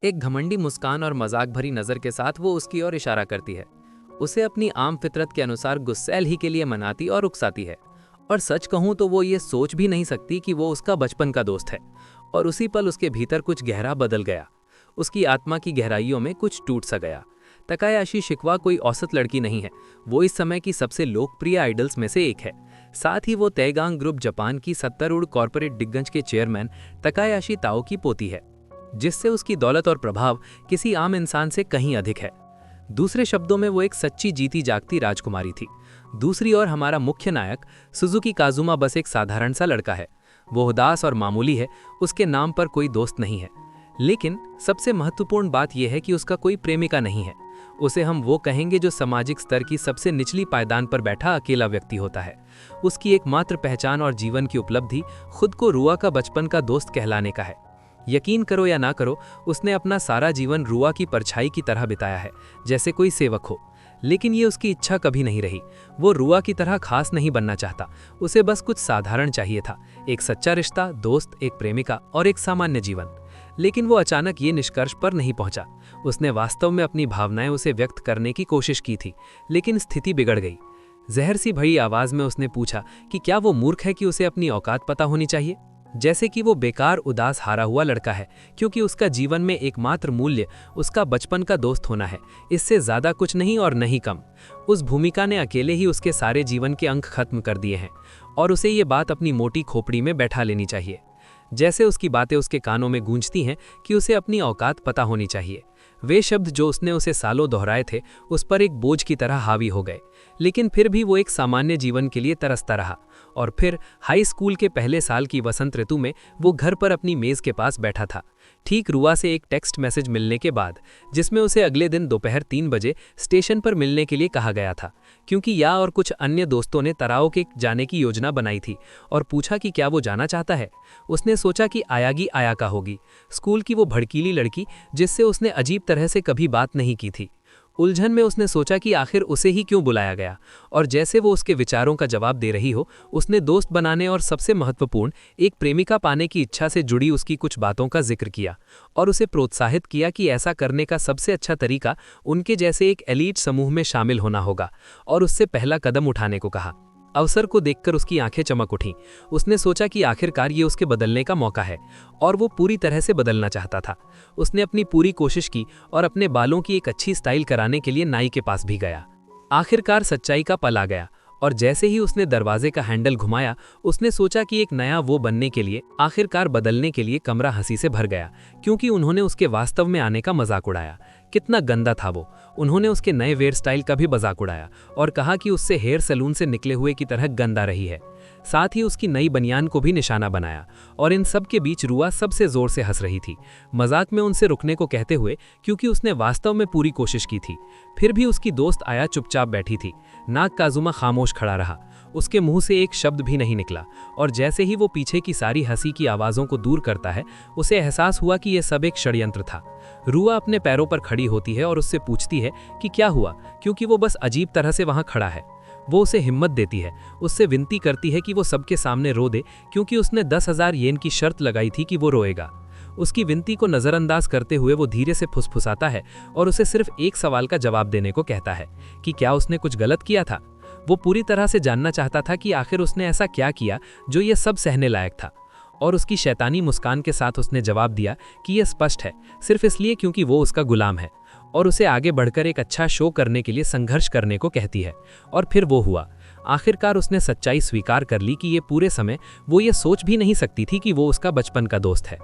एक घमंडी मुस्कान और मजाक भरी नजर के साथ वो उसकी ओर इशारा करती है। उसे अपनी आम फितरत के अनुसार गुस्सैल ही के लिए मनाती और उकसाती है। और सच कहूं तो वो ये सोच भी नहीं सकती कि वो उसका बचपन का दोस्त है। और उसी पल उसके भीतर कुछ गहरा बदल गया। उसकी आत्मा की गहराइयों में कुछ टूट सा गया। तकायाशी शिकवा कोई औसत लड़की नहीं है। वो इस समय की सबसे लोकप्रिय आइडल्स में से एक है। साथ ही वो तैगांग ग्रुप जापान की 70 कॉरपोरेट दिग्गज के चेयरमैन तकायाशी ताओ की पोती है, जिससे उसकी दौलत और प्रभाव किसी आम इंसान से कहीं अधिक है। दूसरे शब्दों में वो एक सच्ची जीती जागती राजकुमारी थी। दूसरी ओर हमारा मुख्य नायक सुजुकी काजुमा बस एक साधारण सा लड़का है। वो उदास और मामूली है, उसके नाम पर कोई दोस्त नहीं है। लेकिन सबसे महत्वपूर्ण बात यह है कि उसका कोई प्रेमिका नहीं है। उसे हम वो कहेंगे जो सामाजिक स्तर की सबसे निचली पायदान पर बैठा अकेला व्यक्ति होता है। उसकी एकमात्र पहचान और जीवन की उपलब्धि खुद को रुआ का बचपन का दोस्त कहलाने का है। यकीन करो या ना करो, उसने अपना सारा जीवन रुआ की परछाई की तरह बिताया है, जैसे कोई सेवक हो। लेकिन ये उसकी इच्छा कभी नहीं रही। वो रुआ की तरह खास नहीं बनना चाहता। उसे बस कुछ साधारण चाहिए था, एक सच्चा रिश्ता, दोस्त, एक प्रेमिका और एक सामान्य जीवन। लेकिन वो अचानक ये निष्कर्ष पर नहीं पहुंचा। उसने वास्तव में अपनी भावनाएं उसे व्यक्त करने की कोशिश की थी, लेकिन स्थिति बिगड़ गई। जहर सी भरी आवाज में उसने पूछा कि क्या वो मूर्ख है कि उसे अपनी औकात पता होनी चाहिए, जैसे कि वो बेकार उदास हारा हुआ लड़का है, क्योंकि उसका जीवन में एकमात्र मूल्य उसका बचपन का दोस्त होना है, इससे ज्यादा कुछ नहीं और नहीं कम। उस भूमिका ने अकेले ही उसके सारे जीवन के अंक खत्म कर दिए हैं और उसे ये बात अपनी मोटी खोपड़ी में बैठा लेनी चाहिए। जैसे उसकी बातें उसके कानों में गूंजती हैं कि उसे अपनी औकात पता होनी चाहिए। वे शब्द जो उसने उसे सालों दोहराए थे उस पर एक बोझ की तरह हावी हो गए। लेकिन फिर भी वो एक सामान्य जीवन के लिए तरसता रहा। और फिर हाई स्कूल के पहले साल की वसंत ऋतु में वो घर पर अपनी मेज के पास बैठा था, ठीक रुआ से एक टेक्स्ट मैसेज मिलने के बाद, जिसमें उसे अगले दिन दोपहर 3 बजे स्टेशन पर मिलने के लिए कहा गया था, क्योंकि या और कुछ अन्य दोस्तों ने तराओ के जाने की योजना बनाई थी और पूछा कि क्या वो जाना चाहता है। उसने सोचा कि आयागी आयाका होगी, स्कूल की वो भड़कीली लड़की जिससे उसने अजीब तरह से कभी बात नहीं की थी। उलझन में उसने सोचा कि आखिर उसे ही क्यों बुलाया गया, और जैसे वो उसके विचारों का जवाब दे रही हो, उसने दोस्त बनाने और सबसे महत्वपूर्ण एक प्रेमिका पाने की इच्छा से जुड़ी उसकी कुछ बातों का जिक्र किया और उसे प्रोत्साहित किया कि ऐसा करने का सबसे अच्छा तरीका उनके जैसे एक एलीट समूह में शामिल होना होगा, और उससे पहला कदम उठाने को कहा। अवसर को देखकर उसकी आंखें चमक उठीं। उसने सोचा कि आखिरकार ये उसके बदलने का मौका है, और वो पूरी तरह से बदलना चाहता था। उसने अपनी पूरी कोशिश की और अपने बालों की एक अच्छी स्टाइल कराने के लिए नाई के पास भी गया। आखिरकार सच्चाई का पल आ गया, और जैसे ही उसने दरवाजे का हैंडल घुमाया, उसने सोचा कि एक नया वो बनने के लिए, आखिरकार बदलने के लिए कमरा हंसी से भर गया, क्योंकि उन्होंने उसके वास्तव में आने का मजाक उड़ाया। कितना गंदा था वो। उन्होंने उसके नए वेयर स्टाइल का भी मजाक उड़ाया और कहा कि उससे हेयर सैलून से निकले हुए की तरह गंदा रही है। साथ ही उसकी नई बनियान को भी निशाना बनाया, और इन सब के बीच रुआ सबसे जोर से हंस रही थी, मजाक में उनसे रुकने को कहते हुए, क्योंकि उसने वास्तव में पूरी कोशिश की थी। फिर भी उसकी दोस्त आया चुपचाप बैठी थी। नाग काजुमा खामोश खड़ा रहा। उसके मुंह से एक शब्द भी नहीं निकला, और जैसे ही वो पीछे की सारी हंसी की आवाज़ों को दूर करता है, उसे एहसास हुआ कि यह सब एक षड्यंत्र था। रुआ अपने पैरों पर खड़ी होती है और उससे पूछती है कि क्या हुआ, क्योंकि वो बस अजीब तरह से वहां खड़ा है। वो उसे हिम्मत देती है, उससे विनती करती है कि वो सबके सामने रो दे, क्योंकि उसने 10,000 येन की शर्त लगाई थी कि वो रोएगा। उसकी विनती को नज़रअंदाज करते हुए वो धीरे से फुसफुसाता है और उसे सिर्फ एक सवाल का जवाब देने को कहता है कि क्या उसने कुछ गलत किया था। वो पूरी तरह से जानना चाहता था कि आखिर उसने ऐसा क्या किया जो ये सब सहने लायक था। और उसकी शैतानी मुस्कान के साथ उसने जवाब दिया कि यह स्पष्ट है, सिर्फ इसलिए क्योंकि वो उसका गुलाम है, और उसे आगे बढ़कर एक अच्छा शो करने के लिए संघर्ष करने को कहती है। और फिर वो हुआ। आखिरकार उसने सच्चाई स्वीकार कर ली कि ये पूरे समय वो ये सोच भी नहीं सकती थी कि वो उसका बचपन का दोस्त है।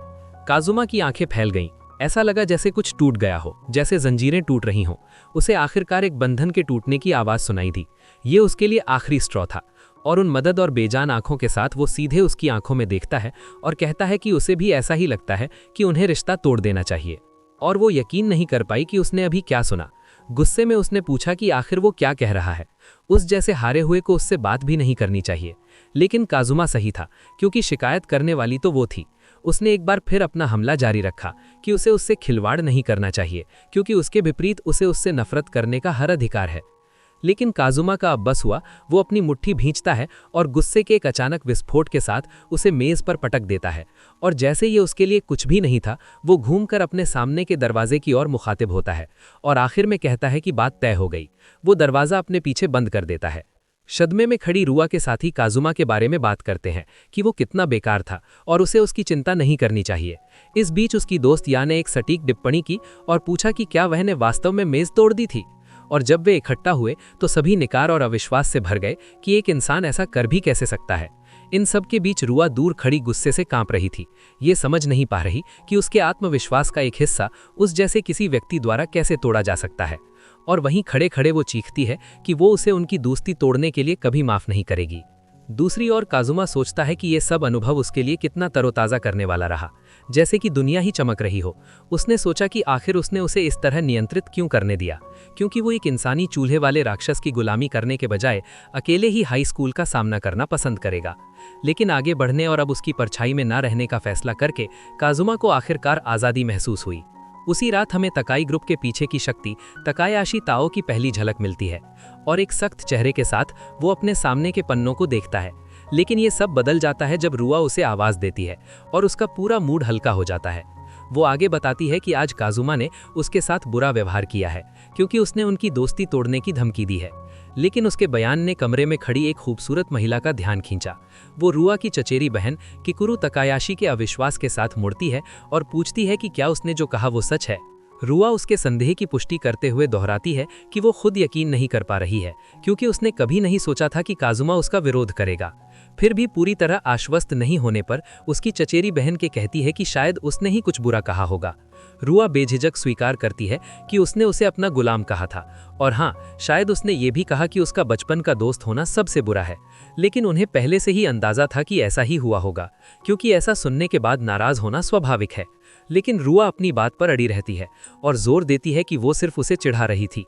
काजुमा की आंखें फैल गईं। ऐसा लगा जैसे कुछ टूट गया हो, जैसे जंजीरें टूट रही हों। उसे आखिरकार एक बंधन के टूटने की आवाज़ सुनाई दी। ये उसके लिए आखिरी स्ट्रॉ था, और उन मदद और बेजान आंखों के साथ वो सीधे उसकी आंखों में देखता है और कहता है कि उसे भी ऐसा ही लगता है कि उन्हें रिश्ता तोड़ देना चाहिए। और वो यकीन नहीं कर पाई कि उसने अभी क्या सुना। गुस्से में उसने पूछा कि आखिर वो क्या कह रहा है। उस जैसे हारे हुए को उससे बात भी नहीं करनी चाहिए। लेकिन काजुमा सही था, क्योंकि शिकायत करने वाली तो वो थी। उसने एक बार फिर अपना हमला जारी रखा कि उसे उससे खिलवाड़ नहीं करना चाहिए, क्योंकि उसके विपरीत उसे उससे नफरत करने का हर अधिकार है। लेकिन काजुमा का अब बस हुआ। वो अपनी मुट्ठी भींचता है और गुस्से के एक अचानक विस्फोट के साथ उसे मेज पर पटक देता है। और जैसे ये उसके लिए कुछ भी नहीं था, वो घूमकर अपने सामने के दरवाजे की ओर मुखातिब होता है और आखिर में कहता है कि बात तय हो गई। वो दरवाज़ा अपने पीछे बंद कर देता है। सदमे में खड़ी रुआ के साथी काजुमा के बारे में बात करते हैं कि वो कितना बेकार था और उसे उसकी चिंता नहीं करनी चाहिए। इस बीच उसकी दोस्त या ने एक सटीक टिप्पणी की और पूछा कि क्या वह ने वास्तव में मेज तोड़ दी थी। और जब वे इकट्ठा हुए तो सभी निकार और अविश्वास से भर गए कि एक इंसान ऐसा कर भी कैसे सकता है। इन सब के बीच रुआ दूर खड़ी गुस्से से कांप रही थी। ये समझ नहीं पा रही कि उसके आत्मविश्वास का एक हिस्सा उस जैसे किसी व्यक्ति द्वारा कैसे तोड़ा जा सकता है। और वहीं खड़े खड़े वो चीखती है कि वो उसे उनकी दोस्ती तोड़ने के लिए कभी माफ नहीं करेगी। दूसरी ओर काजुमा सोचता है कि ये सब अनुभव उसके लिए कितना तरोताज़ा करने वाला रहा, जैसे कि दुनिया ही चमक रही हो। उसने सोचा कि आखिर उसने उसे इस तरह नियंत्रित क्यों करने दिया, क्योंकि वो एक इंसानी चूल्हे वाले राक्षस की गुलामी करने के बजाय अकेले ही हाई स्कूल का सामना करना पसंद करेगा। लेकिन आगे बढ़ने और अब उसकी परछाई में ना रहने का फैसला करके काजुमा को आखिरकार आज़ादी महसूस हुई। उसी रात हमें तकाई ग्रुप के पीछे की शक्ति तकायाशी ताओ की पहली झलक मिलती है और एक सख्त चेहरे के साथ वो अपने सामने के पन्नों को देखता है। लेकिन ये सब बदल जाता है जब रुआ उसे आवाज़ देती है और उसका पूरा मूड हल्का हो जाता है। वो आगे बताती है कि आज काजुमा ने उसके साथ बुरा व्यवहार किया है क्योंकि उसने उनकी दोस्ती तोड़ने की धमकी दी है। लेकिन उसके बयान ने कमरे में खड़ी एक खूबसूरत महिला का ध्यान खींचा। वो रुआ की चचेरी बहन किकुरु तकायाशी के अविश्वास के साथ मुड़ती है और पूछती है कि क्या उसने जो कहा वो सच है। रुआ उसके संदेह की पुष्टि करते हुए दोहराती है कि वो खुद यकीन नहीं कर पा रही है क्योंकि उसने कभी नहीं सोचा था कि काजुमा उसका विरोध करेगा। फिर भी पूरी तरह आश्वस्त नहीं होने पर उसकी चचेरी बहन के कहती है कि शायद उसने ही कुछ बुरा कहा होगा। रुआ बेझिझक स्वीकार करती है कि उसने उसे अपना गुलाम कहा था और हाँ, शायद उसने ये भी कहा कि उसका बचपन का दोस्त होना सबसे बुरा है। लेकिन उन्हें पहले से ही अंदाजा था कि ऐसा ही हुआ होगा, क्योंकि ऐसा सुनने के बाद नाराज होना स्वाभाविक है। लेकिन रुआ अपनी बात पर अड़ी रहती है और जोर देती है कि वो सिर्फ उसे चिढ़ा रही थी।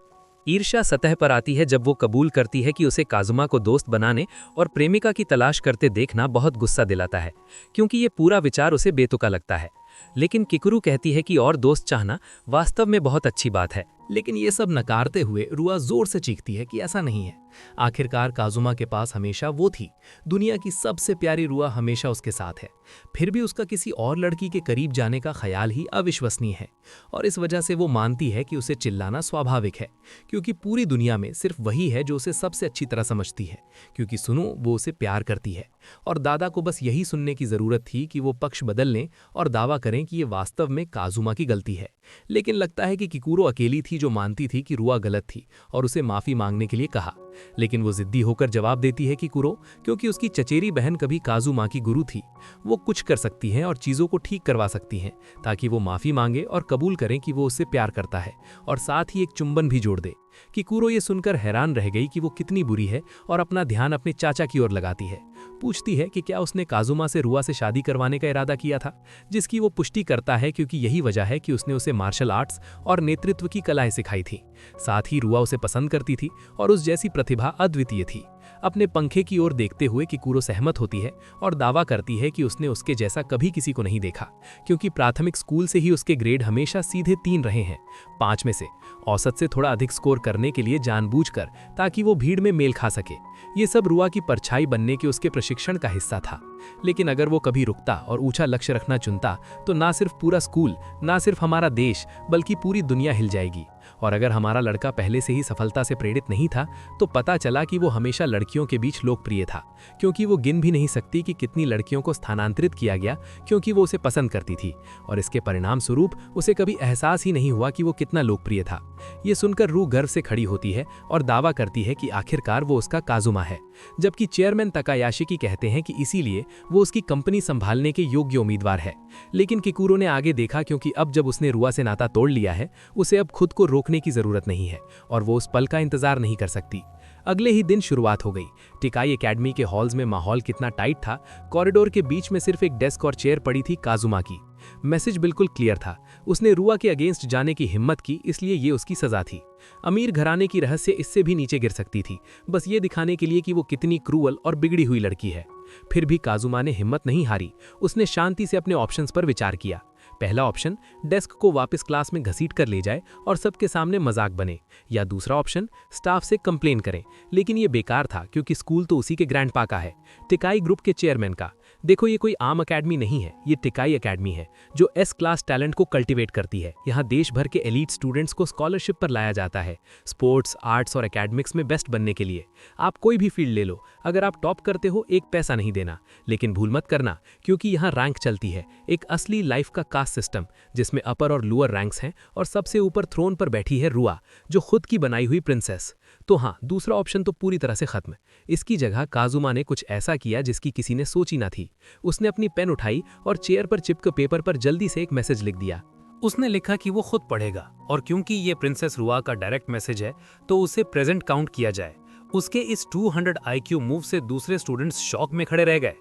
ईर्ष्या सतह पर आती है जब वो कबूल करती है कि उसे काजुमा को दोस्त बनाने और प्रेमिका की तलाश करते देखना बहुत गुस्सा दिलाता है, क्योंकि ये पूरा विचार उसे बेतुका लगता है। लेकिन किकुरु कहती है कि और दोस्त चाहना वास्तव में बहुत अच्छी बात है। लेकिन ये सब नकारते हुए रुआ जोर से चीखती है कि ऐसा नहीं है। आखिरकार काजुमा के पास हमेशा वो थी। दुनिया की सबसे प्यारी रुआ हमेशा उसके साथ है। फिर भी उसका किसी और लड़की के करीब जाने का ख्याल ही अविश्वसनीय है और इस वजह से वो मानती है कि उसे चिल्लाना स्वाभाविक है, क्योंकि पूरी दुनिया में सिर्फ वही है जो उसे सबसे अच्छी तरह समझती है, क्योंकि सुनो वो उसे प्यार करती है। और दादा को बस यही सुनने की ज़रूरत थी कि वो पक्ष बदल लें और दावा करें कि ये वास्तव में काजुमा की गलती है। लेकिन लगता है कि किकुरो अकेली थी जो मानती थी कि रुआ गलत थी और उसे माफ़ी मांगने के लिए कहा। लेकिन वो जिद्दी होकर जवाब देती है कि कुरो, क्योंकि उसकी चचेरी बहन कभी काजुमा की गुरु थी, वो कुछ कर सकती हैं और चीज़ों को ठीक करवा सकती हैं ताकि वो माफ़ी मांगे और कबूल करें कि वो उससे प्यार करता है और साथ ही एक चुंबन भी जोड़ दे। किकुरो ये सुनकर हैरान रह गई कि वो कितनी बुरी है और अपना ध्यान अपने चाचा की ओर लगाती है। पूछती है कि क्या उसने काजुमा से रुआ से शादी करवाने का इरादा किया था, जिसकी वो पुष्टि करता है क्योंकि यही वजह है कि उसने उसे मार्शल आर्ट्स और नेतृत्व की कलाएं सिखाई थी। साथ ही रुआ उसे पसंद करती थी और उस जैसी प्रतिभा अद्वितीय थी। अपने पंखे की ओर देखते हुए किकुरो सहमत होती है और दावा करती है कि उसने उसके जैसा कभी किसी को नहीं देखा, क्योंकि प्राथमिक स्कूल से ही उसके ग्रेड हमेशा सीधे 3 रहे हैं 5 में से, औसत से थोड़ा अधिक स्कोर करने के लिए जानबूझकर, ताकि वो भीड़ में मेल खा सके। ये सब रुआ की परछाई बनने के उसके प्रशिक्षण का हिस्सा था। लेकिन अगर वो कभी रुकता और ऊंचा लक्ष्य रखना चुनता तो ना सिर्फ पूरा स्कूल, ना सिर्फ हमारा देश, बल्कि पूरी दुनिया हिल जाएगी। और अगर हमारा लड़का पहले से ही सफलता से प्रेरित नहीं था तो पता चला कि वो हमेशा लड़कियों के बीच लोकप्रिय था, क्योंकि वो गिन भी नहीं सकती कि कितनी लड़कियों को स्थानांतरित किया गया क्योंकि वो उसे पसंद करती थी, और इसके परिणाम स्वरूप उसे कभी एहसास ही नहीं हुआ कि वो कितना लोकप्रिय था। ये सुनकर रू गर्व से खड़ी होती है और दावा करती है कि आखिरकार वो उसका काजुमा है, जबकि चेयरमैन तकायाशी कहते हैं कि इसीलिए वो उसकी कंपनी संभालने के योग्य उम्मीदवार है। लेकिन किकुरो ने आगे देखा, क्योंकि अब जब उसने रुआ से नाता तोड़ लिया है, उसे अब खुद को रोकने की जरूरत नहीं है और वो उस पल का इंतजार नहीं कर सकती। अगले ही दिन शुरुआत हो गई। टिकाई एकेडमी के हॉल्स में माहौल कितना टाइट था। कॉरिडोर के बीच में सिर्फ एक डेस्क और चेयर पड़ी थी काजुमा की। मैसेज बिल्कुल क्लियर था, उसने रुआ के अगेंस्ट जाने की हिम्मत की, इसलिए ये उसकी सजा थी। अमीर घराने की रहस्य इससे भी नीचे गिर सकती थी, बस ये दिखाने के लिए कि वो कितनी क्रूअल और बिगड़ी हुई लड़की है। फिर भी काजुमा ने हिम्मत नहीं हारी। उसने शांति से अपने ऑप्शंस पर विचार किया। पहला ऑप्शन, डेस्क को वापस क्लास में घसीट कर ले जाए और सबके सामने मजाक बने, या दूसरा ऑप्शन, स्टाफ से कंप्लेन करें। लेकिन ये बेकार था क्योंकि स्कूल तो उसी के ग्रैंडपा का है, टिकाई ग्रुप के चेयरमैन का। देखो, ये कोई आम अकेडमी नहीं है, ये टिकाई अकेडमी है जो एस क्लास टैलेंट को कल्टीवेट करती है। यहाँ देश भर के एलीट स्टूडेंट्स को स्कॉलरशिप पर लाया जाता है, स्पोर्ट्स, आर्ट्स और एकेडमिक्स में बेस्ट बनने के लिए। आप कोई भी फील्ड ले लो, अगर आप टॉप करते हो एक पैसा नहीं देना। लेकिन भूल मत करना, क्योंकि यहाँ रैंक चलती है, एक असली लाइफ का कास्ट सिस्टम जिसमें अपर और लोअर रैंक्स हैं, और सबसे ऊपर थ्रोन पर बैठी है रुआ, जो खुद की बनाई हुई प्रिंसेस। तो हाँ, दूसरा ऑप्शन तो पूरी तरह से खत्म। इसकी जगह काजुमा ने कुछ ऐसा किया जिसकी किसी ने सोची ना थी। उसने अपनी पेन उठाई और चेयर पर चिपके पेपर पर जल्दी से एक मैसेज लिख दिया। उसने लिखा कि वो खुद पढ़ेगा, और क्योंकि ये प्रिंसेस रुआ का डायरेक्ट मैसेज है तो उसे प्रेजेंट काउंट किया जाए। उसके इस 200 IQ मूव से दूसरे स्टूडेंट्स शॉक में खड़े रह गए।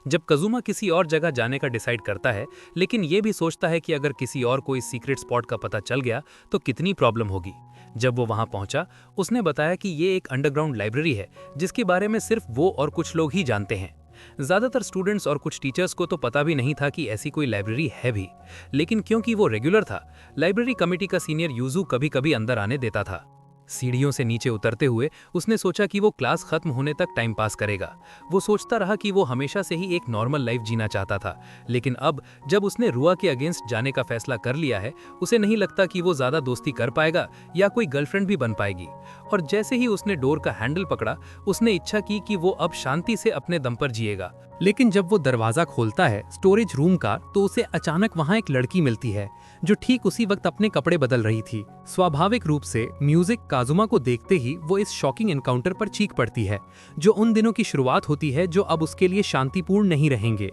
जब कजुमा किसी और जगह जाने का डिसाइड करता है, लेकिन ये भी सोचता है कि अगर किसी और को इस सीक्रेट स्पॉट का पता चल गया तो कितनी प्रॉब्लम होगी। जब वो वहां पहुंचा, उसने बताया कि ये एक अंडरग्राउंड लाइब्रेरी है जिसके बारे में सिर्फ वो और कुछ लोग ही जानते हैं। ज्यादातर स्टूडेंट्स और कुछ टीचर्स को तो पता भी नहीं था कि ऐसी कोई लाइब्रेरी है भी। लेकिन क्योंकि वो रेगुलर था, लाइब्रेरी कमेटी का सीनियर यूजू कभी कभी अंदर आने देता था। सीढ़ियों से नीचे उतरते हुए उसने सोचा कि वो क्लास खत्म होने तक टाइम पास करेगा। वो सोचता रहा कि वो हमेशा से ही एक नॉर्मल लाइफ जीना चाहता था, लेकिन अब जब उसने रुआ के अगेंस्ट जाने का फैसला कर लिया है, उसे नहीं लगता कि वो ज्यादा दोस्ती कर पाएगा या कोई गर्लफ्रेंड भी बन पाएगी। और जैसे ही उसने डोर का हैंडल पकड़ा, उसने इच्छा की कि वो अब शांति से अपने दम पर जिएगा। लेकिन जब वो दरवाजा खोलता है स्टोरेज रूम का, तो उसे अचानक वहां एक लड़की मिलती है जो ठीक उसी वक्त अपने कपड़े बदल रही थी। स्वाभाविक रूप से म्यूजिक काजुमा को देखते ही वो इस शॉकिंग एनकाउंटर पर चीख पड़ती है, जो उन दिनों की शुरुआत होती है जो अब उसके लिए शांतिपूर्ण नहीं रहेंगे।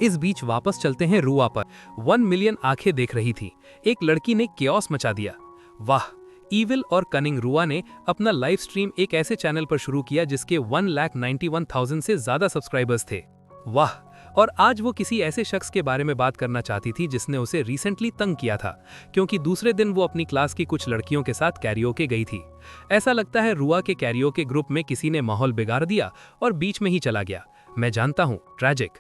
इस बीच वापस चलते हैं रुआ पर। 1 मिलियन आंखें देख रही थी। एक लड़की ने केओस मचा दिया। वाह, ईविल और कनिंग रुआ ने अपना लाइव स्ट्रीम एक ऐसे चैनल पर शुरू किया जिसके 1,91,000 से ज्यादा सब्सक्राइबर्स थे। वाह, और आज वो किसी ऐसे शख्स के बारे में बात करना चाहती थी जिसने उसे रिसेंटली तंग किया था, क्योंकि दूसरे दिन वो अपनी क्लास की कुछ लड़कियों के साथ कैरियोके गई थी। ऐसा लगता है रुआ के कैरियोके ग्रुप में किसी ने माहौल बिगाड़ दिया और बीच में ही चला गया। मैं जानता हूँ, ट्रैजिक।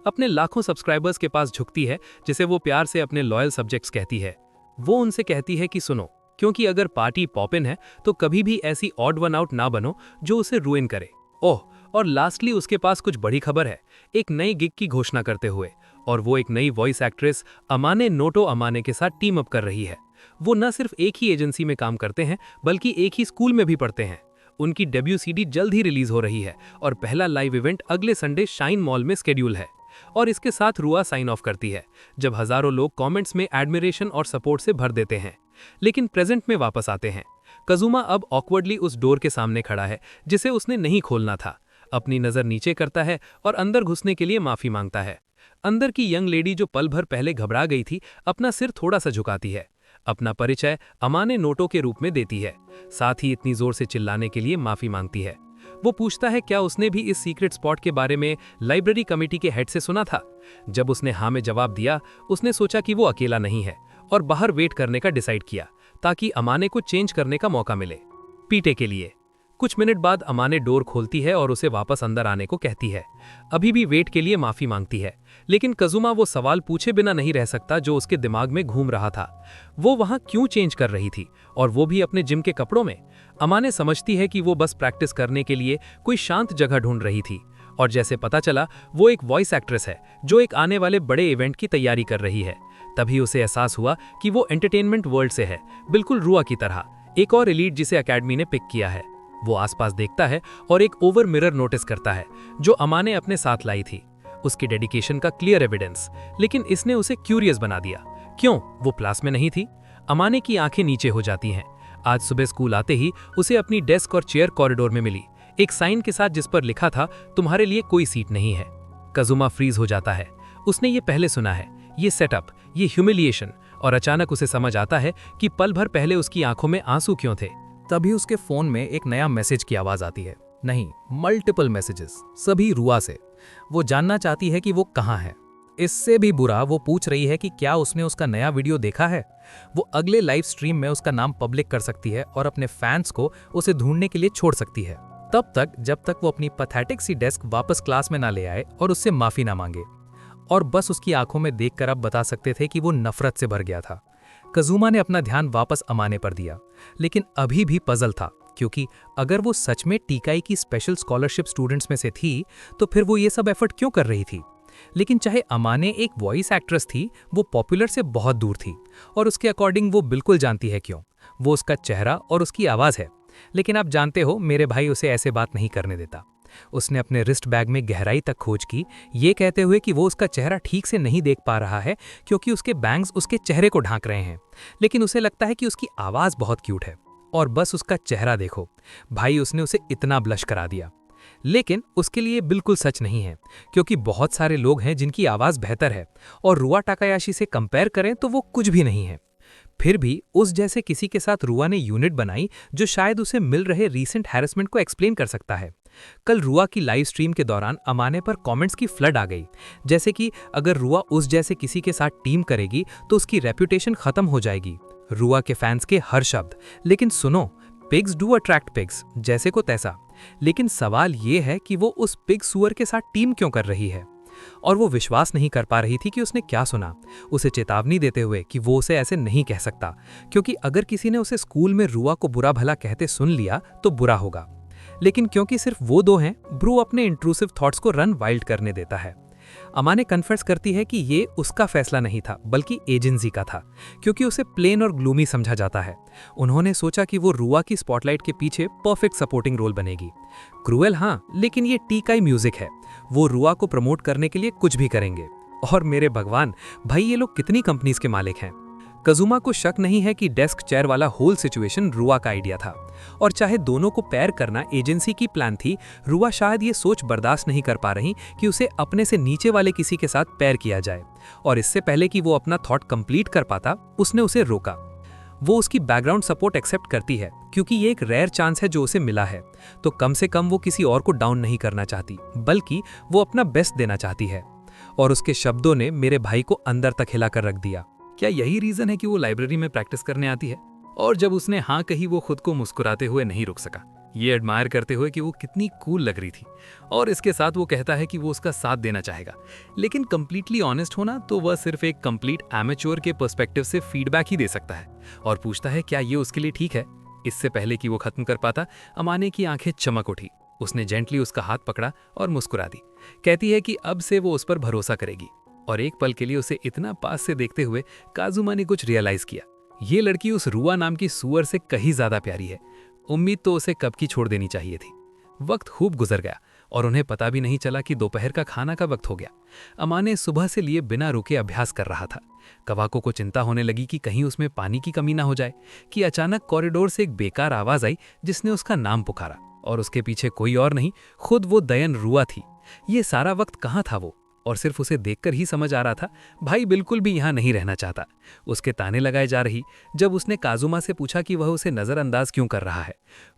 अपने लाखों सब्सक्राइबर्स के पास झुकती है, जिसे वो प्यार से अपने लॉयल सब्जेक्ट्स कहती है। वो उनसे कहती है कि सुनो, क्योंकि अगर पार्टी पॉपिन है तो कभी भी ऐसी ऑड वन आउट ना बनो जो उसे रुइन करे। ओह, और लास्टली उसके पास कुछ बड़ी खबर है, एक नई गिग की घोषणा करते हुए, और वो एक नई वॉइस एक्ट्रेस अमाने नोटो अमाने के साथ टीम अप कर रही है। वो न सिर्फ एक ही एजेंसी में काम करते हैं, बल्कि एक ही स्कूल में भी पढ़ते हैं। उनकी डेब्यू CD जल्द ही रिलीज हो रही है और पहला लाइव इवेंट अगले संडे शाइन मॉल में स्केड्यूल है। और इसके साथ रुआ साइन ऑफ करती है, जब हजारों लोग कमेंट्स में एडमिरेशन और सपोर्ट से भर देते हैं। लेकिन प्रेजेंट में वापस आते हैं। कजुमा अब ऑकवर्डली उस डोर के सामने खड़ा है जिसे उसने नहीं खोलना था। अपनी नजर नीचे करता है और अंदर घुसने के लिए माफी मांगता है। अंदर की यंग लेडी जो पल भर पहले घबरा गई थी, अपना सिर थोड़ा सा झुकाती है। अपना परिचय अमाने नोटो के रूप में देती है, साथ ही इतनी जोर से चिल्लाने के लिए माफी मांगती है। वो पूछता है क्या उसने भी इस सीक्रेट स्पॉट के बारे में लाइब्रेरी कमेटी के हेड से सुना था। जब उसने हाँ में जवाब दिया, उसने सोचा कि वो अकेला नहीं है और बाहर वेट करने का डिसाइड किया, ताकि अमाने को चेंज करने का मौका मिले पीटे के लिए। कुछ मिनट बाद अमाने डोर खोलती है और उसे वापस अंदर आने को कहती है। अभी भी वेट के लिए माफी मांगती है, लेकिन कजुमा वो सवाल पूछे बिना नहीं रह सकता जो उसके दिमाग में घूम रहा था। वो वहां क्यों चेंज कर रही थी, और वो भी अपने जिम के कपड़ों में। अमाने समझती है कि वो बस प्रैक्टिस करने के लिए कोई शांत जगह ढूंढ रही थी, और जैसे पता चला वो एक वॉइस एक्ट्रेस है जो एक आने वाले बड़े इवेंट की तैयारी कर रही है। तभी उसे एहसास हुआ कि वो एंटरटेनमेंट वर्ल्ड से है, बिल्कुल रुआ की तरह, एक और एलीट जिसे अकेडमी ने पिक किया है। वो आसपास देखता है और एक ओवर मिरर नोटिस करता है जो अमाने अपने साथ लाई थी, उसकी डेडिकेशन का क्लियर एविडेंस। लेकिन इसने उसे क्यूरियस बना दिया। क्यों वो क्लास में नहीं थी? अमाने की आंखें नीचे हो जाती हैं। आज सुबह स्कूल आते ही उसे अपनी डेस्क और चेयर कॉरिडोर में मिली, एक साइन के साथ जिस पर लिखा था तुम्हारे लिए कोई सीट नहीं है। कजुमा फ्रीज हो जाता है। उसने ये पहले सुना है, ये सेटअप, ये ह्यूमिलिएशन, और अचानक उसे समझ आता है कि पल भर पहले उसकी आंखों में आंसू क्यों थे। तभी उसके फोन में एक नया मैसेज की आवाज आती है। नहीं, मल्टीपल मैसेजेस, सभी रुआ से। वो जानना चाहती है कि वो कहाँ है। इससे भी बुरा, वो पूछ रही है कि क्या उसने उसका नया वीडियो देखा है। वो अगले लाइव स्ट्रीम में उसका नाम पब्लिक कर सकती है और अपने फैंस को उसे ढूंढने के लिए छोड़ सकती है, तब तक जब तक वो अपनी पैथेटिक सी डेस्क वापस क्लास में ना ले आए और उससे माफी ना मांगे। और बस उसकी आंखों में देखकर अब बता सकते थे कि वो नफरत से भर गया था। काजुमा ने अपना ध्यान वापस अमाने पर दिया, लेकिन अभी भी पजल था, क्योंकि अगर वो सच में टीकाई की स्पेशल स्कॉलरशिप स्टूडेंट्स में से थी तो फिर वो ये सब एफर्ट क्यों कर रही थी। लेकिन चाहे अमाने एक वॉइस एक्ट्रेस थी, वो पॉपुलर से बहुत दूर थी, और उसके अकॉर्डिंग वो बिल्कुल जानती है क्यों। वो उसका चेहरा और उसकी आवाज़ है। लेकिन आप जानते हो, मेरे भाई उसे ऐसे बात नहीं करने देता। उसने अपने रिस्ट बैग में गहराई तक खोज की, ये कहते हुए कि वो उसका चेहरा ठीक से नहीं देख पा रहा है क्योंकि उसके बैंग्स उसके चेहरे को ढांक रहे हैं। लेकिन उसे लगता है कि उसकी आवाज़ बहुत क्यूट है, और बस उसका चेहरा देखो भाई, उसने उसे इतना ब्लश करा दिया। लेकिन उसके लिए बिल्कुल सच नहीं है, क्योंकि बहुत सारे लोग हैं जिनकी आवाज़ बेहतर है, और रुआ टाकायाशी से कंपेयर करें तो वो कुछ भी नहीं है। फिर भी उस जैसे किसी के साथ रुआ ने यूनिट बनाई जो शायद उसे मिल रहे रीसेंट हैरेसमेंट को एक्सप्लेन कर सकता है। कल रुआ की लाइव स्ट्रीम के दौरान अमाने पर कमेंट्स की फ्लड आ गई, जैसे कि अगर रुआ उस जैसे किसी के साथ टीम करेगी तो उसकी रेपुटेशन खत्म हो जाएगी। रुआ के फैंस के हर शब्द, लेकिन सुनो, पिग्स डू अट्रैक्ट पिग्स, जैसे को तैसा। लेकिन सवाल ये है कि वो उस पिग सुअर के साथ टीम क्यों कर रही है। और वो विश्वास नहीं कर पा रही थी कि उसने क्या सुना, उसे चेतावनी देते हुए कि वो उसे ऐसे नहीं कह सकता, क्योंकि अगर किसी ने उसे स्कूल में रुआ को बुरा भला कहते सुन लिया तो बुरा होगा। लेकिन क्योंकि सिर्फ वो दो हैं, ब्रू अपने इंट्रूसिव थॉट्स को रन वाइल्ड करने देता है। अमाने कन्फेस करती है कि ये उसका फैसला नहीं था, बल्कि एजेंसी का था, क्योंकि उसे प्लेन और ग्लूमी समझा जाता है। उन्होंने सोचा कि वो रुआ की स्पॉटलाइट के पीछे परफेक्ट सपोर्टिंग रोल बनेगी। क्रूएल हाँ, लेकिन ये टीकाई म्यूजिक है, वो रुआ को प्रमोट करने के लिए कुछ भी करेंगे। और मेरे भगवान, भाई ये लोग कितनी कंपनीज के मालिक हैं। काजुमा को शक नहीं है कि डेस्क चेयर वाला होल सिचुएशन रुआ का आइडिया था, और चाहे दोनों को पैर करना एजेंसी की प्लान थी, रुआ शायद ये सोच बर्दाश्त नहीं कर पा रही कि उसे अपने से नीचे वाले किसी के साथ पैर किया जाए। और इससे पहले कि वो अपना थॉट कंप्लीट कर पाता, उसने उसे रोका। वो उसकी बैकग्राउंड सपोर्ट एक्सेप्ट करती है, क्योंकि ये एक रेयर चांस है जो उसे मिला है, तो कम से कम वो किसी और को डाउन नहीं करना चाहती, बल्कि वो अपना बेस्ट देना चाहती है। और उसके शब्दों ने मेरे भाई को अंदर तक हिलाकर रख दिया। क्या यही रीजन है कि वो लाइब्रेरी में प्रैक्टिस करने आती है? और जब उसने हाँ कही, वो खुद को मुस्कुराते हुए नहीं रुक सका, ये एडमायर करते हुए कि वो कितनी कूल लग रही थी। और इसके साथ वो कहता है कि वो उसका साथ देना चाहेगा, लेकिन कंप्लीटली ऑनेस्ट होना तो वह सिर्फ एक कंप्लीट एमेच्योर के पर्सपेक्टिव से फीडबैक ही दे सकता है, और पूछता है क्या ये उसके लिए ठीक है। इससे पहले कि वो खत्म कर पाता, अमाने की आंखें चमक उठी। उसने जेंटली उसका हाथ पकड़ा और मुस्कुरा दी। कहती है कि अब से वो उस पर भरोसा करेगी। और एक पल के लिए उसे इतना पास से देखते हुए काजुमा ने कुछ रियलाइज किया, ये लड़की उस रुआ नाम की सुअर से कहीं ज्यादा प्यारी है। उम्मीद तो उसे कब की छोड़ देनी चाहिए थी। वक्त खूब गुजर गया और उन्हें पता भी नहीं चला कि दोपहर का खाना का वक्त हो गया। अमाने सुबह से लिए बिना रुके अभ्यास कर रहा था। कवाको को चिंता होने लगी कि कहीं उसमें पानी की कमी ना हो जाए, कि अचानक कॉरिडोर से एक बेकार आवाज आई जिसने उसका नाम पुकारा, और उसके पीछे कोई और नहीं, खुद वो दयन रुआ थी। ये सारा वक्त कहाँ था वो? और सिर्फ उसे देखकर ही समझ आ रहा था, भाई बिल्कुल भी यहाँ नहीं रहना चाहता। उसके ताने लगाए जा रही। जब उसने काजुमा से पूछा कि वह उसे नज़रअंदाज क्यों कर रहा है,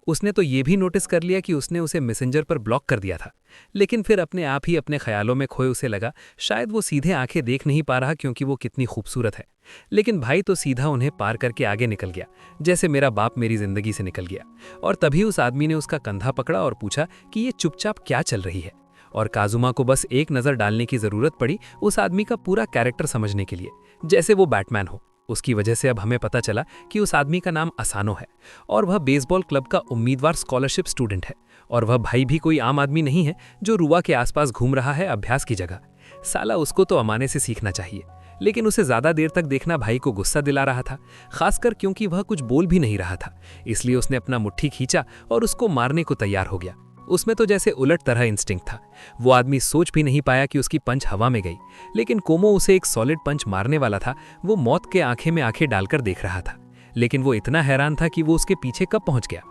उसने तो ये भी नोटिस कर लिया कि उसने उसे मैसेंजर पर ब्लॉक कर दिया था। लेकिन फिर अपने आप ही अपने ख्यालों में खोए उसे लगा शायद वो सीधे आंखें देख नहीं पा रहा क्योंकि वो कितनी खूबसूरत है। लेकिन भाई तो सीधा उन्हें पार करके आगे निकल गया, जैसे मेरा बाप मेरी जिंदगी से निकल गया। और तभी उस आदमी ने उसका कंधा पकड़ा और पूछा कि ये चुपचाप क्या चल रही है। और काजुमा को बस एक नज़र डालने की ज़रूरत पड़ी उस आदमी का पूरा कैरेक्टर समझने के लिए, जैसे वो बैटमैन हो। उसकी वजह से अब हमें पता चला कि उस आदमी का नाम असानो है, और वह बेसबॉल क्लब का उम्मीदवार स्कॉलरशिप स्टूडेंट है। और वह भाई भी कोई आम आदमी नहीं है जो रुआ के आसपास घूम रहा है अभ्यास की जगह। साला उसको तो अमाने से सीखना चाहिए, लेकिन उसे ज़्यादा देर तक देखना भाई को गुस्सा दिला रहा था, खासकर क्योंकि वह कुछ बोल भी नहीं रहा था। इसलिए उसने अपना मुट्ठी खींचा और उसको मारने को तैयार हो गया। उसमें तो जैसे उलट तरह इंस्टिंक्ट था। वो आदमी सोच भी नहीं पाया कि उसकी पंच हवा में गई, लेकिन कोमो उसे एक सॉलिड पंच मारने वाला था। वो मौत के आंखें में आंखें डालकर देख रहा था, लेकिन वो इतना हैरान था कि वो उसके पीछे कब पहुंच गया।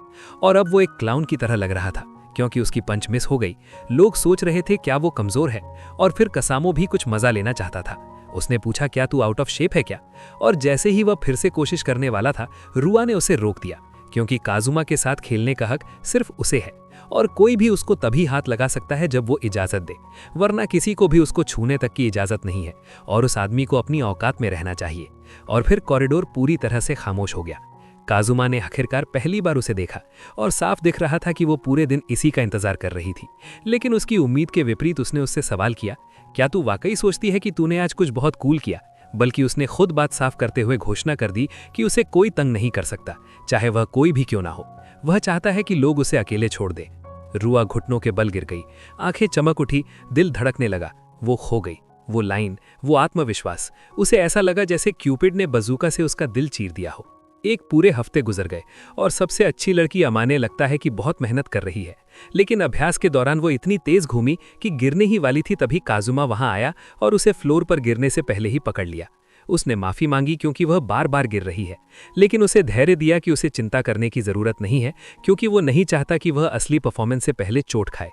और अब वो एक क्लाउन की तरह लग रहा था, क्योंकि उसकी पंच मिस हो गई। लोग सोच रहे थे क्या वो कमजोर है, और फिर कसामो भी कुछ मजा लेना चाहता था। उसने पूछा क्या तू आउट ऑफ शेप है क्या? और जैसे ही वह फिर से कोशिश करने वाला था, रुआ ने उसे रोक दिया, क्योंकि काजुमा के साथ खेलने का हक सिर्फ उसे है, और कोई भी उसको तभी हाथ लगा सकता है जब वो इजाजत दे, वरना किसी को भी उसको छूने तक की इजाजत नहीं है। और उस आदमी को अपनी औकात में रहना चाहिए। और फिर कॉरिडोर पूरी तरह से खामोश हो गया। काजुमा ने आखिरकार पहली बार उसे देखा और साफ दिख रहा था कि वो पूरे दिन इसी का इंतजार कर रही थी। लेकिन उसकी उम्मीद के विपरीत उसने उससे सवाल किया, क्या तू वाकई सोचती है कि तूने आज कुछ बहुत कूल किया? बल्कि उसने खुद बात साफ करते हुए घोषणा कर दी कि उसे कोई तंग नहीं कर सकता, चाहे वह कोई भी क्यों ना हो। वह चाहता है कि लोग उसे अकेले छोड़ दें। रुआ घुटनों के बल गिर गई, आंखें चमक उठी, दिल धड़कने लगा। वो खो गई। वो लाइन, वो आत्मविश्वास, उसे ऐसा लगा जैसे क्यूपिड ने बजूका से उसका दिल चीर दिया हो। एक पूरे हफ्ते गुजर गए और सबसे अच्छी लड़की अमाने लगता है कि बहुत मेहनत कर रही है, लेकिन अभ्यास के दौरान वो इतनी तेज घूमी कि गिरने ही वाली थी तभी काजुमा वहां आया और उसे फ्लोर पर गिरने से पहले ही पकड़ लिया। उसने माफी मांगी क्योंकि वह बार बार गिर रही है, लेकिन उसे धैर्य दिया कि उसे चिंता करने की जरूरत नहीं है, क्योंकि वो नहीं चाहता कि वह असली परफॉर्मेंस से पहले चोट खाए।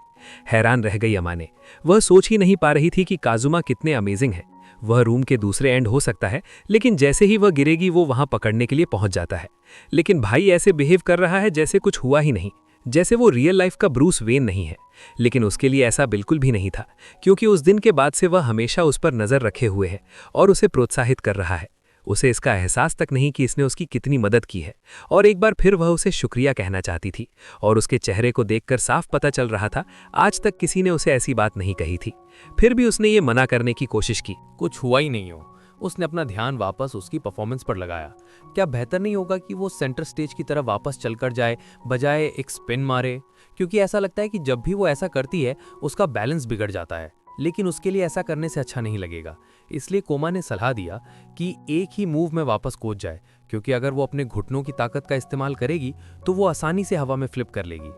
हैरान रह गई अमाने। वह सोच ही नहीं पा रही थी कि काजुमा कितने अमेजिंग है। वह रूम के दूसरे एंड हो सकता है, लेकिन जैसे ही वह गिरेगी वो वहां पकड़ने के लिए पहुंच जाता है। लेकिन भाई ऐसे बिहेव कर रहा है जैसे कुछ हुआ ही नहीं, जैसे वो रियल लाइफ का ब्रूस वेन नहीं है। लेकिन उसके लिए ऐसा बिल्कुल भी नहीं था, क्योंकि उस दिन के बाद से वह हमेशा उस पर नजर रखे हुए है और उसे प्रोत्साहित कर रहा है। उसे इसका एहसास तक नहीं कि इसने उसकी कितनी मदद की है, और एक बार फिर वह उसे शुक्रिया कहना चाहती थी। और उसके चेहरे को देखकर साफ पता चल रहा था आज तक किसी ने उसे ऐसी बात नहीं कही थी। फिर भी उसने ये मना करने की कोशिश की। कुछ हुआ ही नहीं हो। उसने अपना ध्यान वापस उसकी परफॉर्मेंस पर लगाया। क्या बेहतर नहीं होगा कि वो सेंटर स्टेज की तरफ वापस चलकर जाए, बजाय एक स्पिन मारे? क्योंकि ऐसा लगता है कि जब भी वो ऐसा करती है उसका बैलेंस बिगड़ जाता है, लेकिन उसके लिए ऐसा करने से अच्छा नहीं लगेगा। इसलिए कोमा ने सलाह दिया कि एक ही मूव में वापस कूद जाए, क्योंकि अगर वो अपने घुटनों की ताकत का इस्तेमाल करेगी तो वो आसानी से हवा में फ्लिप कर लेगी।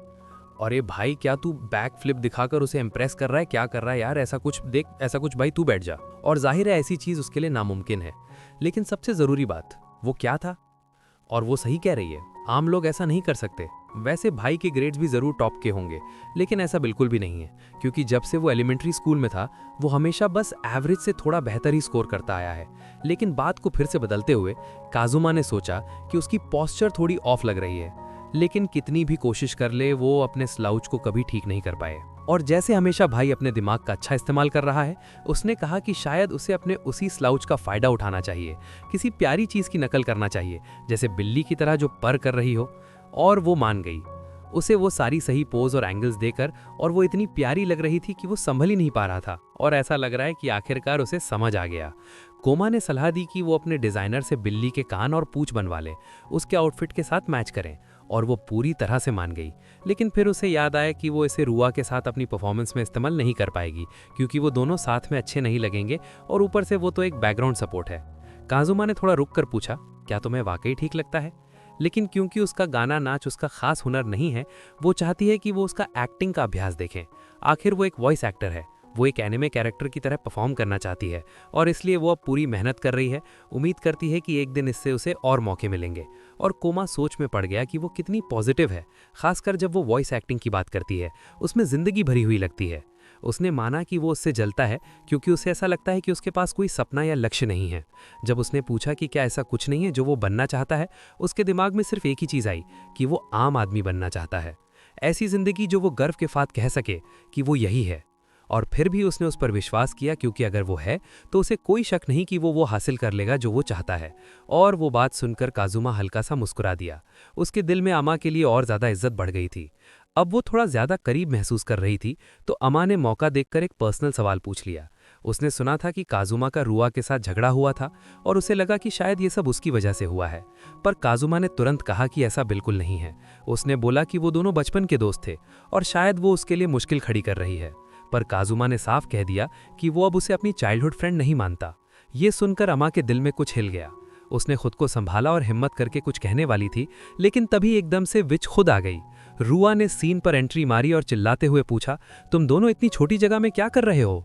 और ये भाई, क्या तू बैक फ्लिप दिखाकर उसे इम्प्रेस कर रहा है? क्या कर रहा है यार? ऐसा कुछ देख, ऐसा कुछ भाई, तू बैठ जा। और जाहिर है ऐसी चीज उसके लिए नामुमकिन है। लेकिन सबसे जरूरी बात, वो क्या था? और वो सही कह रही है, आम लोग ऐसा नहीं कर सकते। वैसे भाई के ग्रेड्स भी जरूर टॉप के होंगे, लेकिन ऐसा बिल्कुल भी नहीं है, क्योंकि जब से वो एलिमेंट्री स्कूल में था वो हमेशा बस एवरेज से थोड़ा बेहतर ही स्कोर करता आया है। लेकिन बात को फिर से बदलते हुए काजुमा ने सोचा कि उसकी पोस्चर थोड़ी ऑफ लग रही है, लेकिन कितनी भी कोशिश कर ले वो अपने स्लाउच को कभी ठीक नहीं कर पाए। और जैसे हमेशा भाई अपने दिमाग का अच्छा इस्तेमाल कर रहा है, उसने कहा कि शायद उसे अपने उसी स्लाउच का फायदा उठाना चाहिए, किसी प्यारी चीज की नकल करना चाहिए, जैसे बिल्ली की तरह जो पर कर रही हो। और वो मान गई। उसे वो सारी सही पोज और एंगल्स देकर, और वो इतनी प्यारी लग रही थी कि वो संभल ही नहीं पा रहा था। और ऐसा लग रहा है कि आखिरकार उसे समझ आ गया। कोमा ने सलाह दी कि वो अपने डिजाइनर से बिल्ली के कान और पूंछ बनवा ले, उसके आउटफिट के साथ मैच करें, और वो पूरी तरह से मान गई। लेकिन फिर उसे याद आया कि वो इसे रुआ के साथ अपनी परफॉर्मेंस में इस्तेमाल नहीं कर पाएगी, क्योंकि वो दोनों साथ में अच्छे नहीं लगेंगे, और ऊपर से वो तो एक बैकग्राउंड सपोर्ट है। काजुमा ने थोड़ा रुक कर पूछा, क्या तुम्हें वाकई ठीक लगता है? लेकिन क्योंकि उसका गाना नाच उसका खास हुनर नहीं है, वो चाहती है कि वो उसका एक्टिंग का अभ्यास देखें। आखिर वो एक वॉइस एक्टर है, वो एक एनिमे कैरेक्टर की तरह परफॉर्म करना चाहती है, और इसलिए वो अब पूरी मेहनत कर रही है। उम्मीद करती है कि एक दिन इससे उसे और मौके मिलेंगे। और कोमा सोच में पड़ गया कि वो कितनी पॉजिटिव है, खासकर जब वो वॉइस एक्टिंग की बात करती है, उसमें जिंदगी भरी हुई लगती है। उसने माना कि वो उससे जलता है क्योंकि उसे ऐसा लगता है कि उसके पास कोई सपना या लक्ष्य नहीं है। जब उसने पूछा कि क्या ऐसा कुछ नहीं है जो वो बनना चाहता है, उसके दिमाग में सिर्फ एक ही चीज़ आई कि वो आम आदमी बनना चाहता है, ऐसी जिंदगी जो वो गर्व के साथ कह सके कि वो यही है। और फिर भी उसने उस पर विश्वास किया, क्योंकि अगर वो है तो उसे कोई शक नहीं कि वो हासिल कर लेगा जो वो चाहता है। और वो बात सुनकर काजुमा हल्का सा मुस्कुरा दिया। उसके दिल में अमा के लिए और ज़्यादा इज्जत बढ़ गई थी। अब वो थोड़ा ज़्यादा करीब महसूस कर रही थी, तो अमा ने मौका देखकर एक पर्सनल सवाल पूछ लिया। उसने सुना था कि काजुमा का रुआ के साथ झगड़ा हुआ था, और उसे लगा कि शायद ये सब उसकी वजह से हुआ है। पर काजुमा ने तुरंत कहा कि ऐसा बिल्कुल नहीं है। उसने बोला कि वो दोनों बचपन के दोस्त थे, और शायद वो उसके लिए मुश्किल खड़ी कर रही है। पर काजुमा ने साफ कह दिया कि वो अब उसे अपनी चाइल्डहुड फ्रेंड नहीं मानता। ये सुनकर अमा के दिल में कुछ हिल गया। उसने खुद को संभाला और हिम्मत करके कुछ कहने वाली थी, लेकिन तभी एकदम से विच खुद आ गई। रुआ ने सीन पर एंट्री मारी और चिल्लाते हुए पूछा, तुम दोनों इतनी छोटी जगह में क्या कर रहे हो?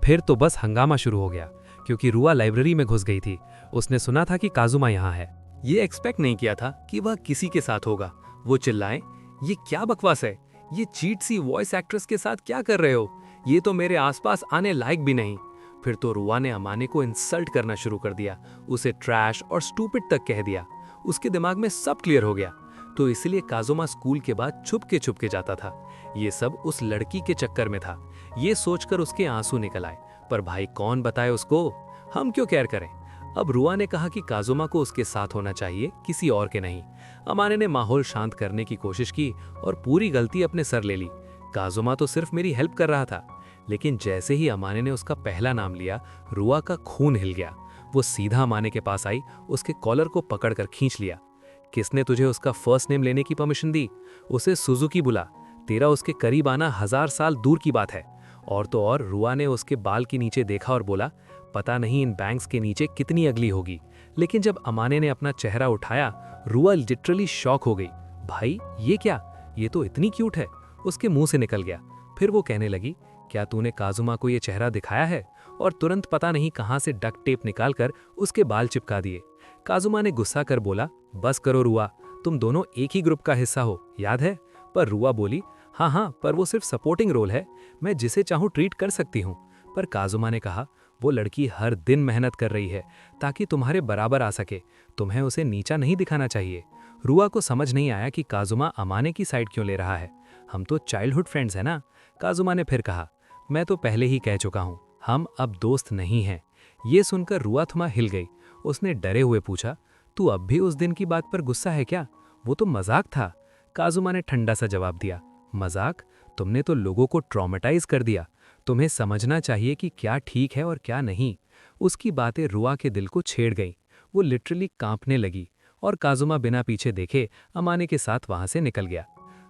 फिर तो बस हंगामा शुरू हो गया, क्योंकि रुआ लाइब्रेरी में घुस गई थी। उसने सुना था कि काजुमा यहाँ है। ये एक्सपेक्ट नहीं किया था कि वह किसी के साथ होगा। वो चिल्लाए, ये क्या बकवास है? ये चीट सी वॉइस एक्ट्रेस के साथ क्या कर रहे हो? ये तो मेरे आसपास आने लायक भी नहीं। फिर तो रुआ ने अमाने को इंसल्ट करना शुरू कर दिया, उसे ट्रैश और स्टूपिड तक कह दिया। उसके दिमाग में सब क्लियर हो गया। तो इसलिए काजुमा स्कूल के बाद छुप के जाता था। ये सब उस लड़की के चक्कर में था। ये सोचकर उसके आंसू निकल आए। पर भाई कौन बताए उसको? हम क्यों केयर करें? अब रुआ ने कहा कि काजुमा को उसके साथ होना चाहिए, किसी और के नहीं। अमाने ने माहौल शांत करने की कोशिश की और पूरी गलती अपने सर ले ली। काजुमा तो सिर्फ मेरी हेल्प कर रहा था। लेकिन जैसे ही अमाने ने उसका पहला नाम लिया, रुआ का खून हिल गया। वो सीधा अमाने के पास आई, उसके कॉलर को पकड़कर खींच लिया। किसने तुझे उसका फर्स्ट नेम लेने की परमिशन दी? उसे सुजुकी बुला। तेरा उसके करीब आना 1000 साल दूर की बात है। और तो और रुआ ने उसके बाल के नीचे देखा और बोला, पता नहीं इन बैंक्स के नीचे कितनी अगली होगी। लेकिन जब अमाने ने अपना चेहरा उठाया, रुआ लिटरली शॉक हो गई। भाई ये क्या? ये तो इतनी क्यूट है। उसके मुंह से निकल गया। फिर वो कहने लगी, क्या तूने काजुमा को ये चेहरा दिखाया है? और तुरंत पता नहीं कहां से डक्ट टेप निकालकर उसके बाल चिपका दिए। काजुमा ने गुस्सा कर बोला, बस करो रुआ, तुम दोनों एक ही ग्रुप का हिस्सा हो, याद है? पर रुआ बोली, हाँ, पर वो सिर्फ सपोर्टिंग रोल है, मैं जिसे चाहूं ट्रीट कर सकती हूँ। पर काजुमा ने कहा, वो लड़की हर दिन मेहनत कर रही है ताकि तुम्हारे बराबर आ सके, तुम्हें उसे नीचा नहीं दिखाना चाहिए। रुआ को समझ नहीं आया कि काजुमा अमाने की साइड क्यों ले रहा है। हम तो चाइल्डहुड फ्रेंड्स हैं ना। काजुमा ने फिर कहा, मैं तो पहले ही कह चुका हूँ, हम अब दोस्त नहीं हैं। ये सुनकर रुआ थमा हिल गई। उसने डरे हुए पूछा, तू अब भी उस दिन की बात पर गुस्सा है क्या? वो तो मजाक था। काजुमा ने ठंडा सा जवाब दिया, मजाक? तुमने तो लोगों को ट्रॉमेटाइज कर दिया। तुम्हें समझना चाहिए कि क्या ठीक है और क्या नहीं। उसकी बातें रुआ के दिल को छेड़ गईं। वो लिटरली कांपने लगी और काजुमा बिना पीछे देखे अमाने के साथ वहां से निकल गया।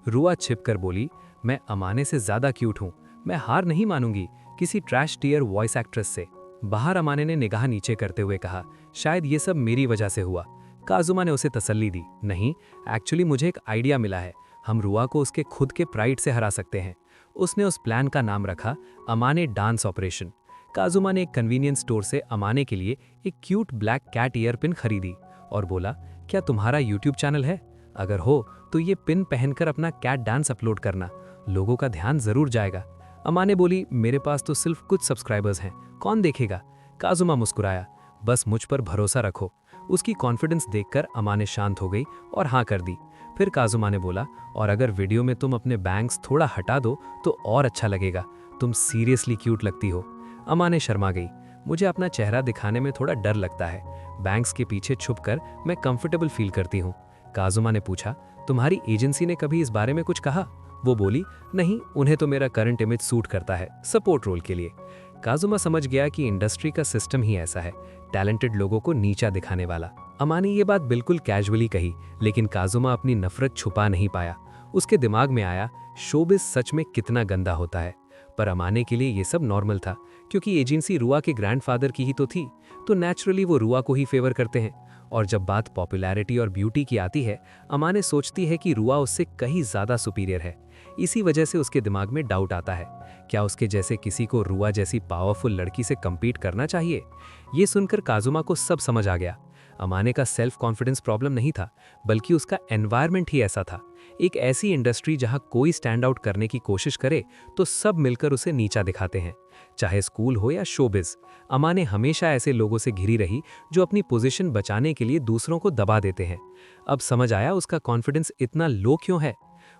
रुआ छिपकर बोली, मैं अमाने से ज्यादा क्यूट हूं, मैं हार नहीं मानूंगी किसी ट्रैश टियर वॉइस एक्ट्रेस से। बाहर अमाने ने निगाह नीचे करते हुए कहा, शायद ये सब मेरी वजह से हुआ। काजुमा ने उसे तसल्ली दी, नहीं, एक्चुअली मुझे एक आइडिया मिला है, हम रुआ को उसके खुद के प्राइड से हरा सकते हैं। उसने उस प्लान का नाम रखा अमाने डांस ऑपरेशन। काजुमा ने एक कन्वीनियंस स्टोर से अमाने के लिए एक cute black cat ear pin खरीदी और बोला, क्या तुम्हारा यूट्यूब चैनल है? अगर हो तो ये पिन पहनकर अपना कैट डांस अपलोड करना, लोगों का ध्यान जरूर जाएगा। अमाने बोली, मेरे पास तो सिर्फ कुछ सब्सक्राइबर्स हैं, कौन देखेगा? काजुमा मुस्कुराया, बस मुझ पर भरोसा रखो। उसकी कॉन्फिडेंस देखकर अमाने शांत हो गई और हाँ कर दी। फिर काजुमा ने बोला, और अगर वीडियो में तुम अपने बैंग्स थोड़ा हटा दो तो और अच्छा लगेगा, तुम सीरियसली क्यूट लगती हो। अमाने शर्मा गई, मुझे अपना चेहरा दिखाने में थोड़ा डर लगता है, बैंग्स के पीछे छुपकर मैं कंफर्टेबल फील करती हूँ। काजुमा ने पूछा, तुम्हारी एजेंसी ने कभी इस बारे में कुछ कहा? वो बोली, नहीं, उन्हें तो मेरा करंट इमेज सूट करता है सपोर्ट रोल के लिए। काजुमा समझ गया कि इंडस्ट्री का सिस्टम ही ऐसा है, टैलेंटेड लोगों को नीचा दिखाने वाला। अमाने ये बात बिल्कुल कैजुअली कही, लेकिन काजुमा अपनी नफरत छुपा नहीं पाया। उसके दिमाग में आया, शोबिज सच में कितना गंदा होता है। पर अमाने के लिए ये सब नॉर्मल था, क्योंकि एजेंसी रुआ के ग्रैंडफादर की ही तो थी, तो नेचुरली वो रुआ को ही फेवर करते हैं। और जब बात पॉपुलैरिटी और ब्यूटी की आती है, अमाने सोचती है कि रुआ उससे कहीं ज्यादा सुपीरियर है। इसी वजह से उसके दिमाग में डाउट आता है, क्या उसके जैसे किसी को रुआ जैसी पावरफुल लड़की से कम्पीट करना चाहिए? ये सुनकर काजुमा को सब समझ आ गया। अमाने का सेल्फ कॉन्फिडेंस प्रॉब्लम नहीं था, बल्कि उसका एनवायरनमेंट ही ऐसा था। एक ऐसी इंडस्ट्री जहां कोई स्टैंड आउट करने की कोशिश करे तो सब मिलकर उसे नीचा दिखाते हैं, चाहे स्कूल हो या शोबिज। अमाने हमेशा ऐसे लोगों से घिरी रही जो अपनी पोजीशन बचाने के लिए दूसरों को दबा देते हैं। अब समझ आया उसका कॉन्फिडेंस इतना लो क्यों है।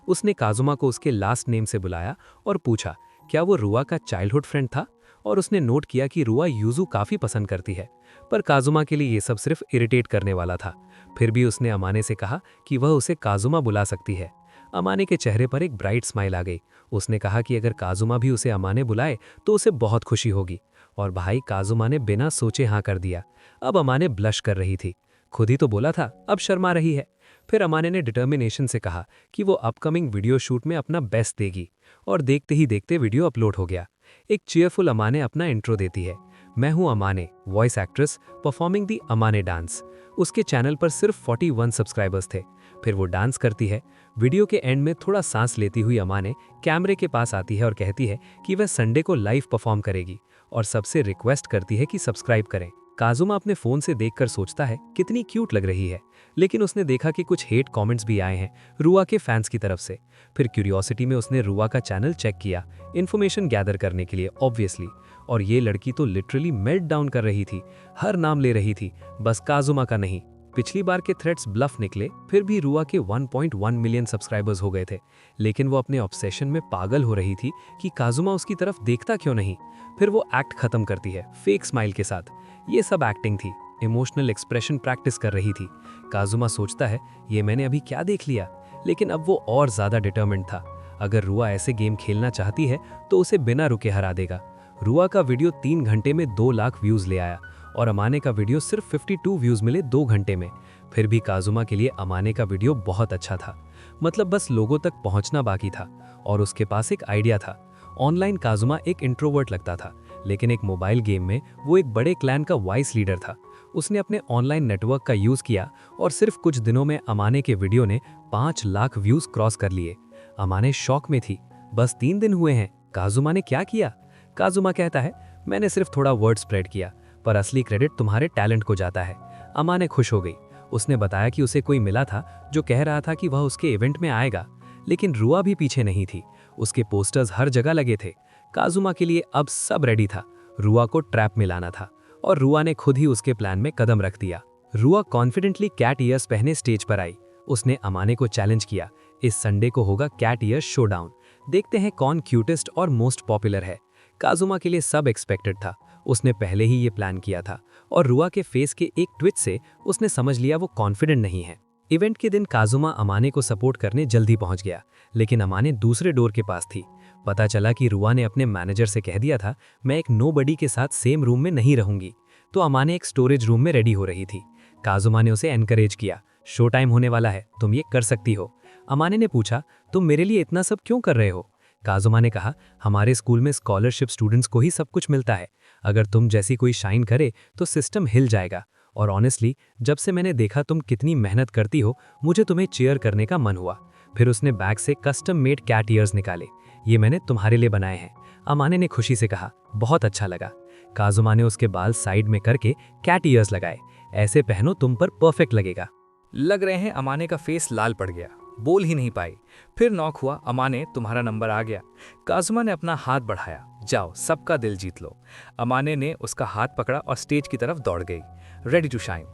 उसने काजुमा को उसके लास्ट नेम से बुलाया और पूछा, क्या वो रुआ का चाइल्डहुड फ्रेंड था? और उसने नोट किया कि रुआ यूजू काफी पसंद करती है। पर काजुमा के लिए ये सब सिर्फ इरिटेट करने वाला था। फिर भी उसने अमाने से कहा कि वह उसे काजुमा बुला सकती है। अमाने के चेहरे पर एक ब्राइट स्माइल आ गई। उसने कहा कि अगर काजुमा भी उसे अमाने बुलाए तो उसे बहुत खुशी होगी। और भाई, काजुमा ने बिना सोचे हाँ कर दिया। अब अमाने ब्लश कर रही थी, खुद ही तो बोला था, अब शर्मा रही है। फिर अमाने ने डिटर्मिनेशन से कहा कि वो अपकमिंग वीडियो शूट में अपना बेस्ट देगी। और देखते ही देखते वीडियो अपलोड हो गया। एक चीयरफुल अमाने अपना इंट्रो देती है, मैं हूं अमाने, वॉइस एक्ट्रेस परफॉर्मिंग दी अमाने डांस। उसके चैनल पर सिर्फ 41 सब्सक्राइबर्स थे। फिर वो डांस करती है। वीडियो के एंड में थोड़ा सांस लेती हुई अमाने कैमरे के पास आती है और कहती है कि वह संडे को लाइव परफॉर्म करेगी और सबसे रिक्वेस्ट करती है कि सब्सक्राइब करें। काजुमा अपने फोन से देखकर सोचता है कितनी क्यूट लग रही है, लेकिन उसने देखा कि कुछ हेट कमेंट्स भी आए हैं रुआ के फैंस की तरफ से। फिर क्यूरियोसिटी में उसने रुआ का चैनल चेक किया, इन्फॉर्मेशन गैदर करने के लिए ऑब्वियसली। और ये लड़की तो लिटरली मेल्ट डाउन कर रही थी, हर नाम ले रही थी, बस काजुमा का नहीं। पिछली बार के थ्रेड्स ब्लफ निकले, फिर भी रुआ के 1.1 मिलियन सब्सक्राइबर्स हो गए थे, लेकिन वो अपने ऑब्सेशन में पागल हो रही थी कि काजुमा उसकी तरफ देखता क्यों नहीं। फिर वो एक्ट खत्म करती है फेक स्माइल के साथ। ये सब एक्टिंग थी, इमोशनल एक्सप्रेशन प्रैक्टिस कर रही थी। काजुमा सोचता है, ये मैंने अभी क्या देख लिया, लेकिन अब वो और ज़्यादा डिटर्मिन्ड था। अगर रुआ ऐसे गेम खेलना चाहती है तो उसे बिना रुके हरा देगा। रुआ का वीडियो 3 घंटे में 2 लाख व्यूज़ ले आया और अमाने का वीडियो सिर्फ 52 व्यूज़ मिले 2 घंटे में। फिर भी काजुमा के लिए अमाने का वीडियो बहुत अच्छा था, मतलब बस लोगों तक पहुंचना बाकी था। और उसके पास एक आइडिया था। ऑनलाइन काजुमा एक इंट्रोवर्ट लगता था, लेकिन एक मोबाइल गेम में वो एक बड़े क्लैन का वाइस लीडर था। उसने अपने ऑनलाइन नेटवर्क का यूज़ किया और सिर्फ कुछ दिनों में अमाने के वीडियो ने 5 लाख व्यूज़ क्रॉस कर लिए। अमाने शॉक में थी। बस 3 दिन हुए हैं, काजुमा ने क्या किया? काजुमा कहता है, मैंने सिर्फ थोड़ा वर्ड स्प्रेड किया, पर असली क्रेडिट तुम्हारे टैलेंट को जाता है। अमाने खुश हो गई। उसने बताया कि उसे कोई मिला था जो कह रहा था कि वह उसके इवेंट में आएगा, लेकिन रुआ भी पीछे नहीं थी। उसके पोस्टर्स हर जगह लगे थे। काजुमा के लिए अब सब रेडी था। रुआ को ट्रैप में लाना था और रुआ ने खुद ही उसके प्लान में कदम रख दिया। रुआ कॉन्फिडेंटली कैट ईयर्स पहने स्टेज पर आई। उसने अमाने को चैलेंज किया, इस संडे को होगा कैट ईयर्स शोडाउन, देखते हैं कौन क्यूटेस्ट और मोस्ट पॉपुलर है। काजुमा के लिए सब एक्सपेक्टेड था। उसने पहले ही ये प्लान किया था और रुआ के फेस के एक ट्विच से उसने समझ लिया वो कॉन्फिडेंट नहीं है। इवेंट के दिन काजुमा अमाने को सपोर्ट करने जल्दी पहुंच गया, लेकिन अमाने दूसरे डोर के पास थी। पता चला कि रुआ ने अपने मैनेजर से कह दिया था, मैं एक नोबडी के साथ सेम रूम में नहीं रहूंगी। तो अमाने एक स्टोरेज रूम में रेडी हो रही थी। काजुमा ने उसे एनकरेज किया, शो टाइम होने वाला है, तुम ये कर सकती हो। अमाने ने पूछा, तुम मेरे लिए इतना सब क्यों कर रहे हो? काजुमा ने कहा, हमारे स्कूल में स्कॉलरशिप स्टूडेंट्स को ही सब कुछ मिलता है। अगर तुम जैसी कोई शाइन करे तो सिस्टम हिल जाएगा। और ऑनेस्टली जब से मैंने देखा तुम कितनी मेहनत करती हो, मुझे तुम्हें चीयर करने का मन हुआ। फिर उसने बैग से कस्टम मेड कैट ईयर्स निकाले। ये मैंने तुम्हारे लिए बनाए हैं। अमाने ने खुशी से कहा, बहुत अच्छा लगा। काजुमा ने उसके बाल साइड में करके कैट ईयर्स लगाए। ऐसे पहनो, तुम पर परफेक्ट लगेगा। लग रहे हैं अमाने का फेस लाल पड़ गया, बोल ही नहीं पाई। फिर नॉक हुआ, अमाने तुम्हारा नंबर आ गया। काजुमा ने अपना हाथ बढ़ाया, जाओ सबका दिल जीत लो। अमाने ने उसका हाथ पकड़ा और स्टेज की तरफ दौड़ गई, रेडी टू शाइन।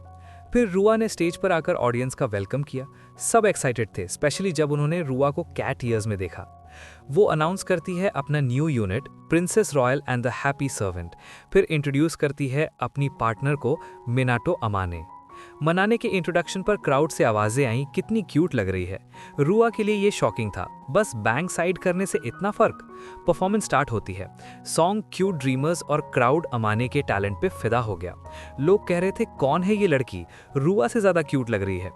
फिर रुआ ने स्टेज पर आकर ऑडियंस का वेलकम किया। सब एक्साइटेड थे, स्पेशली जब उन्होंने रुआ को कैट ईयर्स में देखा। वो अनाउंस करती है अपना new unit princess royal and the happy servant. फिर इंट्रोड्यूस करती है अपनी पार्टनर को, मिनाटो अमाने। मनाने के इंट्रोडक्शन पर क्राउड से आवाजें आईं, कितनी क्यूट लग रही है। रुआ के लिए ये शॉकिंग था, बस बैंक साइड करने से इतना फर्क। परफॉर्मेंस स्टार्ट होती है। सॉन्ग क्यूट ड्रीमर्स और क्राउड अमाने के टैलेंट पे फिदा हो गया। लोग कह रहे थे, कौन है ये लड़की, रुआ से ज्यादा क्यूट लग रही है।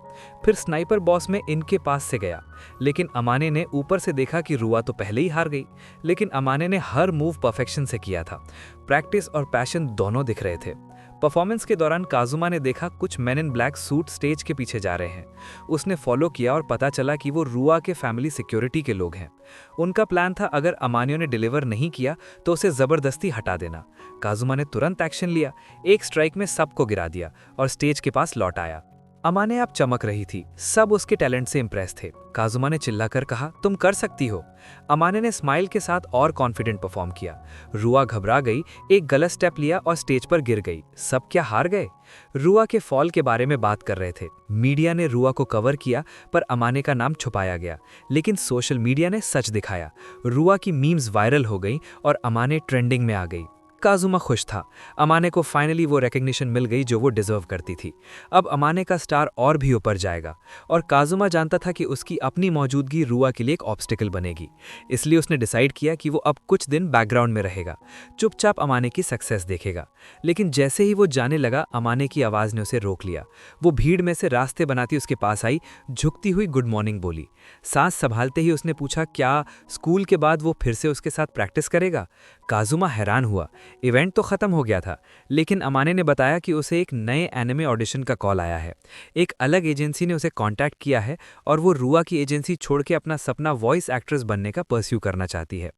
फिर स्नाइपर बॉस में इनके पास से गया, लेकिन अमाने ने ऊपर से देखा कि रुआ तो पहले ही हार गई। लेकिन अमाने ने हर मूव परफेक्शन से किया था। प्रैक्टिस और पैशन दोनों दिख रहे थे। परफॉर्मेंस के दौरान काजुमा ने देखा कुछ मेन इन ब्लैक सूट स्टेज के पीछे जा रहे हैं। उसने फॉलो किया और पता चला कि वो रुआ के फैमिली सिक्योरिटी के लोग हैं। उनका प्लान था, अगर अमानियो ने डिलीवर नहीं किया तो उसे जबरदस्ती हटा देना। काजुमा ने तुरंत एक्शन लिया, एक स्ट्राइक में सबको गिरा दिया और स्टेज के पास लौट आया। अमाने अब चमक रही थी, सब उसके टैलेंट से इंप्रेस थे। काजुमा ने चिल्लाकर कहा, तुम कर सकती हो। अमाने ने स्माइल के साथ और कॉन्फिडेंट परफॉर्म किया। रुआ घबरा गई, एक गलत स्टेप लिया और स्टेज पर गिर गई। सब क्या हार गए? रुआ के फॉल के बारे में बात कर रहे थे। मीडिया ने रुआ को कवर किया, पर अमाने का नाम छुपाया गया। लेकिन सोशल मीडिया ने सच दिखाया। रुआ की मीम्स वायरल हो गई और अमाने ट्रेंडिंग में आ गई। काजुमा खुश था। अमाने को फाइनली वो रिकग्निशन मिल गई जो वो डिजर्व करती थी। अब अमाने का स्टार और भी ऊपर जाएगा और काजुमा जानता था कि उसकी अपनी मौजूदगी रुआ के लिए एक ऑब्स्टिकल बनेगी। इसलिए उसने डिसाइड किया कि वो अब कुछ दिन बैकग्राउंड में रहेगा, चुपचाप अमाने की सक्सेस देखेगा। लेकिन जैसे ही वो जाने लगा, अमाने की आवाज़ ने उसे रोक लिया। वो भीड़ में से रास्ते बनाती उसके पास आई, झुकती हुई गुड मॉर्निंग बोली। सांस संभालते ही उसने पूछा, क्या स्कूल के बाद वो फिर से उसके साथ प्रैक्टिस करेगा? काजुमा हैरान हुआ। इवेंट तो खत्म हो गया था, लेकिन अमाने ने बताया कि उसे एक नए एनिमे ऑडिशन का कॉल आया है। एक अलग एजेंसी ने उसे कांटेक्ट किया है और वो रुआ की एजेंसी छोड़ के अपना सपना वॉइस एक्ट्रेस बनने का परस्यू करना चाहती है।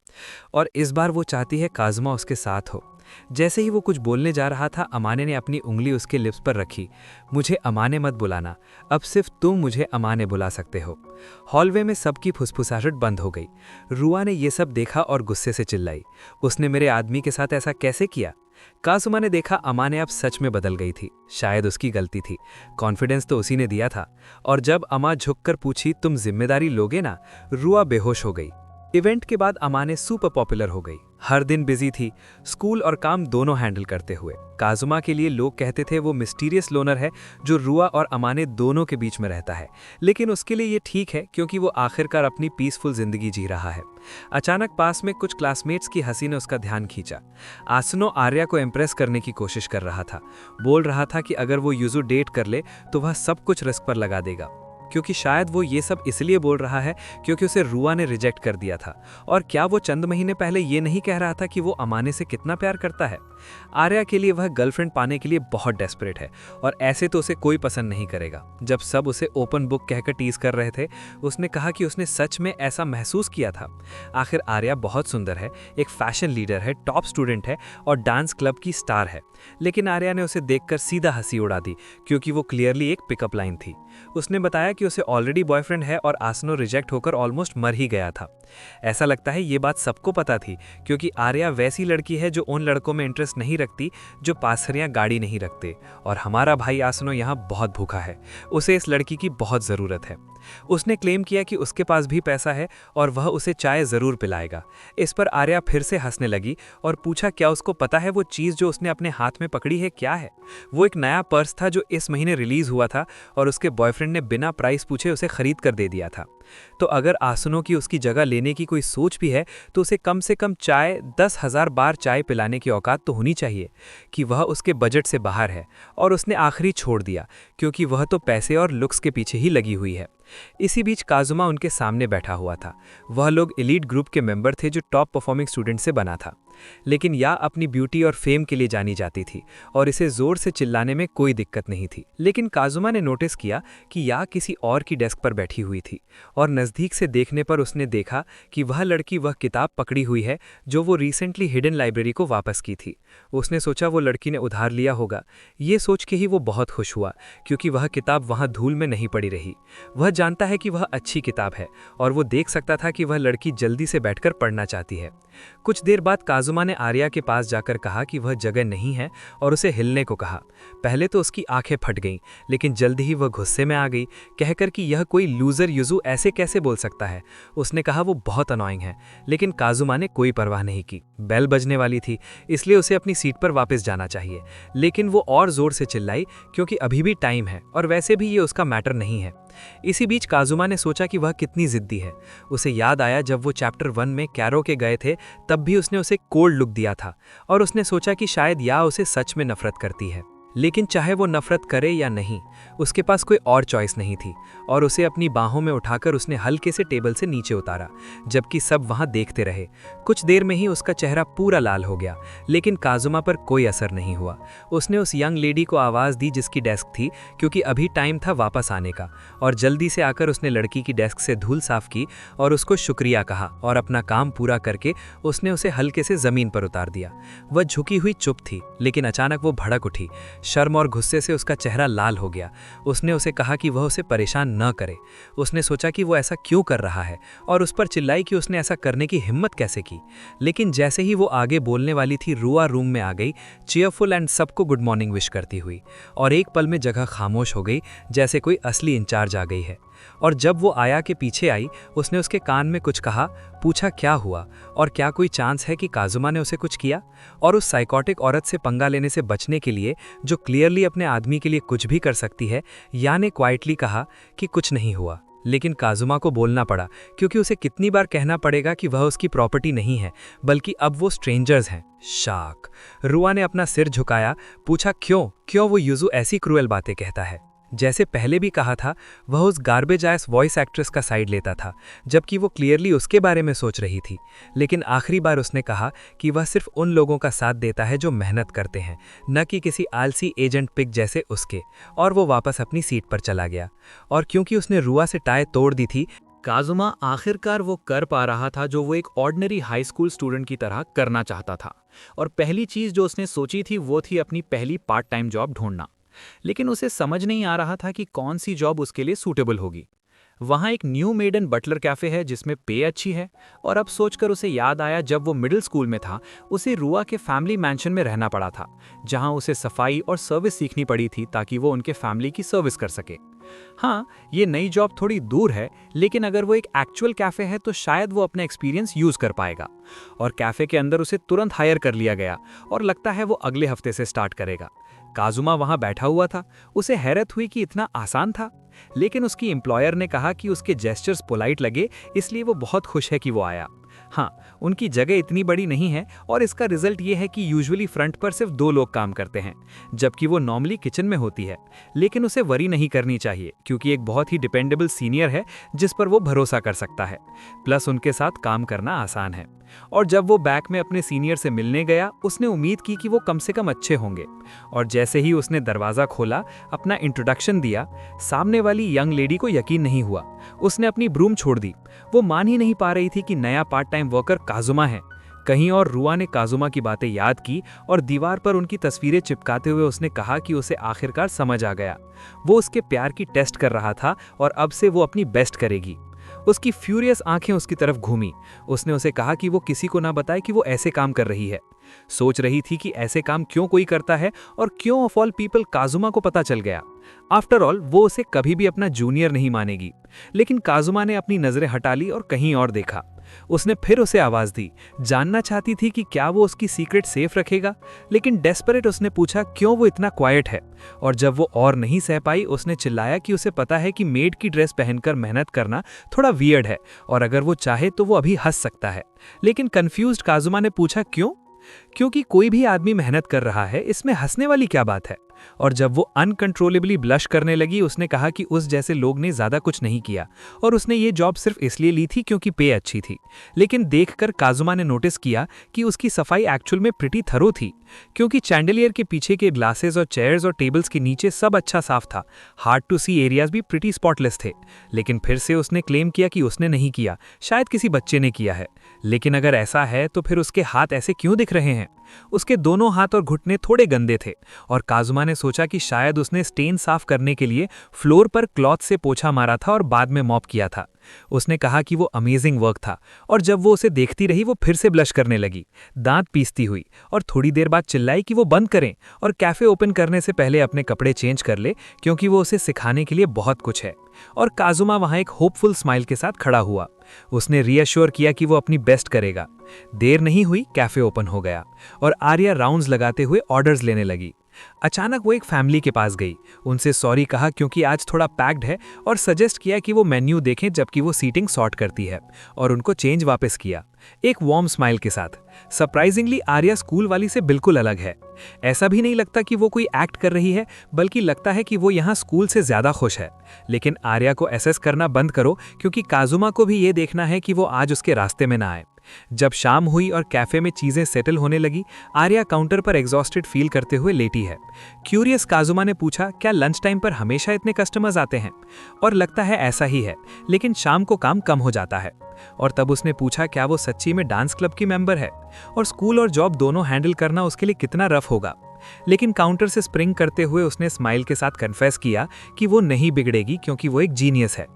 और इस बार वो चाहती है काजुमा उसके साथ हो। जैसे ही वो कुछ बोलने जा रहा था, अमाने ने अपनी उंगली उसके लिप्स पर रखी। मुझे अमाने मत बुलाना, अब सिर्फ तुम मुझे अमाने बुला सकते हो। हॉलवे में सबकी फुसफुसाहट बंद हो गई। रुआ ने ये सब देखा और गुस्से से चिल्लाई, उसने मेरे आदमी के साथ ऐसा कैसे किया? काजुमा ने देखा अमाने अब सच में बदल गई थी। शायद उसकी गलती थी, कॉन्फिडेंस तो उसी ने दिया था। और जब अमा झुककर पूछी, तुम जिम्मेदारी लोगे ना? रुआ बेहोश हो गई। इवेंट के बाद अमाने सुपर पॉपुलर हो गई। हर दिन बिजी थी, स्कूल और काम दोनों हैंडल करते हुए। काजुमा के लिए लोग कहते थे वो मिस्टीरियस लोनर है जो रुआ और अमाने दोनों के बीच में रहता है, लेकिन उसके लिए ये ठीक है क्योंकि वो आखिरकार अपनी पीसफुल जिंदगी जी रहा है। अचानक पास में कुछ क्लासमेट्स की हंसी ने उसका ध्यान खींचा। आसनो आर्या को इम्प्रेस करने की कोशिश कर रहा था, बोल रहा था कि अगर वो युजु डेट कर ले तो वह सब कुछ रिस्क पर लगा देगा, क्योंकि शायद वो ये सब इसलिए बोल रहा है क्योंकि उसे रुआ ने रिजेक्ट कर दिया था। और क्या वो चंद महीने पहले ये नहीं कह रहा था कि वो अमाने से कितना प्यार करता है? आर्या के लिए वह गर्लफ्रेंड पाने के लिए बहुत डेस्परेट है और ऐसे तो उसे कोई पसंद नहीं करेगा। जब सब उसे ओपन बुक कहकर टीज कर रहे थे, उसने कहा कि उसने सच में ऐसा महसूस किया था। आखिर आर्या बहुत सुंदर है, एक फैशन लीडर है, टॉप स्टूडेंट है और डांस क्लब की स्टार है। लेकिन आर्या ने उसे देखकर सीधा हंसी उड़ा दी क्योंकि वो क्लियरली एक पिकअप लाइन थी। उसने बताया कि उसे ऑलरेडी बॉयफ्रेंड है और आसनो रिजेक्ट होकर ऑलमोस्ट मर ही गया था। ऐसा लगता है ये बात सबको पता थी क्योंकि आर्या वैसी लड़की है जो उन लड़कों में इंटरेस्ट नहीं रखती जो पासरियां गाड़ी नहीं रखते। और हमारा भाई आसनो यहाँ बहुत भूखा है, उसे इस लड़की की बहुत ज़रूरत है। उसने क्लेम किया कि उसके पास भी पैसा है और वह उसे चाय ज़रूर पिलाएगा। इस पर आर्या फिर से हंसने लगी और पूछा क्या उसको पता है वो चीज़ जो उसने अपने हाथ में पकड़ी है क्या है? वो एक नया पर्स था जो इस महीने रिलीज़ हुआ था और उसके बॉयफ्रेंड ने बिना प्राइस पूछे उसे खरीद कर दे दिया था। तो अगर आसनो की उसकी जगह लेने की कोई सोच भी है तो उसे कम से कम चाय 10,000 बार चाय पिलाने की औकात तो होनी चाहिए कि वह उसके बजट से बाहर है। और उसने आखिरी छोड़ दिया क्योंकि वह तो पैसे और लुक्स के पीछे ही लगी हुई है। इसी बीच काजुमा उनके सामने बैठा हुआ था। वह लोग एलीट ग्रुप के मेंबर थे जो टॉप परफॉर्मिंग स्टूडेंट से बना था। लेकिन या अपनी ब्यूटी और फेम के लिए जानी जाती थी और इसे जोर से चिल्लाने में कोई दिक्कत नहीं थी। लेकिन काजुमा ने नोटिस किया कि या किसी और की डेस्क पर बैठी हुई थी और नज़दीक से देखने पर उसने देखा कि वह लड़की वह किताब पकड़ी हुई है जो वो रिसेंटली हिडन लाइब्रेरी को वापस की थी। उसने सोचा वो लड़की ने उधार लिया होगा। ये सोच के ही वो बहुत खुश हुआ क्योंकि वह किताब वहाँ धूल में नहीं पड़ी रही। वह जानता है कि वह अच्छी किताब है और वो देख सकता था कि वह लड़की जल्दी से बैठकर पढ़ना चाहती है। कुछ देर बाद काजुमा ने आर्या के पास जाकर कहा कि वह जगह नहीं है और उसे हिलने को कहा। पहले तो उसकी आंखें फट गईं, लेकिन जल्दी ही वह गुस्से में आ गई कहकर कि यह कोई लूजर युजु ऐसे कैसे बोल सकता है। उसने कहा वो बहुत अनोइंग है, लेकिन काजुमा ने कोई परवाह नहीं की। बेल बजने वाली थी इसलिए उसे अपनी सीट पर वापस जाना चाहिए, लेकिन वो और जोर से चिल्लाई क्योंकि अभी भी टाइम है और वैसे भी ये उसका मैटर नहीं है। इसी बीच काजुमा ने सोचा कि वह कितनी जिद्दी है। उसे याद आया जब वो चैप्टर 1 में कैरो के गए थे तब भी उसने उसे कोल्ड लुक दिया था और उसने सोचा कि शायद या उसे सच में नफरत करती है। लेकिन चाहे वो नफरत करे या नहीं, उसके पास कोई और चॉइस नहीं थी और उसे अपनी बाहों में उठाकर उसने हल्के से टेबल से नीचे उतारा, जबकि सब वहां देखते रहे। कुछ देर में ही उसका चेहरा पूरा लाल हो गया, लेकिन काजुमा पर कोई असर नहीं हुआ। उसने उस यंग लेडी को आवाज़ दी जिसकी डेस्क थी क्योंकि अभी टाइम था वापस आने का, और जल्दी से आकर उसने लड़की की डेस्क से धूल साफ की और उसको शुक्रिया कहा और अपना काम पूरा करके उसने उसे हल्के से ज़मीन पर उतार दिया। वह झुकी हुई चुप थी, लेकिन अचानक वो भड़क उठी। शर्म और गुस्से से उसका चेहरा लाल हो गया। उसने उसे कहा कि वह उसे परेशान न करे। उसने सोचा कि वो ऐसा क्यों कर रहा है और उस पर चिल्लाई कि उसने ऐसा करने की हिम्मत कैसे की। लेकिन जैसे ही वो आगे बोलने वाली थी, रुआ रूम में आ गई, चीयरफुल एंड सबको गुड मॉर्निंग विश करती हुई, और एक पल में जगह खामोश हो गई जैसे कोई असली इंचार्ज आ गई है। और जब वो आया के पीछे आई, उसने उसके कान में कुछ कहा, पूछा क्या हुआ और क्या कोई चांस है कि काजुमा ने उसे कुछ किया। और उस साइकोटिक औरत से पंगा लेने से बचने के लिए जो क्लियरली अपने आदमी के लिए कुछ भी कर सकती है, या ने क्वाइटली कहा कि कुछ नहीं हुआ। लेकिन काजुमा को बोलना पड़ा क्योंकि उसे कितनी बार कहना पड़ेगा कि वह उसकी प्रॉपर्टी नहीं है, बल्कि अब वो स्ट्रेंजर्स हैं। शाक। रुआ ने अपना सिर झुकाया, पूछा क्यों वो युजु ऐसी क्रूएल बातें कहता है। जैसे पहले भी कहा था, वह उस गार्बेज आयस वॉइस एक्ट्रेस का साइड लेता था, जबकि वो क्लियरली उसके बारे में सोच रही थी। लेकिन आखिरी बार उसने कहा कि वह सिर्फ उन लोगों का साथ देता है जो मेहनत करते हैं, न कि किसी आलसी एजेंट पिक जैसे उसके। और वो वापस अपनी सीट पर चला गया। और क्योंकि उसने रुआ से टाई तोड़ दी थी, काजुमा आखिरकार वो कर पा रहा था जो वो एक ऑर्डिनरी हाई स्कूल स्टूडेंट की तरह करना चाहता था। और पहली चीज़ जो उसने सोची थी वो थी अपनी पहली पार्ट टाइम जॉब ढूंढना। लेकिन उसे समझ नहीं आ रहा था कि कौन सी जॉब उसके लिए सूटेबल होगी। वहाँ एक न्यू मेडन बटलर कैफ़े है जिसमें पे अच्छी है, और अब सोचकर उसे याद आया जब वो मिडिल स्कूल में था उसे रुआ के फैमिली मैंशन में रहना पड़ा था, जहाँ उसे सफाई और सर्विस सीखनी पड़ी थी ताकि वो उनके फैमिली की सर्विस कर सके। हाँ, ये नई जॉब थोड़ी दूर है, लेकिन अगर वो एक एक्चुअल कैफ़े है तो शायद वो अपना एक्सपीरियंस यूज़ कर पाएगा। और कैफ़े के अंदर उसे तुरंत हायर कर लिया गया और लगता है वो अगले हफ्ते से स्टार्ट करेगा। काजुमा वहाँ बैठा हुआ था। उसे हैरत हुई कि इतना आसान था, लेकिन उसकी एम्प्लॉयर ने कहा कि उसके जेस्चर्स पोलाइट लगे, इसलिए वो बहुत खुश है कि वो आया। हाँ, उनकी जगह इतनी बड़ी नहीं है और इसका रिजल्ट ये है कि यूजुअली फ्रंट पर सिर्फ 2 लोग काम करते हैं, जबकि वो नॉर्मली किचन में होती है। लेकिन उसे वरी नहीं करनी चाहिए क्योंकि एक बहुत ही डिपेंडेबल सीनियर है जिस पर वो भरोसा कर सकता है। प्लस उनके साथ काम करना आसान है। और जब वो बैक में अपने सीनियर से मिलने गया, उसने उम्मीद की कि वो कम से कम अच्छे होंगे। और जैसे ही उसने दरवाज़ा खोला, अपना इंट्रोडक्शन दिया, सामने वाली यंग लेडी को यकीन नहीं हुआ। उसने अपनी ब्रूम छोड़ दी। वो मान ही नहीं पा रही थी कि नया पार्ट टाइम वर्कर काजुमा है। कहीं और रुआ ने काजुमा की बातें याद की और दीवार पर उनकी तस्वीरें चिपकाते हुए उसने कहा कि उसे आखिरकार समझ आ गया। वो उसके प्यार की टेस्ट कर रहा था और अब से वो अपनी बेस्ट करेगी। उसकी फ्यूरियस आंखें उसकी तरफ घूमी। उसने उसे कहा कि वो किसी को ना बताए कि वो ऐसे काम कर रही है। सोच रही थी कि ऐसे काम क्यों कोई करता है और क्यों ऑफ ऑल पीपल काजुमा को पता चल गया। आफ्टर ऑल वो उसे कभी भी अपना जूनियर नहीं मानेगी। लेकिन काजुमा ने अपनी नजरें हटा ली और कहीं और देखा। उसने फिर उसे आवाज दी। जानना चाहती थी कि क्या वो उसकी सीक्रेट सेफ रखेगा, लेकिन डेस्परेट उसने पूछा क्यों वो इतना क्वाइट है। और जब वो और नहीं सह पाई, उसने चिल्लाया कि उसे पता है कि मेड की ड्रेस पहनकर मेहनत करना थोड़ा वियर्ड है और अगर वो चाहे तो वो अभी हंस सकता है। लेकिन कंफ्यूज्ड काजुमा ने पूछा क्यों? क्योंकि कोई भी आदमी मेहनत कर रहा है, इसमें हंसने वाली क्या बात है। और जब वो अनकंट्रोलेबली ब्लश करने लगी, उसने कहा कि उस जैसे लोग ने ज्यादा कुछ नहीं किया और उसने ये जॉब सिर्फ इसलिए ली थी क्योंकि पे अच्छी थी। लेकिन देखकर काजुमा ने नोटिस किया कि उसकी सफाई एक्चुअल में प्रिटी थरो थी, क्योंकि चैंडलियर के पीछे के ग्लासेस और चेयर्स और टेबल्स के नीचे सब अच्छा साफ था। हार्ड टू सी एरियाज भी प्रिटी स्पॉटलेस थे। लेकिन फिर से उसने क्लेम किया कि उसने नहीं किया, शायद किसी बच्चे ने किया है। लेकिन अगर ऐसा है तो फिर उसके हाथ ऐसे क्यों दिख रहे हैं? उसके दोनों हाथ और घुटने थोड़े गंदे थे और काजुमा ने सोचा कि शायद उसने स्टेन साफ करने के लिए फ्लोर पर क्लॉथ से पोछा मारा था और बाद में मॉप किया था। उसने कहा कि वो अमेजिंग वर्क था और जब वो उसे देखती रही, वो फिर से ब्लश करने लगी, दांत पीसती हुई, और थोड़ी देर बाद चिल्लाई कि वो बंद करें और कैफे ओपन करने से पहले अपने कपड़े चेंज कर ले, क्योंकि वो उसे सिखाने के लिए बहुत कुछ है। और काजुमा वहां एक होपफुल स्माइल के साथ खड़ा हुआ। उसने रीअश्योर किया कि वो अपनी बेस्ट करेगा। देर नहीं हुई, कैफे ओपन हो गया और आर्या राउंड्स लगाते हुए ऑर्डर्स लेने लगी। अचानक वो एक फैमिली के पास गई, उनसे सॉरी कहा क्योंकि आज थोड़ा पैक्ड है और सजेस्ट किया कि वो मेन्यू देखें जबकि वो सीटिंग सॉर्ट करती है, और उनको चेंज वापस किया, एक वार्म स्माइल के साथ। सरप्राइजिंगली आर्या स्कूल वाली से बिल्कुल अलग है। ऐसा भी नहीं लगता कि वो कोई एक्ट कर रही है, बल्कि लगता है कि वो यहाँ स्कूल से ज्यादा खुश है। लेकिन आर्या को एसेस करना बंद करो, क्योंकि काजुमा को भी ये देखना है कि वो आज उसके रास्ते में ना आए। जब शाम हुई और कैफे में चीजें सेटल होने लगी, आर्या काउंटर पर एग्जॉस्टेड फील करते हुए लेटी है। क्यूरियस काजुमा ने पूछा, क्या लंच टाइम पर हमेशा इतने कस्टमर्स आते हैं? और लगता है ऐसा ही है, लेकिन शाम को काम कम हो जाता है। और तब उसने पूछा, क्या वो सच्ची में डांस क्लब की मेंबर है और स्कूल और जॉब दोनों हैंडल करना उसके लिए कितना रफ होगा। लेकिन काउंटर से स्प्रिंग करते हुए उसने स्माइल के साथ कन्फेस किया कि वो नहीं बिगड़ेगी क्योंकि वो एक जीनियस है।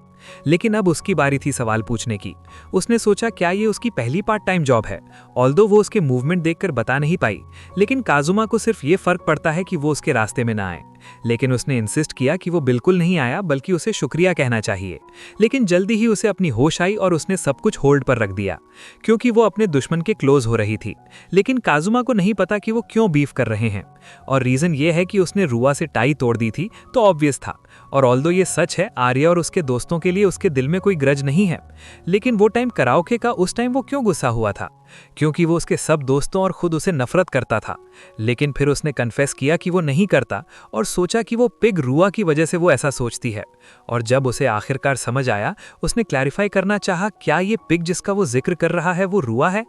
लेकिन अब उसकी बारी थी सवाल पूछने की। उसने सोचा, क्या ये उसकी पहली पार्ट टाइम जॉब है? ऑल्दो वो उसके मूवमेंट देखकर बता नहीं पाई, लेकिन काजुमा को सिर्फ ये फर्क पड़ता है कि वो उसके रास्ते में ना आए। लेकिन उसने इंसिस्ट किया कि वो बिल्कुल नहीं आया, बल्कि उसे शुक्रिया कहना चाहिए। लेकिन जल्दी ही उसे अपनी होश आई और उसने सब कुछ होल्ड पर रख दिया, क्योंकि वो अपने दुश्मन के क्लोज हो रही थी। लेकिन काजुमा को नहीं पता कि वो क्यों बीफ कर रहे हैं, और रीजन ये है कि उसने रुआ से टाई तोड़ दी थी तो ऑब्वियस था। और ऑल्दो ये सच है, आर्या और उसके दोस्तों के लिए उसके दिल में कोई ग्रज नहीं है। लेकिन वो टाइम कराओके का, उस टाइम वो क्यों गुस्सा हुआ था? क्योंकि वो उसके सब दोस्तों और खुद उसे नफरत करता था। लेकिन फिर उसने कन्फेस किया कि वो नहीं करता और सोचा कि वो पिग रुआ की वजह से वो ऐसा सोचती है। और जब उसे आखिरकार समझ आया, उसने क्लैरिफाई करना चाहा, क्या ये पिग जिसका वो जिक्र कर रहा है वो रुआ है?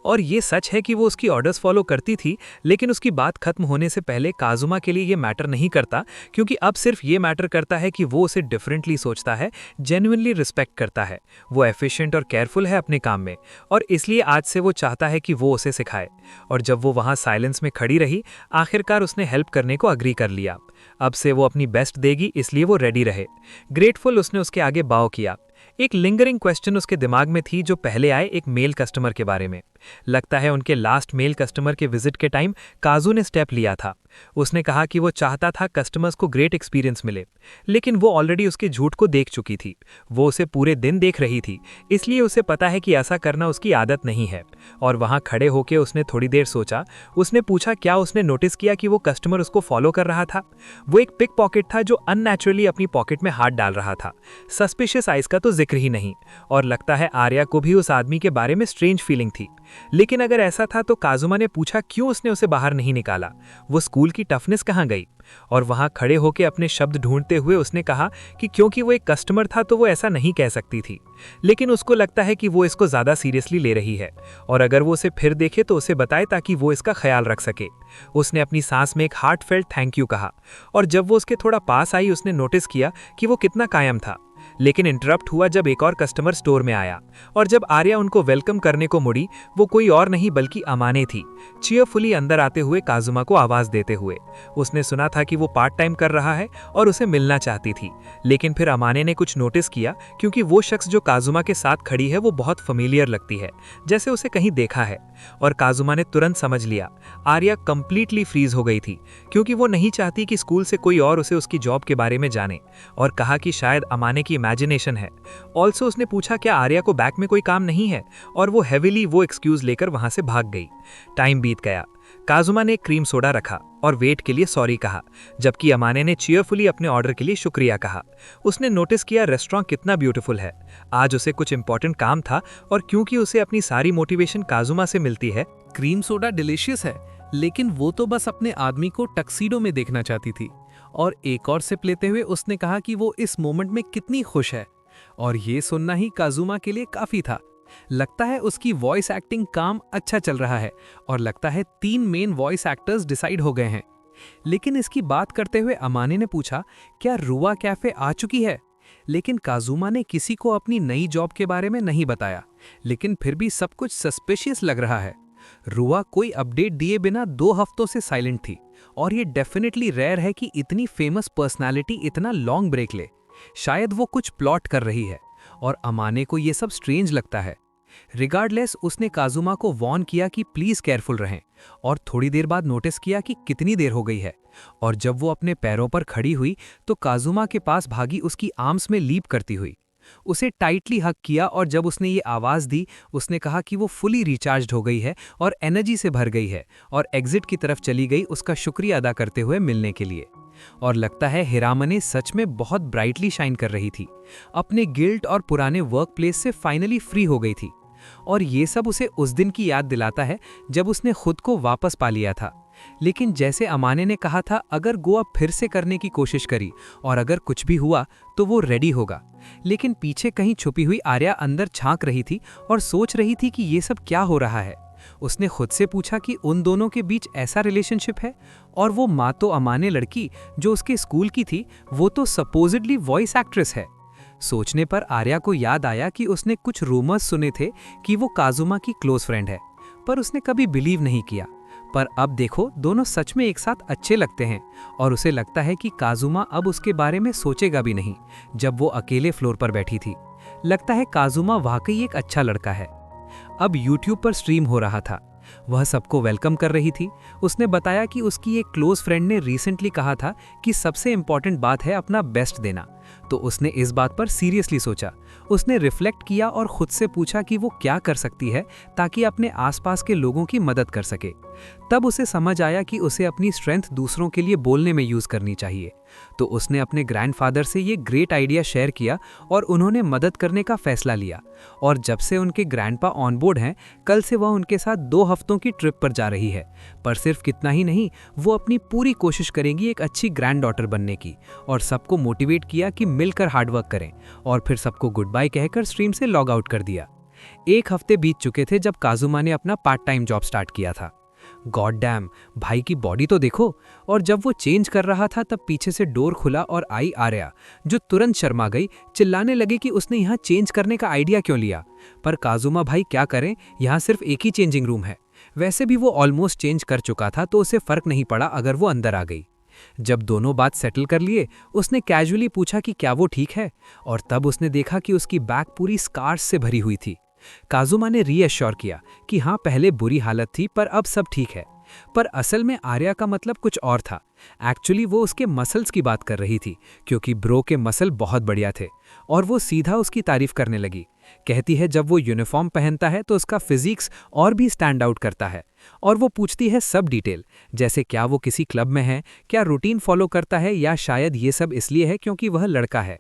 और ये सच है कि वो उसकी ऑर्डर्स फॉलो करती थी, लेकिन उसकी बात खत्म होने से पहले काजुमा के लिए ये मैटर नहीं करता, क्योंकि अब सिर्फ ये मैटर करता है कि वो उसे डिफरेंटली सोचता है, जेन्युइनली रिस्पेक्ट करता है, वो एफिशिएंट और केयरफुल है अपने काम में, और इसलिए आज से वो चाहता है कि वो उसे सिखाए। और जब वो वहां साइलेंस में खड़ी रही, आखिरकार उसने हेल्प करने को अग्री कर लिया। अब से वो अपनी बेस्ट देगी, इसलिए वो रेडी रहे। ग्रेटफुल उसने उसके आगे बाव किया। एक लिंगरिंग क्वेश्चन उसके दिमाग में थी जो पहले आए एक मेल कस्टमर के बारे में। लगता है उनके लास्ट मेल कस्टमर के विजिट के टाइम काजू ने स्टेप लिया था। उसने कहा कि वो चाहता था कस्टमर्स को ग्रेट एक्सपीरियंस मिले, लेकिन वो ऑलरेडी उसके झूठ को देख चुकी थी। वो उसे पूरे दिन देख रही थी, इसलिए उसे पता है कि ऐसा करना उसकी आदत नहीं है। और वहाँ खड़े होकर उसने थोड़ी देर सोचा। उसने पूछा क्या उसने नोटिस किया कि वो कस्टमर उसको फॉलो कर रहा था। वो एक पिक पॉकेट था जो अननेचुरली अपनी पॉकेट में हाथ डाल रहा था। सस्पिशियस आइज का तो जिक्र ही नहीं, और लगता है आर्या को भी उस आदमी के बारे में स्ट्रेंज फीलिंग थी। लेकिन अगर ऐसा था तो काजुमा ने पूछा क्यों उसने उसे बाहर नहीं निकाला, वो स्कूल की टफनेस कहाँ गई। और वहां खड़े होकर अपने शब्द ढूंढते हुए उसने कहा कि क्योंकि वो एक कस्टमर था तो वो ऐसा नहीं कह सकती थी, लेकिन उसको लगता है कि वो इसको ज्यादा सीरियसली ले रही है, और अगर वो उसे फिर देखे तो उसे बताए ताकि वो इसका ख्याल रख सके। उसने अपनी सांस में एक हार्टफेल्ट थैंक यू कहा, और जब वो उसके थोड़ा पास आई उसने नोटिस किया कि वो कितना कायम था। लेकिन इंटरप्ट हुआ जब एक और कस्टमर स्टोर में आया, और जब आर्या उनको वेलकम करने को मुड़ी वो कोई और नहीं बल्कि अमाने थी, चीयरफुली अंदर आते हुए काजुमा को आवाज देते हुए। उसने सुना था कि वो पार्ट टाइम कर रहा है और उसे मिलना चाहती थी, लेकिन फिर अमाने ने कुछ नोटिस किया क्योंकि वो शख्स जो काजुमा के साथ खड़ी है वो बहुत फेमिलियर लगती है, जैसे उसे कहीं देखा है। और काजुमा ने तुरंत समझ लिया। आर्या कंप्लीटली फ्रीज हो गई थी क्योंकि वो नहीं चाहती कि स्कूल से कोई और उसे उसकी जॉब के बारे में जाने, और कहा कि शायद अमाने की इमेजिनेशन है। ऑल्सो उसने पूछा क्या आर्या को बैक में कोई काम नहीं है, और वो हेविली वो एक्सक्यूज लेकर वहां से भाग गई। टाइम बीत गया। काजुमा ने क्रीम सोडा रखा और वेट के लिए सॉरी कहा, जबकि अमाने ने चीयरफुली अपने ऑर्डर के लिए शुक्रिया कहा। उसने नोटिस किया रेस्टोरेंट कितना ब्यूटीफुल है। आज उसे कुछ इंपॉर्टेंट काम था, और क्योंकि उसे अपनी सारी मोटिवेशन काजुमा से मिलती है। क्रीम सोडा डिलीशियस है, लेकिन वो तो बस अपने आदमी को टक्सीडो में देखना चाहती थी। और एक और सिप लेते हुए उसने कहा कि वो इस मोमेंट में कितनी खुश है, और ये सुनना ही काजुमा के लिए काफी था। लगता है उसकी वॉइस एक्टिंग काम अच्छा चल रहा है, और लगता है 3 मेन वॉइस एक्टर्स डिसाइड हो गए हैं। लेकिन इसकी बात करते हुए अमाने ने पूछा क्या रुआ कैफे आ चुकी है, लेकिन काजुमा ने किसी को अपनी नई जॉब के बारे में नहीं बताया। लेकिन फिर भी सब कुछ सस्पिशियस लग रहा है। रुआ कोई अपडेट दिए बिना 2 हफ्तों से साइलेंट थी, और ये डेफिनेटली रेयर है कि इतनी फेमस पर्सनालिटी इतना लॉन्ग ब्रेक ले। शायद वो कुछ प्लॉट कर रही है, और अमाने को ये सब स्ट्रेंज लगता है। रिगार्डलेस उसने काजुमा को वॉर्न किया कि प्लीज केयरफुल रहें, और थोड़ी देर बाद नोटिस किया कि कितनी देर हो गई है। और जब वो अपने पैरों पर खड़ी हुई तो काजुमा के पास भागी, उसकी आर्म्स में लीप करती हुई उसे टाइटली हग किया। और जब उसने ये आवाज़ दी उसने कहा कि वो फुली रिचार्ज्ड हो गई है और एनर्जी से भर गई है, और एग्जिट की तरफ चली गई उसका शुक्रिया अदा करते हुए मिलने के लिए। और लगता है हिरामने सच में बहुत ब्राइटली शाइन कर रही थी, अपने गिल्ट और पुराने वर्क प्लेस से फाइनली फ्री हो गई थी। और ये सब उसे उस दिन की याद दिलाता है जब उसने खुद को वापस पा लिया था। लेकिन जैसे अमाने ने कहा था, अगर गोवा फिर से करने की कोशिश करी और अगर कुछ भी हुआ तो वो रेडी होगा। लेकिन पीछे कहीं छुपी हुई आर्या अंदर झांक रही थी और सोच रही थी कि ये सब क्या हो रहा है। उसने खुद से पूछा कि उन दोनों के बीच ऐसा रिलेशनशिप है, और वो माँ तो अमाने लड़की जो उसके स्कूल की थी, वो तो सपोजिडली वॉइस एक्ट्रेस है। सोचने पर आर्या को याद आया कि उसने कुछ रूमर्स सुने थे कि वो काजुमा की क्लोज फ्रेंड है, पर उसने कभी बिलीव नहीं किया। पर अब देखो दोनों सच में एक साथ अच्छे लगते हैं, और उसे लगता है कि काजुमा अब उसके बारे में सोचेगा भी नहीं। जब वो अकेले फ्लोर पर बैठी थी, लगता है काजुमा वाकई एक अच्छा लड़का है। अब YouTube पर स्ट्रीम हो रहा था, वह सबको वेलकम कर रही थी। उसने बताया कि उसकी एक क्लोज फ्रेंड ने रिसेंटली कहा था कि सबसे इंपॉर्टेंट बात है अपना बेस्ट देना, तो उसने इस बात पर सीरियसली सोचा। उसने रिफ्लेक्ट किया और खुद से पूछा कि वो क्या कर सकती है ताकि अपने आसपास के लोगों की मदद कर सके। तब उसे समझ आया कि उसे अपनी स्ट्रेंथ दूसरों के लिए बोलने में यूज करनी चाहिए। तो उसने अपने ग्रैंडफादर से ये ग्रेट आइडिया शेयर किया और उन्होंने मदद करने का फैसला लिया। और जब से उनके ग्रैंडपा ऑन बोर्ड हैं, कल से वह उनके साथ 2 हफ्तों की ट्रिप पर जा रही है। पर सिर्फ कितना ही नहीं, वो अपनी पूरी कोशिश करेंगी एक अच्छी ग्रैंड डॉटर बनने की। और सबको मोटिवेट किया कि मिलकर हार्डवर्क करें, और फिर सबको गुड बाय कहकर स्ट्रीम से लॉग आउट कर दिया। 1 हफ्ते बीत चुके थे जब काजुमा ने अपना पार्ट टाइम जॉब स्टार्ट किया था। गॉड डैम, भाई की बॉडी तो देखो। और जब वो चेंज कर रहा था तब पीछे से डोर खुला और आई आर्या, जो तुरंत शर्मा गई, चिल्लाने लगे कि उसने यहाँ चेंज करने का आइडिया क्यों लिया। पर काजुमा भाई क्या करें, यहाँ सिर्फ एक ही चेंजिंग रूम है। वैसे भी वो ऑलमोस्ट चेंज कर चुका था, तो उसे फर्क नहीं पड़ा अगर वो अंदर आ गई। जब दोनों बात सेटल कर लिए, उसने कैजुअली पूछा कि क्या वो ठीक है, और तब उसने देखा कि उसकी बैग पूरी स्कार्स से भरी हुई थी। काजुमा ने रीअश्योर किया कि हाँ, पहले बुरी हालत थी पर अब सब ठीक है। पर असल में आर्या का मतलब कुछ और था। एक्चुअली वो उसके मसल्स की बात कर रही थी, क्योंकि ब्रो के मसल बहुत बढ़िया थे, और वो सीधा उसकी तारीफ करने लगी। कहती है जब वो यूनिफॉर्म पहनता है तो उसका फिजिक्स और भी स्टैंड आउट करता है, और वो पूछती है सब डिटेल, जैसे क्या वो किसी क्लब में है, क्या रूटीन फॉलो करता है, या शायद ये सब इसलिए है क्योंकि वह लड़का है।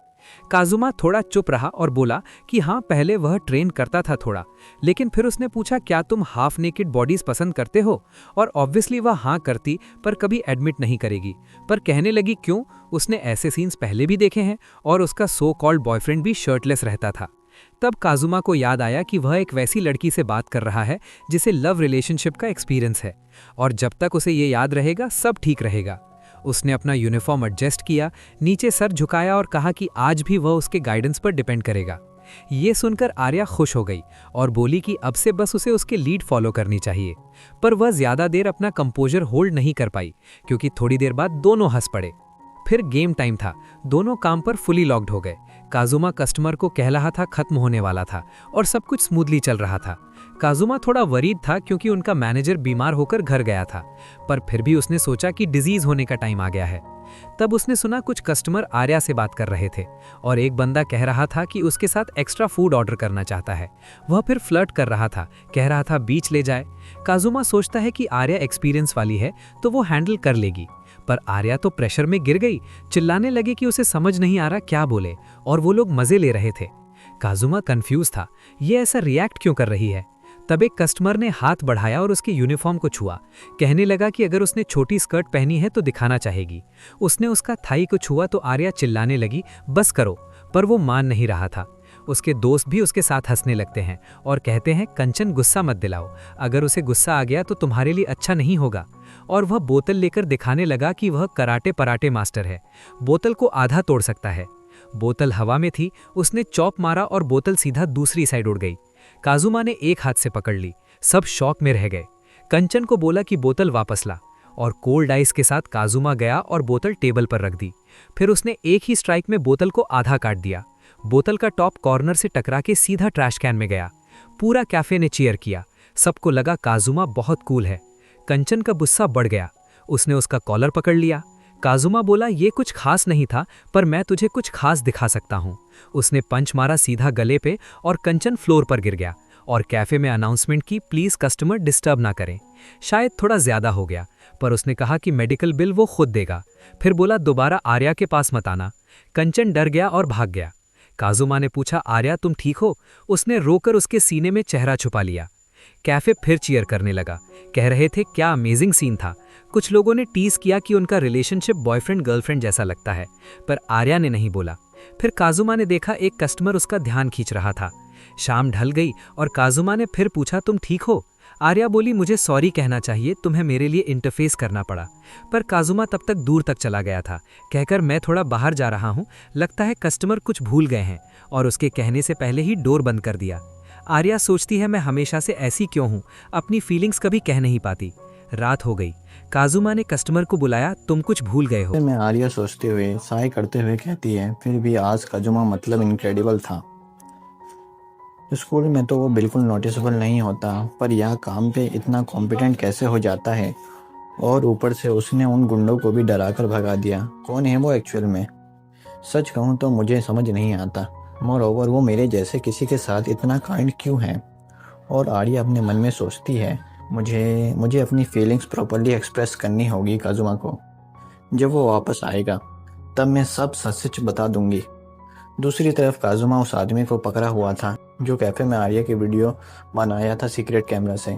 काजुमा थोड़ा चुप रहा और बोला कि हाँ, पहले वह ट्रेन करता था थोड़ा, लेकिन फिर उसने पूछा क्या तुम हाफ नेकेड बॉडीज पसंद करते हो, और ऑब्वियसली वह हाँ करती, पर कभी एडमिट नहीं करेगी। पर कहने लगी क्यों, उसने ऐसे सीन्स पहले भी देखे हैं, और उसका सो कॉल्ड बॉयफ्रेंड भी शर्टलेस रहता था। तब काजुमा को याद आया कि वह एक वैसी लड़की से बात कर रहा है जिसे लव रिलेशनशिप का एक्सपीरियंस है, और जब तक उसे ये याद रहेगा सब ठीक रहेगा। उसने अपना यूनिफॉर्म एडजस्ट किया, नीचे सर झुकाया और कहा कि आज भी वह उसके गाइडेंस पर डिपेंड करेगा। ये सुनकर आर्या खुश हो गई और बोली कि अब से बस उसे उसके लीड फॉलो करनी चाहिए। पर वह ज्यादा देर अपना कंपोजर होल्ड नहीं कर पाई, क्योंकि थोड़ी देर बाद दोनों हंस पड़े। फिर गेम टाइम था, दोनों काम पर फुली लॉक्ड हो गए। काजुमा कस्टमर को कह रहा था खत्म होने वाला था, और सब कुछ स्मूथली चल रहा था। काजुमा थोड़ा वरीड था क्योंकि उनका मैनेजर बीमार होकर घर गया था, पर फिर भी उसने सोचा कि डिजीज होने का टाइम आ गया है। तब उसने सुना कुछ कस्टमर आर्या से बात कर रहे थे, और एक बंदा कह रहा था कि उसके साथ एक्स्ट्रा फूड ऑर्डर करना चाहता है। वह फिर फ्लर्ट कर रहा था, कह रहा था बीच ले जाए। काजुमा सोचता है कि आर्या एक्सपीरियंस वाली है तो वो हैंडल कर लेगी, पर आर्या तो प्रेशर में गिर गई, चिल्लाने लगी कि उसे समझ नहीं आ रहा क्या बोले, और वो लोग मजे ले रहे थे। काजुमा कंफ्यूज था, ये ऐसा रिएक्ट क्यों कर रही है। तब एक कस्टमर ने हाथ बढ़ाया और उसके यूनिफॉर्म को छुआ, कहने लगा कि अगर उसने छोटी स्कर्ट पहनी है तो दिखाना चाहेगी। उसने उसका थाई को छुआ तो आर्या चिल्लाने लगी बस करो, पर वो मान नहीं रहा था। उसके दोस्त भी उसके साथ हंसने लगते हैं और कहते हैं कंचन गुस्सा मत दिलाओ, अगर उसे गुस्सा आ गया तो तुम्हारे लिए अच्छा नहीं होगा। और वह बोतल लेकर दिखाने लगा कि वह कराटे पराटे मास्टर है, बोतल को आधा तोड़ सकता है। बोतल हवा में थी, उसने चॉप मारा और बोतल सीधा दूसरी साइड उड़ गई। काजुमा ने एक हाथ से पकड़ ली, सब शॉक में रह गए। कंचन को बोला कि बोतल वापस ला, और कोल्ड आइस के साथ काजुमा गया और बोतल टेबल पर रख दी। फिर उसने एक ही स्ट्राइक में बोतल को आधा काट दिया। बोतल का टॉप कॉर्नर से टकरा के सीधा ट्रैश कैन में गया। पूरा कैफे ने चीयर किया, सबको लगा काजुमा बहुत कूल है। कंचन का गुस्सा बढ़ गया, उसने उसका कॉलर पकड़ लिया। काजुमा बोला ये कुछ खास नहीं था, पर मैं तुझे कुछ खास दिखा सकता हूँ। उसने पंच मारा सीधा गले पे और कंचन फ्लोर पर गिर गया, और कैफे में अनाउंसमेंट की प्लीज कस्टमर डिस्टर्ब ना करें। शायद थोड़ा ज्यादा हो गया, पर उसने कहा कि मेडिकल बिल वो खुद देगा। फिर बोला दोबारा आर्या के पास मत आना। कंचन डर गया और भाग गया। काजुमा ने पूछा आर्या तुम ठीक हो? उसने रोकर उसके सीने में चेहरा छुपा लिया। कैफे फिर चीयर करने लगा, कह रहे थे क्या अमेजिंग सीन था। कुछ लोगों ने टीज किया कि उनका रिलेशनशिप बॉयफ्रेंड गर्लफ्रेंड जैसा लगता है, पर आर्या ने नहीं बोला। फिर काजुमा ने देखा एक कस्टमर उसका ध्यान खींच रहा था। शाम ढल गई और काजुमा ने फिर पूछा तुम ठीक हो? आर्या बोली मुझे सॉरी कहना चाहिए, तुम्हें मेरे लिए इंटरफेस करना पड़ा। पर काजुमा तब तक दूर तक चला गया था, कहकर मैं थोड़ा बाहर जा रहा हूँ, लगता है कस्टमर कुछ भूल गए हैं, और उसके कहने से पहले ही डोर बंद कर दिया। आर्या सोचती है मैं हमेशा से ऐसी क्यों हूँ, अपनी फीलिंग्स कभी कह नहीं पाती। रात हो गई, काजुमा ने कस्टमर को बुलाया, तुम कुछ भूल गए हो। मैं आर्या सोचते हुए साय करते हुए कहती है फिर भी आज काजुमा मतलब इनक्रेडिबल था। स्कूल में तो वो बिल्कुल नोटिसेबल नहीं होता, पर यह काम पे इतना कॉम्पिटेंट कैसे हो जाता है, और ऊपर से उसने उन गुंडों को भी डराकर भगा दिया। कौन है वो एक्चुअल में? सच कहूँ तो मुझे समझ नहीं आता। मोर ओवर वो मेरे जैसे किसी के साथ इतना काइंड क्यों है? और आर्या अपने मन में सोचती है मुझे अपनी फीलिंग्स प्रॉपरली एक्सप्रेस करनी होगी काजुमा को। जब वो वापस आएगा तब मैं सब सच बता दूंगी। दूसरी तरफ काजुमा उस आदमी को पकड़ा हुआ था जो कैफे में आर्या की वीडियो बनाया था सीक्रेट कैमरा से।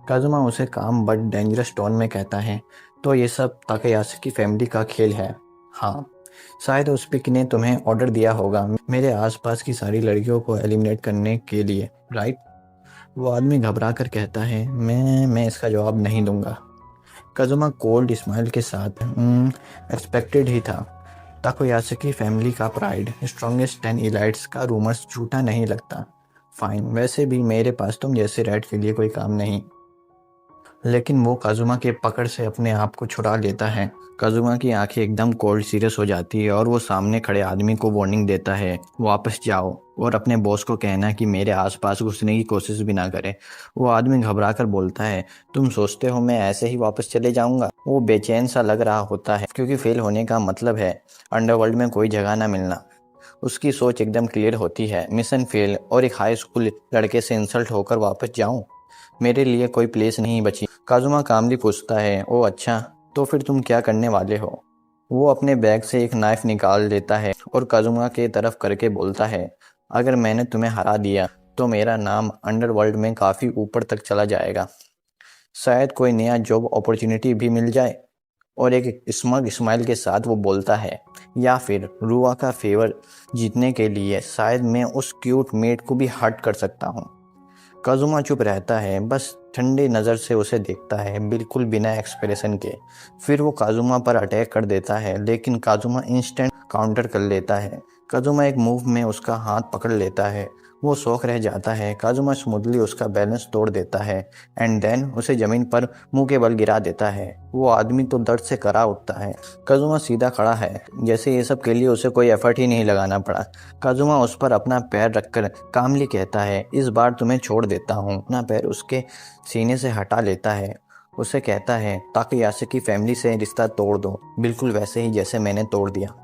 काजुमा उसे काम बट डेंजरस टोन में कहता है तो ये सब ताकेयाशी की फैमिली का खेल है। हाँ, शायद उस पिक ने तुम्हें ऑर्डर दिया होगा मेरे आसपास की सारी लड़कियों को एलिमिनेट करने के लिए, राइट? वो आदमी घबरा कर कहता है मैं इसका जवाब नहीं दूंगा। काजुमा कोल्ड स्माइल के साथ एक्सपेक्टेड ही था। ताकेयाशी फैमिली का प्राइड, स्ट्रॉन्गेस्ट 10 इलाइट्स का रूमर्स झूठा नहीं लगता। फाइन, वैसे भी मेरे पास तुम जैसे रैट के लिए कोई काम नहीं। लेकिन वो काजुमा के पकड़ से अपने आप को छुड़ा लेता है। काजुमा की आंखें एकदम कोल्ड सीरियस हो जाती है और वो सामने खड़े आदमी को वार्निंग देता है, वापस जाओ और अपने बॉस को कहना कि मेरे आसपास घुसने की कोशिश भी ना करे। वो आदमी घबरा कर बोलता है, तुम सोचते हो मैं ऐसे ही वापस चले जाऊंगा? वो बेचैन सा लग रहा होता है क्योंकि फेल होने का मतलब है अंडरवर्ल्ड में कोई जगह ना मिलना। उसकी सोच एकदम क्लियर होती है, मिशन फेल और एक हाई स्कूल लड़के से इंसल्ट होकर वापस जाऊं, मेरे लिए कोई प्लेस नहीं बची। काजुमा कामली पूछता है, ओ अच्छा, तो फिर तुम क्या करने वाले हो? वो अपने बैग से एक नाइफ निकाल लेता है और काजुमा के तरफ करके बोलता है, अगर मैंने तुम्हें हरा दिया तो मेरा नाम अंडरवर्ल्ड में काफ़ी ऊपर तक चला जाएगा। शायद कोई नया जॉब अपॉर्चुनिटी भी मिल जाए। और एक स्मग स्माइल के साथ वो बोलता है, या फिर रुआ का फेवर जीतने के लिए शायद मैं उस क्यूट मेट को भी हर्ट कर सकता हूँ। काजुमा चुप रहता है, बस ठंडी नज़र से उसे देखता है, बिल्कुल बिना एक्सप्रेशन के। फिर वो काजुमा पर अटैक कर देता है, लेकिन काजुमा इंस्टेंट काउंटर कर लेता है। काजुमा एक मूव में उसका हाथ पकड़ लेता है। वो शौक रह जाता है। काजुमा स्मूथली उसका बैलेंस तोड़ देता है एंड देन उसे ज़मीन पर मुंह के बल गिरा देता है। वो आदमी तो दर्द से करा उठता है। काजुमा सीधा खड़ा है, जैसे ये सब के लिए उसे कोई एफर्ट ही नहीं लगाना पड़ा। काजुमा उस पर अपना पैर रखकर कामली कहता है, इस बार तुम्हें छोड़ देता हूँ। अपना पैर उसके सीने से हटा लेता है। उसे कहता है, ताकयाशी की फैमिली से रिश्ता तोड़ दो, बिल्कुल वैसे ही जैसे मैंने तोड़ दिया।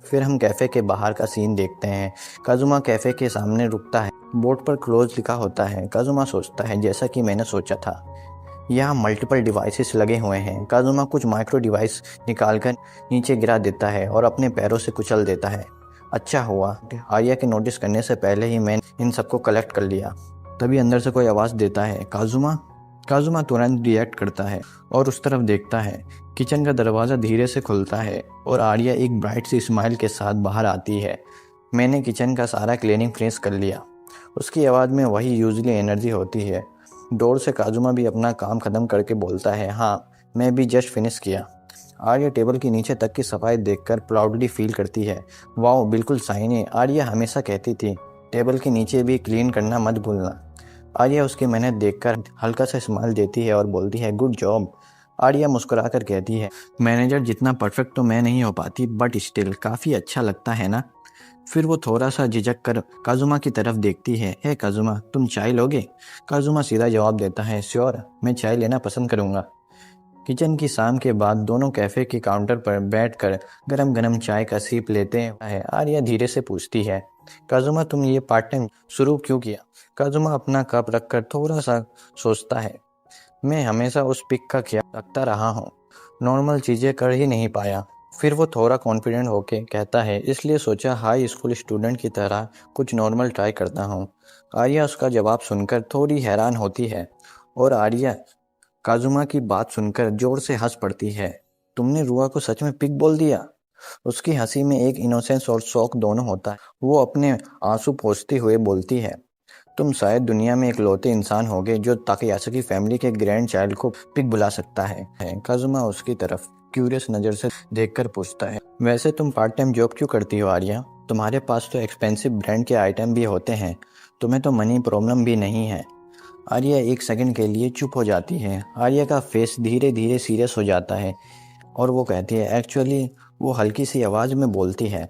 फिर हम कैफ़े के बाहर का सीन देखते हैं। काजुमा कैफ़े के सामने रुकता है। बोर्ड पर क्लोज लिखा होता है। काजुमा सोचता है, जैसा कि मैंने सोचा था, यहाँ मल्टीपल डिवाइसेस लगे हुए हैं। काजुमा कुछ माइक्रो डिवाइस निकालकर नीचे गिरा देता है और अपने पैरों से कुचल देता है। अच्छा हुआ आर्या के नोटिस करने से पहले ही मैंने इन सबको कलेक्ट कर लिया। तभी अंदर से कोई आवाज़ देता है, काजुमा। काजुमा तुरंत रिएक्ट करता है और उस तरफ देखता है। किचन का दरवाज़ा धीरे से खुलता है और आर्या एक ब्राइट सी स्माइल के साथ बाहर आती है। मैंने किचन का सारा क्लीनिंग फिनिश कर लिया। उसकी आवाज़ में वही यूजली एनर्जी होती है। डोर से काजुमा भी अपना काम ख़त्म करके बोलता है, हाँ मैं भी जस्ट फिनिश किया। आर्या टेबल के नीचे तक की सफाई देखकर प्राउडली फील करती है। वाओ, बिल्कुल शाइनी। आर्या हमेशा कहती थी टेबल के नीचे भी क्लीन करना मत भूलना। आर्या उसकी मेहनत देखकर हल्का सा स्माइल देती है और बोलती है, गुड जॉब। आर्या मुस्कुराकर कहती है, मैनेजर जितना परफेक्ट तो मैं नहीं हो पाती, बट स्टिल काफ़ी अच्छा लगता है ना। फिर वो थोड़ा सा झिझक कर काजुमा की तरफ देखती है, हे काजुमा, तुम चाय लोगे? काजुमा सीधा जवाब देता है, श्योर, मैं चाय लेना पसंद करूँगा। किचन की शाम के बाद दोनों कैफ़े के काउंटर पर बैठकर गरम गरम चाय का सीप लेते हैं। आर्या धीरे से पूछती है, काजुमा तुम ये पार्ट टाइम शुरू क्यों किया? काजुमा अपना कप रखकर थोड़ा सा सोचता है, मैं हमेशा उस पिक का ख्याल रखता रहा हूँ, नॉर्मल चीज़ें कर ही नहीं पाया। फिर वो थोड़ा कॉन्फिडेंट होके कहता है, इसलिए सोचा हाई स्कूल स्टूडेंट की तरह कुछ नॉर्मल ट्राई करता हूँ। आर्या उसका जवाब सुनकर थोड़ी हैरान होती है और आर्या काजुमा की बात सुनकर जोर से हंस पड़ती है। तुमने रुआ को सच में पिक बोल दिया? उसकी हंसी में एक इनोसेंस और शौक दोनों होता है। वो अपने आंसू पोंछते हुए बोलती है, तुम शायद दुनिया में इकलौते इंसान होगे जो ताकेयाशी की फैमिली के ग्रैंड चाइल्ड को पिक बुला सकता है। काजुमा उसकी तरफ क्यूरियस नज़र से देखकर पूछता है, वैसे तुम पार्ट टाइम जॉब क्यों करती हो आर्या? तुम्हारे पास तो एक्सपेंसिव ब्रांड के आइटम भी होते हैं, तुम्हें तो मनी प्रॉब्लम भी नहीं है। आर्या एक सेकंड के लिए चुप हो जाती है। आर्या का फेस धीरे धीरे सीरियस हो जाता है और वो कहती है, एक्चुअली वो हल्की सी आवाज़ में बोलती है।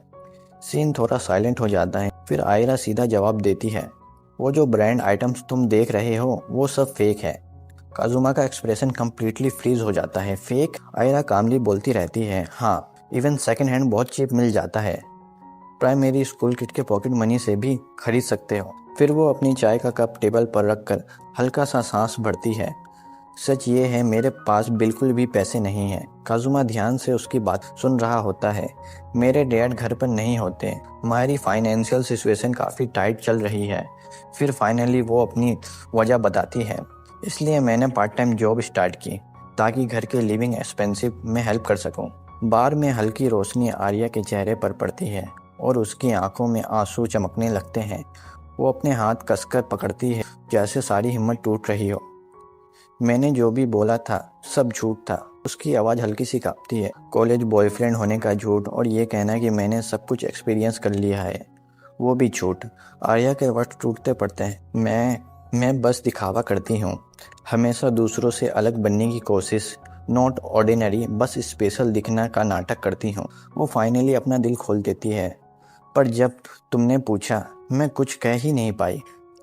सीन थोड़ा साइलेंट हो जाता है। फिर आयरा सीधा जवाब देती है, वो जो ब्रांड आइटम्स तुम देख रहे हो वो सब फेक है। काजुमा का एक्सप्रेशन कम्प्लीटली फ्रीज हो जाता है। फेक? आयरा कामली बोलती रहती है, हाँ, इवन सेकंड हैंड बहुत चीप मिल जाता है, प्राइमरी स्कूल किट के पॉकेट मनी से भी खरीद सकते हो। फिर वो अपनी चाय का कप टेबल पर रखकर हल्का सा सांस भरती है। सच ये है, मेरे पास बिल्कुल भी पैसे नहीं हैं। काजुमा ध्यान से उसकी बात सुन रहा होता है। मेरे डैड घर पर नहीं होते, हमारी फाइनेंशियल सिचुएशन काफ़ी टाइट चल रही है। फिर फाइनली वो अपनी वजह बताती है, इसलिए मैंने पार्ट टाइम जॉब स्टार्ट की ताकि घर के लिविंग एक्सपेंसिव में हेल्प कर सकूं। बार में हल्की रोशनी आर्या के चेहरे पर पड़ती है और उसकी आंखों में आंसू चमकने लगते हैं। वो अपने हाथ कसकर पकड़ती है, जैसे सारी हिम्मत टूट रही हो। मैंने जो भी बोला था सब झूठ था। उसकी आवाज़ हल्की सी कांपती है। कॉलेज बॉयफ्रेंड होने का झूठ और ये कहना कि मैंने सब कुछ एक्सपीरियंस कर लिया है, वो भी झूठ। आर्या के वर्ड टूटते पड़ते हैं। मैं बस दिखावा करती हूँ, हमेशा दूसरों से अलग बनने की कोशिश, नॉट ऑर्डिनरी, बस स्पेशल दिखना का नाटक करती हूँ। वो फाइनली अपना दिल खोल देती है, पर जब तुमने पूछा मैं कुछ कह ही नहीं पाई।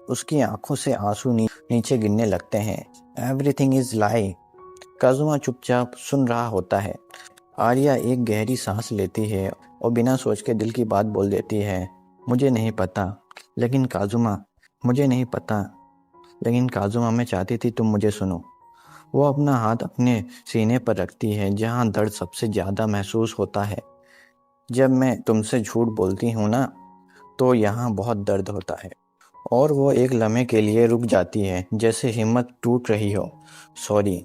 उसकी आंखों से आंसू नीचे गिरने लगते हैं। एवरीथिंग इज लाई। काजुमा चुपचाप सुन रहा होता है। आर्या एक गहरी सांस लेती है और बिना सोच के दिल की बात बोल देती है, मुझे नहीं पता, लेकिन काजुमा, मुझे नहीं पता, लेकिन काजुमा मैं चाहती थी तुम मुझे सुनो। वो अपना हाथ अपने सीने पर रखती है जहाँ दर्द सबसे ज़्यादा महसूस होता है। जब मैं तुमसे झूठ बोलती हूँ ना, तो यहाँ बहुत दर्द होता है। और वो एक लम्हे के लिए रुक जाती है, जैसे हिम्मत टूट रही हो। सॉरी,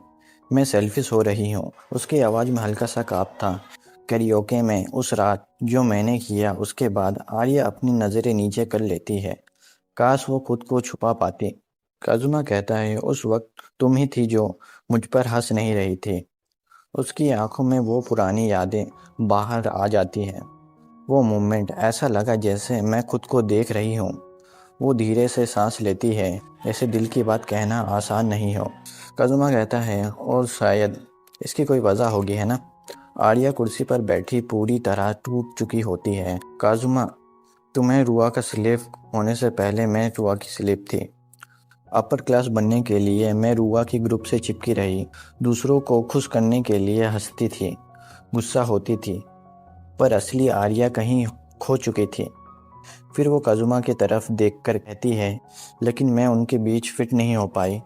मैं सेल्फिश हो रही हूँ। उसकी आवाज़ में हल्का सा काँप था। कैरियोके में उस रात जो मैंने किया, उसके बाद आर्या अपनी नज़रें नीचे कर लेती है। काश वो खुद को छुपा पाती। काजुमा कहता है, उस वक्त तुम ही थी जो मुझ पर हंस नहीं रही थी। उसकी आंखों में वो पुरानी यादें बाहर आ जाती हैं। वो मोमेंट ऐसा लगा जैसे मैं खुद को देख रही हूँ। वो धीरे से सांस लेती है, ऐसे दिल की बात कहना आसान नहीं हो। काजुमा कहता है, और शायद इसकी कोई वजह होगी, है ना। आर्या कुर्सी पर बैठी पूरी तरह टूट चुकी होती है। काजुमा, तुम्हें रुआ का स्लेव होने से पहले मैं रुआ की स्लेव थी। अपर क्लास बनने के लिए मैं रुआ की ग्रुप से चिपकी रही। दूसरों को खुश करने के लिए हंसती थी, गुस्सा होती थी, पर असली आर्या कहीं खो चुकी थी। फिर वो काजुमा की तरफ देखकर कहती है, लेकिन मैं उनके बीच फिट नहीं हो पाई।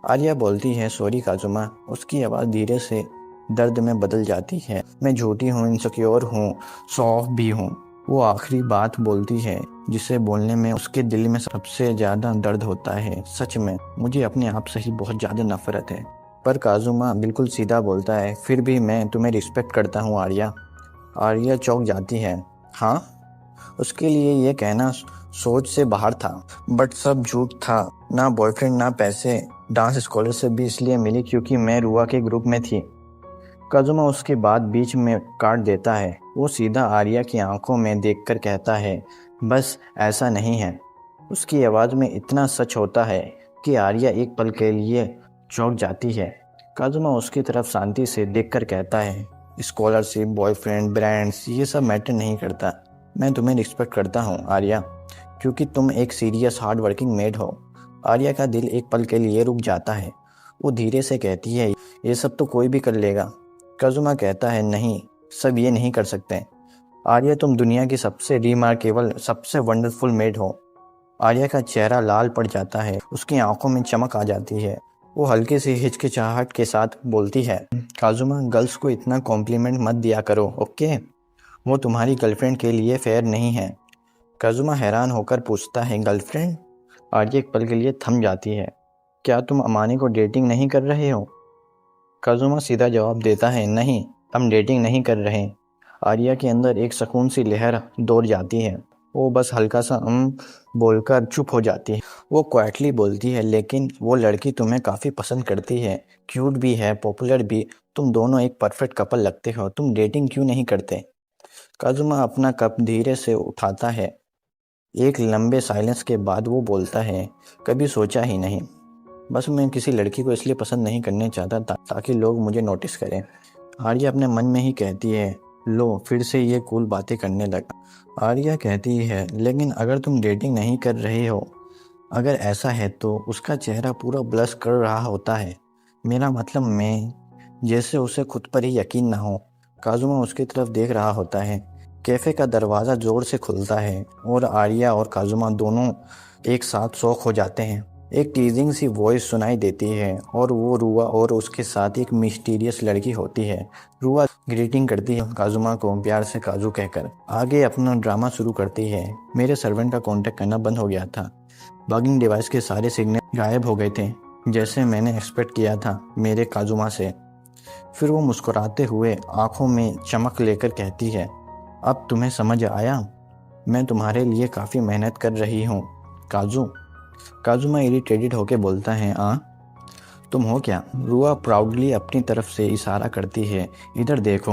आर्या बोलती है, सॉरी काजुमा। उसकी आवाज़ धीरे से दर्द में बदल जाती है। मैं झूठी हूँ, इनसिक्योर हूँ, सॉफ्ट भी हूँ। वो आखिरी बात बोलती है जिसे बोलने में उसके दिल में सबसे ज़्यादा दर्द होता है। सच में मुझे अपने आप से ही बहुत ज़्यादा नफरत है। पर काजुमा बिल्कुल सीधा बोलता है, फिर भी मैं तुम्हें रिस्पेक्ट करता हूँ आर्या। आर्या चौंक जाती है। हाँ, उसके लिए ये कहना सोच से बाहर था, बट सब झूठ था। ना बॉयफ्रेंड, ना पैसे। डांस स्कॉलरशिप भी इसलिए मिली क्योंकि मैं रुआ के ग्रुप में थी। काजुमा उसकी बात बीच में काट देता है। वो सीधा आर्या की आंखों में देखकर कहता है, बस ऐसा नहीं है। उसकी आवाज़ में इतना सच होता है कि आर्या एक पल के लिए चौंक जाती है। काजुमा उसकी तरफ शांति से देखकर कहता है, स्कॉलरशिप, बॉयफ्रेंड, ब्रांड्स, ये सब मैटर नहीं करता। मैं तुम्हें रिस्पेक्ट करता हूँ आर्या, क्योंकि तुम एक सीरियस हार्ड वर्किंग मेड हो। आर्या का दिल एक पल के लिए रुक जाता है। वो धीरे से कहती है, ये सब तो कोई भी कर लेगा। काजुमा कहता है, नहीं, सब ये नहीं कर सकते। आर्या, तुम दुनिया की सबसे रिमार्केबल, सबसे वंडरफुल मेड हो। आर्या का चेहरा लाल पड़ जाता है, उसकी आंखों में चमक आ जाती है। वो हल्की सी हिचकिचाहट के साथ बोलती है, काजुमा, गर्ल्स को इतना कॉम्प्लीमेंट मत दिया करो, ओके? वो तुम्हारी गर्लफ्रेंड के लिए फेयर नहीं है। काजुमा हैरान होकर पूछता है, गर्लफ्रेंड? आर्या एक पल के लिए थम जाती है। क्या तुम अमानी को डेटिंग नहीं कर रहे हो? काजुमा सीधा जवाब देता है, नहीं, हम डेटिंग नहीं कर रहे। आर्या के अंदर एक सुकून सी लहर दौड़ जाती है। वो बस हल्का सा बोलकर चुप हो जाती है। वो क्वाइटली बोलती है, लेकिन वो लड़की तुम्हें काफ़ी पसंद करती है, क्यूट भी है, पॉपुलर भी। तुम दोनों एक परफेक्ट कपल लगते हो। तुम डेटिंग क्यों नहीं करते? काजुमा अपना कप धीरे से उठाता है। एक लंबे साइलेंस के बाद वो बोलता है, कभी सोचा ही नहीं। बस मैं किसी लड़की को इसलिए पसंद नहीं करने चाहता ताकि लोग मुझे नोटिस करें। आर्या अपने मन में ही कहती है, लो फिर से ये कूल बातें करने लगा। आर्या कहती है, लेकिन अगर तुम डेटिंग नहीं कर रहे हो, अगर ऐसा है तो उसका चेहरा पूरा ब्लश कर रहा होता है। मेरा मतलब मैं, जैसे उसे खुद पर ही यकीन ना हो। काजुमा उसकी तरफ देख रहा होता है। कैफ़े का दरवाज़ा ज़ोर से खुलता है और आर्या और काजुमा दोनों एक साथ शॉक हो जाते हैं। एक टीजिंग सी वॉइस सुनाई देती है और वो रुआ और उसके साथ एक मिस्टीरियस लड़की होती है। रुआ ग्रीटिंग करती है काजुमा को प्यार से काजू कहकर। आगे अपना ड्रामा शुरू करती है। मेरे सर्वेंट का कांटेक्ट करना बंद हो गया था। बगिंग डिवाइस के सारे सिग्नल गायब हो गए थे, जैसे मैंने एक्सपेक्ट किया था मेरे काजुमा से। फिर वो मुस्कुराते हुए आंखों में चमक लेकर कहती है, अब तुम्हें समझ आया? मैं तुम्हारे लिए काफ़ी मेहनत कर रही हूँ काजू। काजुमा इरिटेटेड होके बोलता है, तुम हो क्या? रुआ प्राउडली अपनी तरफ से इशारा करती है, इधर देखो।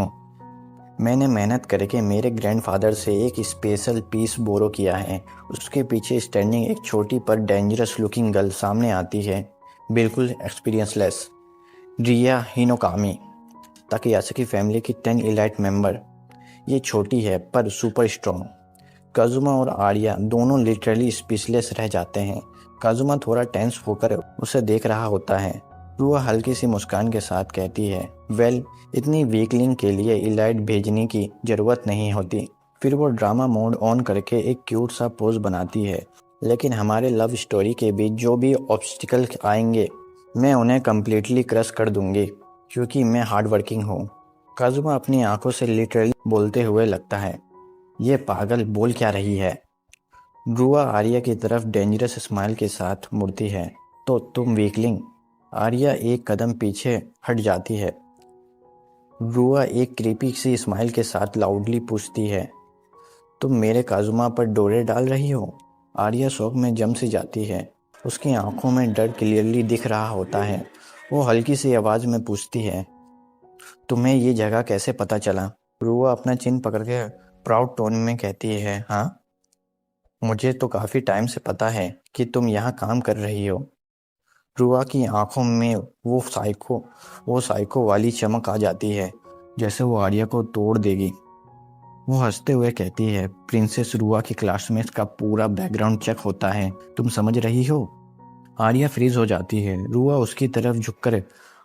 मैंने मेहनत करके मेरे ग्रैंडफादर से एक स्पेशल पीस बोरो किया है। उसके पीछे स्टैंडिंग एक छोटी पर डेंजरस लुकिंग गर्ल सामने आती है, बिल्कुल एक्सपीरियंसलेस। रिया हिनोकामी, ताकेयाशी फैमिली की 10 इलाइट मेंबर। ये छोटी है पर सुपर स्ट्रॉन्ग। काजुमा और आर्या दोनों लिटरली स्पीचलेस रह जाते हैं। काजुमा थोड़ा टेंस होकर उसे देख रहा होता है। रुआ हल्की सी मुस्कान के साथ कहती है, वेल, इतनी वीकलिंग के लिए इलाइट भेजने की ज़रूरत नहीं होती। फिर वो ड्रामा मोड ऑन करके एक क्यूट सा पोज बनाती है। लेकिन हमारे लव स्टोरी के बीच जो भी ऑब्स्टिकल आएंगे, मैं उन्हें कम्प्लीटली क्रश कर दूंगी, क्योंकि मैं हार्ड वर्किंग हूँ। काजुमा अपनी आंखों से लिटरली बोलते हुए लगता है, ये पागल बोल क्या रही है। रुआ आर्या की तरफ डेंजरस स्माइल के साथ मुड़ती है, तो तुम वीकलिंग। आर्या एक कदम पीछे हट जाती है। रुआ एक क्रीपी सी स्माइल के साथ लाउडली पूछती है, तुम मेरे काजुमा पर डोरे डाल रही हो। आर्या शौक में जम सी जाती है। उसकी आंखों में डर क्लियरली दिख रहा होता है। वो हल्की सी आवाज़ में पूछती है, तुम्हें ये जगह कैसे पता चला। रुआ अपना चिन पकड़ के प्राउड टोन में कहती है, हाँ, मुझे तो काफ़ी टाइम से पता है कि तुम यहाँ काम कर रही हो। रुआ की आंखों में वो साइको वाली चमक आ जाती है, जैसे वो आर्या को तोड़ देगी। वो हंसते हुए कहती है, प्रिंसेस रुआ के क्लासमेट्स का पूरा बैकग्राउंड चेक होता है, तुम समझ रही हो। आर्या फ्रीज हो जाती है। रुआ उसकी तरफ झुककर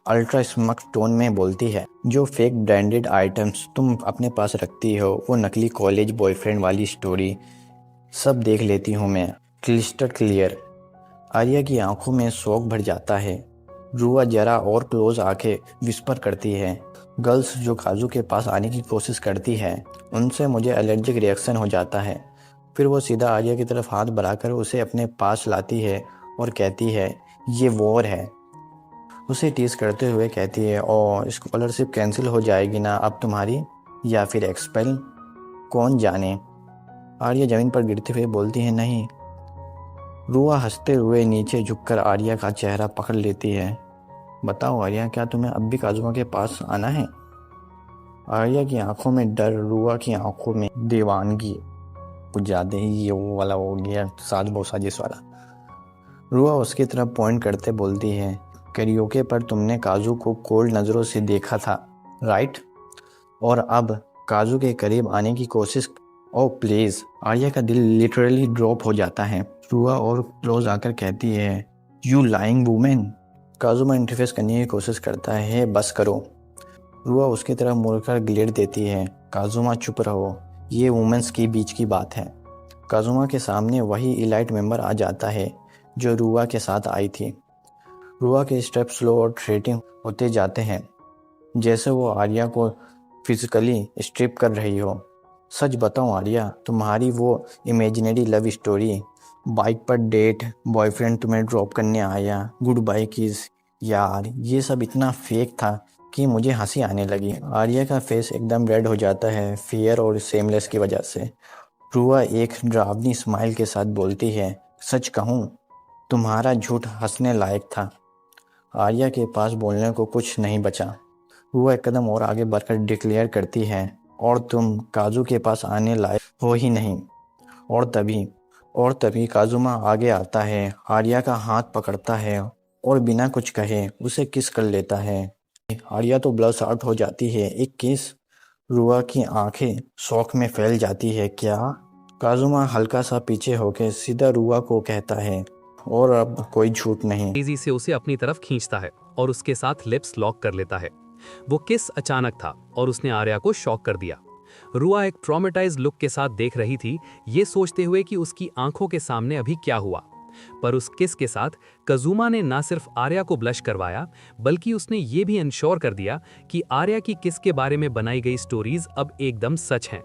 अल्ट्रा स्मक टोन में बोलती है, जो फेक ब्रांडेड आइटम्स तुम अपने पास रखती हो, वो नकली कॉलेज बॉयफ्रेंड वाली स्टोरी सब देख लेती हूँ मैं, क्लिस्टर क्लियर। आर्या की आंखों में शौक भर जाता है। रुआ जरा और क्लोज आके विस्पर करती है, गर्ल्स जो काजू के पास आने की कोशिश करती है, उनसे मुझे एलर्जिक रिएक्शन हो जाता है। फिर वो सीधा आर्या की तरफ हाथ बढ़ाकर उसे अपने पास लाती है और कहती है, ये वॉर है। उसे टीज करते हुए कहती है, और स्कॉलरशिप कैंसिल हो जाएगी ना अब तुम्हारी, या फिर एक्सपेल, कौन जाने। आर्या जमीन पर गिरते हुए बोलती है, नहीं। रुआ हंसते हुए नीचे झुककर आर्या का चेहरा पकड़ लेती है। बताओ आर्या, क्या तुम्हें अब भी काजुमा के पास आना है। आर्या की आंखों में डर, रुआ की आंखों में दीवानगी। कुछ ज़्यादा ही ये वो वाला हो गया, साजिश वाला। रुआ उसकी तरफ पॉइंट करते बोलती है, कैरियोके पर तुमने काजू को कोल्ड नज़रों से देखा था, राइट? और अब काजू के करीब आने की कोशिश। ओ प्लीज़। आर्या का दिल लिटरली ड्रॉप हो जाता है। रुआ और क्लोज आकर कहती है, यू लाइंग वुमेन। काजुमा इंटरफेस करने की कोशिश करता है, बस करो। रुआ उसकी तरफ मुड़कर ग्लेड देती है, काजुमा चुप रहो, ये वुमेन्स की बीच की बात है। काजुमा के सामने वही इलाइट मेंबर आ जाता है जो रुआ के साथ आई थी। रुआ के स्टेप स्लो और थ्रेटिंग होते जाते हैं, जैसे वो आर्या को फिजिकली स्ट्रिप कर रही हो। सच बताऊं आर्या, तुम्हारी वो इमेजिनरी लव स्टोरी, बाइक पर डेट, बॉयफ्रेंड तुम्हें ड्रॉप करने आया, गुड बाय किस, यार ये सब इतना फेक था कि मुझे हंसी आने लगी। आर्या का फेस एकदम रेड हो जाता है, फियर और सेमलेस की वजह से। रुआ एक डरावनी स्माइल के साथ बोलती है, सच कहूँ, तुम्हारा झूठ हंसने लायक था। आर्या के पास बोलने को कुछ नहीं बचा। रुआ एक कदम और आगे बढ़कर डिक्लेयर करती है, और तुम काजू के पास आने लायक हो ही नहीं। और तभी काजुमा आगे आता है, आर्या का हाथ पकड़ता है और बिना कुछ कहे उसे किस कर लेता है। आर्या तो ब्लश आउट हो जाती है। एक किस। रुआ की आंखें शौक में फैल जाती है, क्या? काजुमा हल्का सा पीछे होकर सीधा रुआ को कहता है, और अब कोई झूठ नहीं। तेजी से उसे अपनी तरफ खींचता है और उसके साथ लिप्स लॉक कर लेता है। वो किस अचानक था और उसने आर्या को शॉक कर दिया। रुआ एक ट्रॉमेटाइज्ड लुक के साथ देख रही थी, ये सोचते हुए कि उसकी आंखों के सामने अभी क्या हुआ। पर उस किस के साथ काजुमा ने ना सिर्फ आर्या को ब्लश करवाया, बल्कि उसने ये भी इंश्योर कर दिया कि आर्या की किस के बारे में बनाई गई स्टोरीज अब एकदम सच हैं।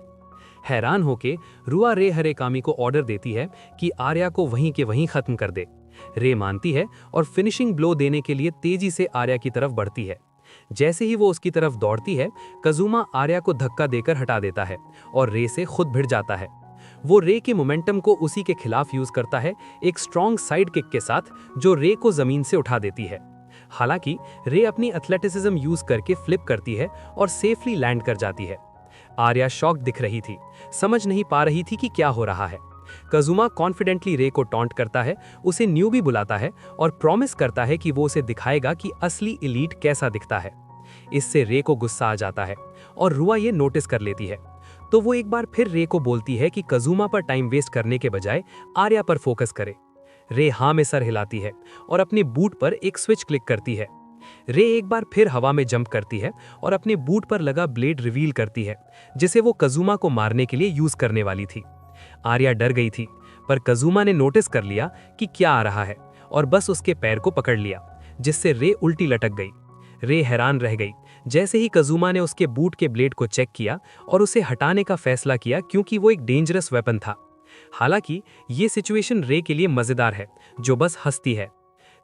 हैरान होके रुआ रे हरेकामी को ऑर्डर देती है कि आर्या को वहीं के वहीं खत्म कर दे। रे मानती है और फिनिशिंग ब्लो देने के लिए तेजी से आर्या की तरफ बढ़ती है। जैसे ही वो उसकी तरफ दौड़ती है, काजुमा आर्या को धक्का देकर हटा देता है और रे से खुद भिड़ जाता है। वो रे के मोमेंटम को उसी के खिलाफ यूज करता है, एक स्ट्रॉन्ग साइड किक के साथ, जो रे को जमीन से उठा देती है। हालांकि रे अपनी एथलेटिसिज्म यूज करके फ्लिप करती है और सेफली लैंड कर जाती है। आर्या शॉक दिख रही थी, समझ नहीं पा रही थी कि क्या हो रहा है। कजुमा कॉन्फिडेंटली रे को टॉन्ट करता है, उसे न्यूबी बुलाता है और प्रॉमिस करता है कि वो उसे दिखाएगा कि असली एलीट कैसा दिखता है। इससे रे को गुस्सा आ जाता है और रुआ ये नोटिस कर लेती है। तो वो एक बार फिर रे को बोलती है कि कजुमा पर टाइम वेस्ट करने के बजाय आर्या पर फोकस करे। रे हाँ में सर हिलाती है और अपने बूट पर एक स्विच क्लिक करती है। रे एक बार फिर हवा में जंप करती है और अपने बूट पर लगा ब्लेड रिवील करती है, जिसे वो कजुमा को मारने के लिए यूज करने वाली थी। आर्या डर गई थी, पर कजुमा ने नोटिस कर लिया कि क्या आ रहा है और बस उसके पैर को पकड़ लिया, जिससे रे उल्टी लटक गई। रे हैरान रह गई जैसे ही कजुमा ने उसके बूट के ब्लेड को चेक किया और उसे हटाने का फैसला किया, क्योंकि वो एक डेंजरस वेपन था। हालांकि ये सिचुएशन रे के लिए मजेदार है, जो बस हंसती है।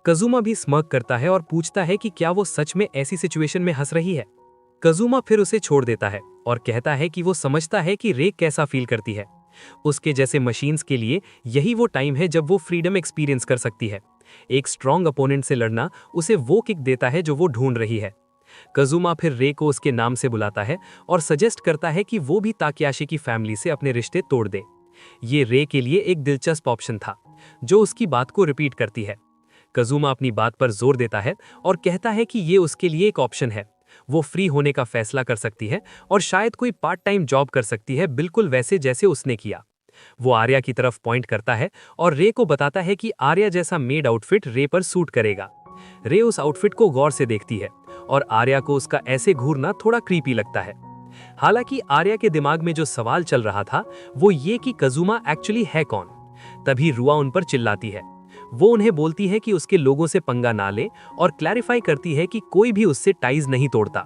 कजुमा भी स्मर्क करता है और पूछता है कि क्या वो सच में ऐसी सिचुएशन में हंस रही है। कजुमा फिर उसे छोड़ देता है और कहता है कि वो समझता है कि रे कैसा फील करती है। उसके जैसे मशीन्स के लिए यही वो टाइम है जब वो फ्रीडम एक्सपीरियंस कर सकती है। एक स्ट्रॉन्ग अपोनेंट से लड़ना उसे वो किक देता है जो वो ढूंढ रही है। कजुमा फिर रे को उसके नाम से बुलाता है और सजेस्ट करता है कि वो भी ताकेयाशी की फैमिली से अपने रिश्ते तोड़ दे। ये रे के लिए एक दिलचस्प ऑप्शन था, जो उसकी बात को रिपीट करती है। कजुमा अपनी बात पर जोर देता है और कहता है कि ये उसके लिए एक ऑप्शन है। वो फ्री होने का फैसला कर सकती है और शायद कोई पार्ट टाइम जॉब कर सकती है, बिल्कुल वैसे जैसे उसने किया। वो आर्या की तरफ पॉइंट करता है और रे को बताता है कि आर्या जैसा मेड आउटफिट रे पर सूट करेगा। रे उस आउटफिट को गौर से देखती है और आर्या को उसका ऐसे घूरना थोड़ा क्रीपी लगता है। हालांकि आर्या के दिमाग में जो सवाल चल रहा था वो ये कि कजुमा एक्चुअली है कौन। तभी रुआ उन पर चिल्लाती है। वो उन्हें बोलती है कि उसके लोगों से पंगा ना ले और क्लैरिफाई करती है कि कोई भी उससे टाइज नहीं तोड़ता।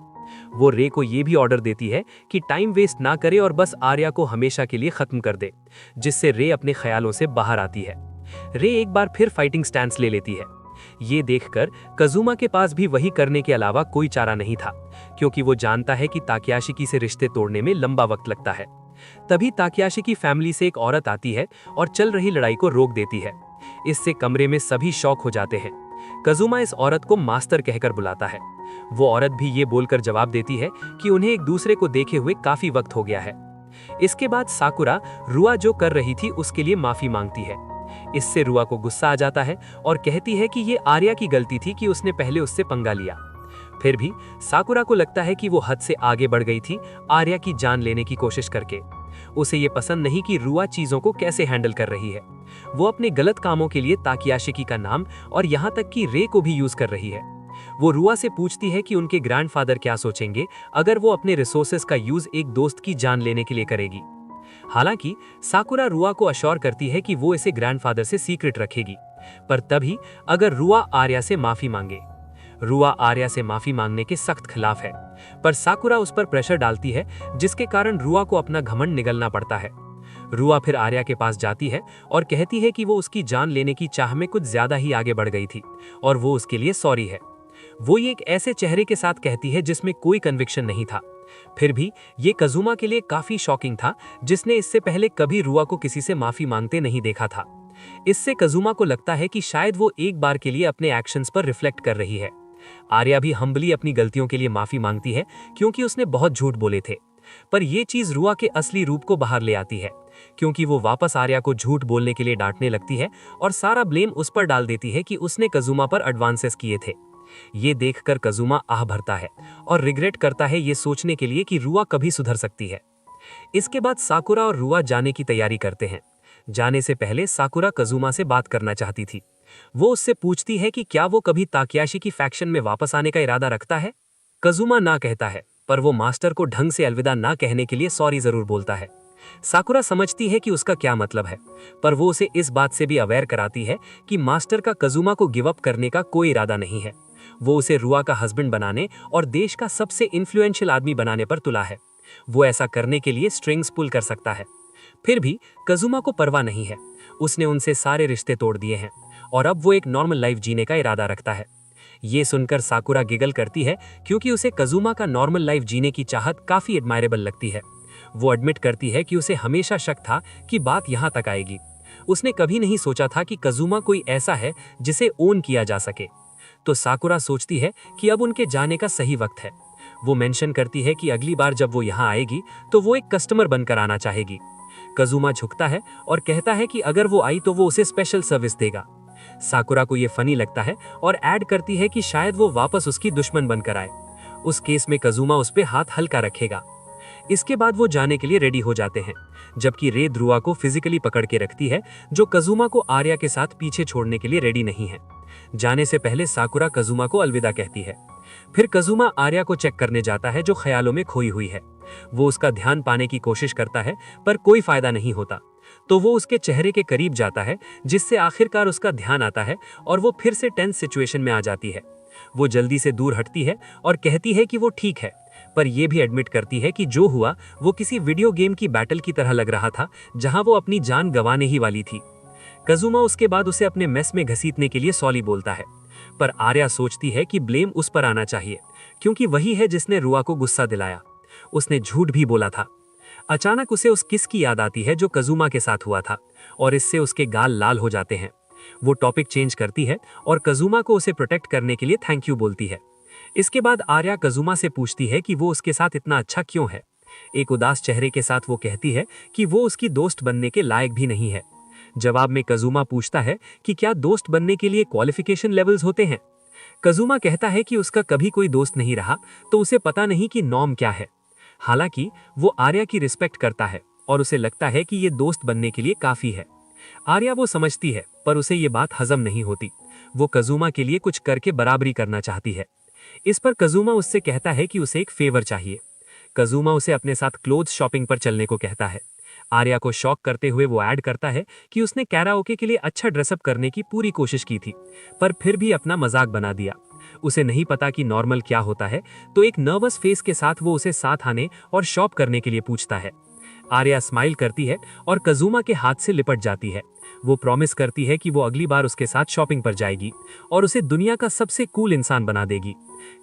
वो रे को ये भी ऑर्डर देती है कि टाइम वेस्ट ना करे और बस आर्या को हमेशा के लिए खत्म कर दे, जिससे रे अपने ख्यालों से बाहर आती है। रे एक बार फिर फाइटिंग स्टैंस ले लेती है। ये देखकर कजुमा के पास भी वही करने के अलावा कोई चारा नहीं था, क्योंकि वो जानता है कि ताकेयाशी से रिश्ते तोड़ने में लंबा वक्त लगता है। तभी ताकेयाशी की फैमिली से एक औरत आती है और चल रही लड़ाई को रोक देती है। इससे कमरे में सभी शॉक हो जाते हैं। कजुमा इस औरत को मास्टर कहकर बुलाता है। वो औरत भी ये बोलकर जवाब देती है कि उन्हें एक दूसरे को देखे हुए काफी वक्त हो गया है। इसके बाद साकुरा रुआ जो कर रही थी उसके लिए माफी मांगती है। इससे रुआ को गुस्सा आ जाता है और कहती है कि ये आर्या की गलती थी कि उसने पहले उससे पंगा लिया। फिर भी साकुरा को लगता है कि वो हद से आगे बढ़ गई थी आर्या की जान लेने की कोशिश करके। उसे ये पसंद नहीं कि रुआ चीजों को कैसे हैंडल कर रही है। वो अपने गलत कामों के लिए ताकेयाशी का नाम और यहाँ तक कि रे को भी यूज कर रही है। वो रुआ से पूछती है कि उनके ग्रैंडफादर क्या सोचेंगे अगर वो अपने रिसोर्सेस का यूज एक दोस्त की जान लेने के लिए करेगी। हालांकि साकुरा रुआ को अश्योर करती है कि वो इसे ग्रैंडफादर से सीक्रेट रखेगी, पर तभी अगर रुआ आर्या से माफी मांगे। रुआ आर्या से माफी मांगने के सख्त खिलाफ है, पर साकुरा उस पर प्रेशर डालती है, जिसके कारण रुआ को अपना घमंड निगलना पड़ता है। रुआ फिर आर्या के पास जाती है और कहती है कि वो उसकी जान लेने की चाह में कुछ ज्यादा ही आगे बढ़ गई थी और वो उसके लिए सॉरी है। वो ये एक ऐसे चेहरे के साथ कहती है जिसमें कोई कन्विक्शन नहीं था। फिर भी ये कजुमा के लिए काफी शॉकिंग था, जिसने इससे पहले कभी रुआ को किसी से माफी मांगते नहीं देखा था। इससे कजुमा को लगता है कि शायद वो एक बार के लिए अपने एक्शंस पर रिफ्लेक्ट कर रही है। आर्या भी हम्बली अपनी गलतियों के लिए माफी मांगती है, क्योंकि उसने बहुत झूठ बोले थे। पर यह चीज रुआ के असली रूप को बाहर ले आती है, क्योंकि वो वापस आर्या को झूठ बोलने के लिए डांटने लगती है और सारा ब्लेम उस पर डाल देती है कि उसने कजुमा पर एडवांसेस किए थे। ये देखकर कजुमा आह भरता है और रिग्रेट करता है ये सोचने के लिए कि रुआ कभी सुधर सकती है। इसके बाद साकुरा और रुआ जाने की तैयारी करते हैं। जाने से पहले साकुरा कजुमा से बात करना चाहती थी। वो उससे पूछती है कि क्या वो कभी ताकेयाशी की फैक्शन में वापस आने का इरादा रखता है। कजुमा ना कहता है, पर वो मास्टर को ढंग से अलविदा ना कहने के लिए सॉरी जरूर बोलता है। साकुरा समझती है कि उसका क्या मतलब है, पर वो उसे इस बात से भी अवेयर कराती है कि मास्टर का कजुमा को गिव अप करने का कोई इरादा नहीं है। वो उसे रुआ का हस्बैंड बनाने और देश का सबसे इन्फ्लुएंशियल आदमी बनाने पर तुला है। वो ऐसा करने के लिए स्ट्रिंग्स पुल कर सकता है। फिर भी कजुमा को परवाह नहीं है। उसने उनसे सारे रिश्ते तोड़ दिए हैं और अब वो एक नॉर्मल लाइफ जीने का इरादा रखता है। ये सुनकर साकुरा गिगल करती है, क्योंकि उसे कजुमा का नॉर्मल लाइफ जीने की चाहत काफी एडमायरेबल लगती है। वो एडमिट करती है कि उसे हमेशा शक था कि बात यहाँ तक आएगी। उसने कभी नहीं सोचा था कि कजुमा कोई ऐसा है जिसे ओन किया जा सके। तो साकुरा सोचती है कि अब उनके जाने का सही वक्त है। वो मेंशन करती है कि अगली बार जब वो यहाँ आएगी तो वो एक कस्टमर बनकर आना चाहेगी। कजुमा झुकता है और कहता है कि अगर वो आई तो वो उसे स्पेशल सर्विस देगा। साकुरा को ये फनी लगता है और ऐड करती है कि शायद वो वापस उसकी दुश्मन बनकर आए। उस केस में कजुमा उस पे हाथ हल्का रखेगा। इसके बाद वो जाने के लिए रेडी हो जाते हैं, जबकि रे ध्रुवा को फिजिकली पकड़ के रखती है, जो कजुमा को आर्या के साथ पीछे छोड़ने के लिए रेडी नहीं है। जाने से पहले साकुरा कजुमा को अलविदा कहती है। फिर कजुमा आर्या को चेक करने जाता है, जो ख्यालों में खोई हुई है। वो उसका ध्यान पाने की कोशिश करता है, पर कोई फायदा नहीं होता। तो वो उसके चेहरे के करीब जाता है, जिससे आखिरकार उसका ध्यान आता है और वो फिर से टेंस सिचुएशन में आ जाती है। वो जल्दी से दूर हटती है और कहती है कि वो ठीक है, पर यह भी एडमिट करती है कि जो हुआ वो किसी वीडियो गेम की बैटल की तरह लग रहा था, जहां वो अपनी जान गंवाने ही वाली थी। कजुमा उसके बाद उसे अपने मेस में घसीटने के लिए सॉरी बोलता है, पर आर्या सोचती है कि ब्लेम उस पर आना चाहिए, क्योंकि वही है जिसने रुआ को गुस्सा दिलाया। उसने झूठ भी बोला था। अचानक उसे उस किस की याद आती है जो कजुमा के साथ हुआ था, और इससे उसके गाल लाल हो जाते हैं। वो टॉपिक चेंज करती है और कजुमा को उसे प्रोटेक्ट करने के लिए थैंक यू बोलती है। इसके बाद आर्या कजुमा से पूछती है कि वो उसके साथ इतना अच्छा क्यों है। एक उदास चेहरे के साथ वो कहती है कि वो उसकी दोस्त बनने के लायक भी नहीं है। जवाब में कजुमा पूछता है कि क्या दोस्त बनने के लिए क्वालिफिकेशन लेवल्स होते हैं। कजुमा कहता है कि उसका कभी कोई दोस्त नहीं रहा, तो उसे पता नहीं कि नॉर्म क्या है। हालांकि वो आर्या की रिस्पेक्ट करता है और उसे लगता है कि ये दोस्त बनने के लिए काफी है। आर्या वो समझती है, पर उसे ये बात हजम नहीं होती। वो कजुमा के लिए कुछ करके बराबरी करना चाहती है। इस पर कजुमा उससे कहता है कि उसे एक फेवर चाहिए। कजुमा उसे अपने साथ क्लोथ्स शॉपिंग पर चलने को कहता है। आर्या को शॉक करते हुए वो ऐड करता है कि उसने कैराओके के लिए अच्छा ड्रेसअप करने की पूरी कोशिश की थी, पर फिर भी अपना मजाक बना दिया। उसे नहीं पता कि नॉर्मल क्या होता है, तो एक नर्वस फेस के साथ वो उसे साथ आने और शॉप करने के लिए पूछता है। आर्या स्माइल करती है और कजुमा के हाथ से लिपट जाती है। वो प्रॉमिस करती है कि वो अगली बार उसके साथ शॉपिंग पर जाएगी और उसे दुनिया का सबसे कूल इंसान बना देगी।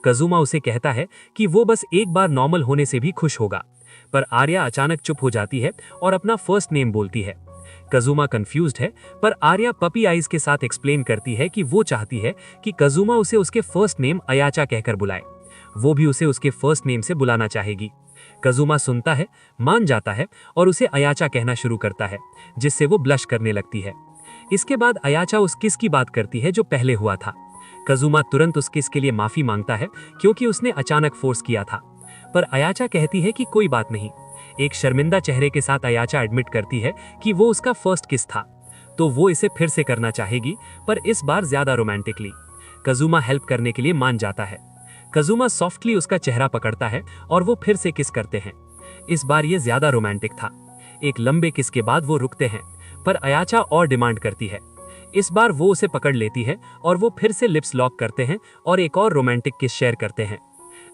कजुमा उसे कहता है कि वो बस एक बार नॉर्मल होने से भी खुश होगा, पर आर्या अचानक चुप हो जाती है और अपना फर्स्ट नेम बोलती है। कजुमा कंफ्यूज्ड है, पर आर्या पपी आइज के साथ एक्सप्लेन करती है कि वो चाहती है कि कजुमा उसे उसके फर्स्ट नेम अयाचा कहकर बुलाए। वो भी उसे उसके फर्स्ट नेम से बुलाना चाहेगी। कजुमा सुनता है, मान जाता है और उसे अयाचा कहना शुरू करता है, जिससे वो ब्लश करने लगती है। इसके बाद अयाचा उस किस की बात करती है जो पहले हुआ था। कजुमा तुरंत उस किस के लिए माफी मांगता है, क्योंकि उसने अचानक फोर्स किया था, पर अयाचा कहती है कि कोई बात नहीं। एक शर्मिंदा चेहरे के साथ अयाचा एडमिट करती है कि वो उसका फर्स्ट किस था, तो वो इसे फिर से करना चाहेगी, पर इस बार ज्यादा रोमांटिकली। कजुमा हेल्प करने के लिए मान जाता है। कजुमा सॉफ्टली उसका चेहरा पकड़ता है और वो फिर से किस करते हैं। इस बार ये ज्यादा रोमांटिक था। एक लंबे किस के बाद वो रुकते हैं, पर अयाचा और डिमांड करती है। इस बार वो उसे पकड़ लेती है और वो फिर से लिप्स लॉक करते हैं और एक और रोमांटिक किस शेयर करते हैं।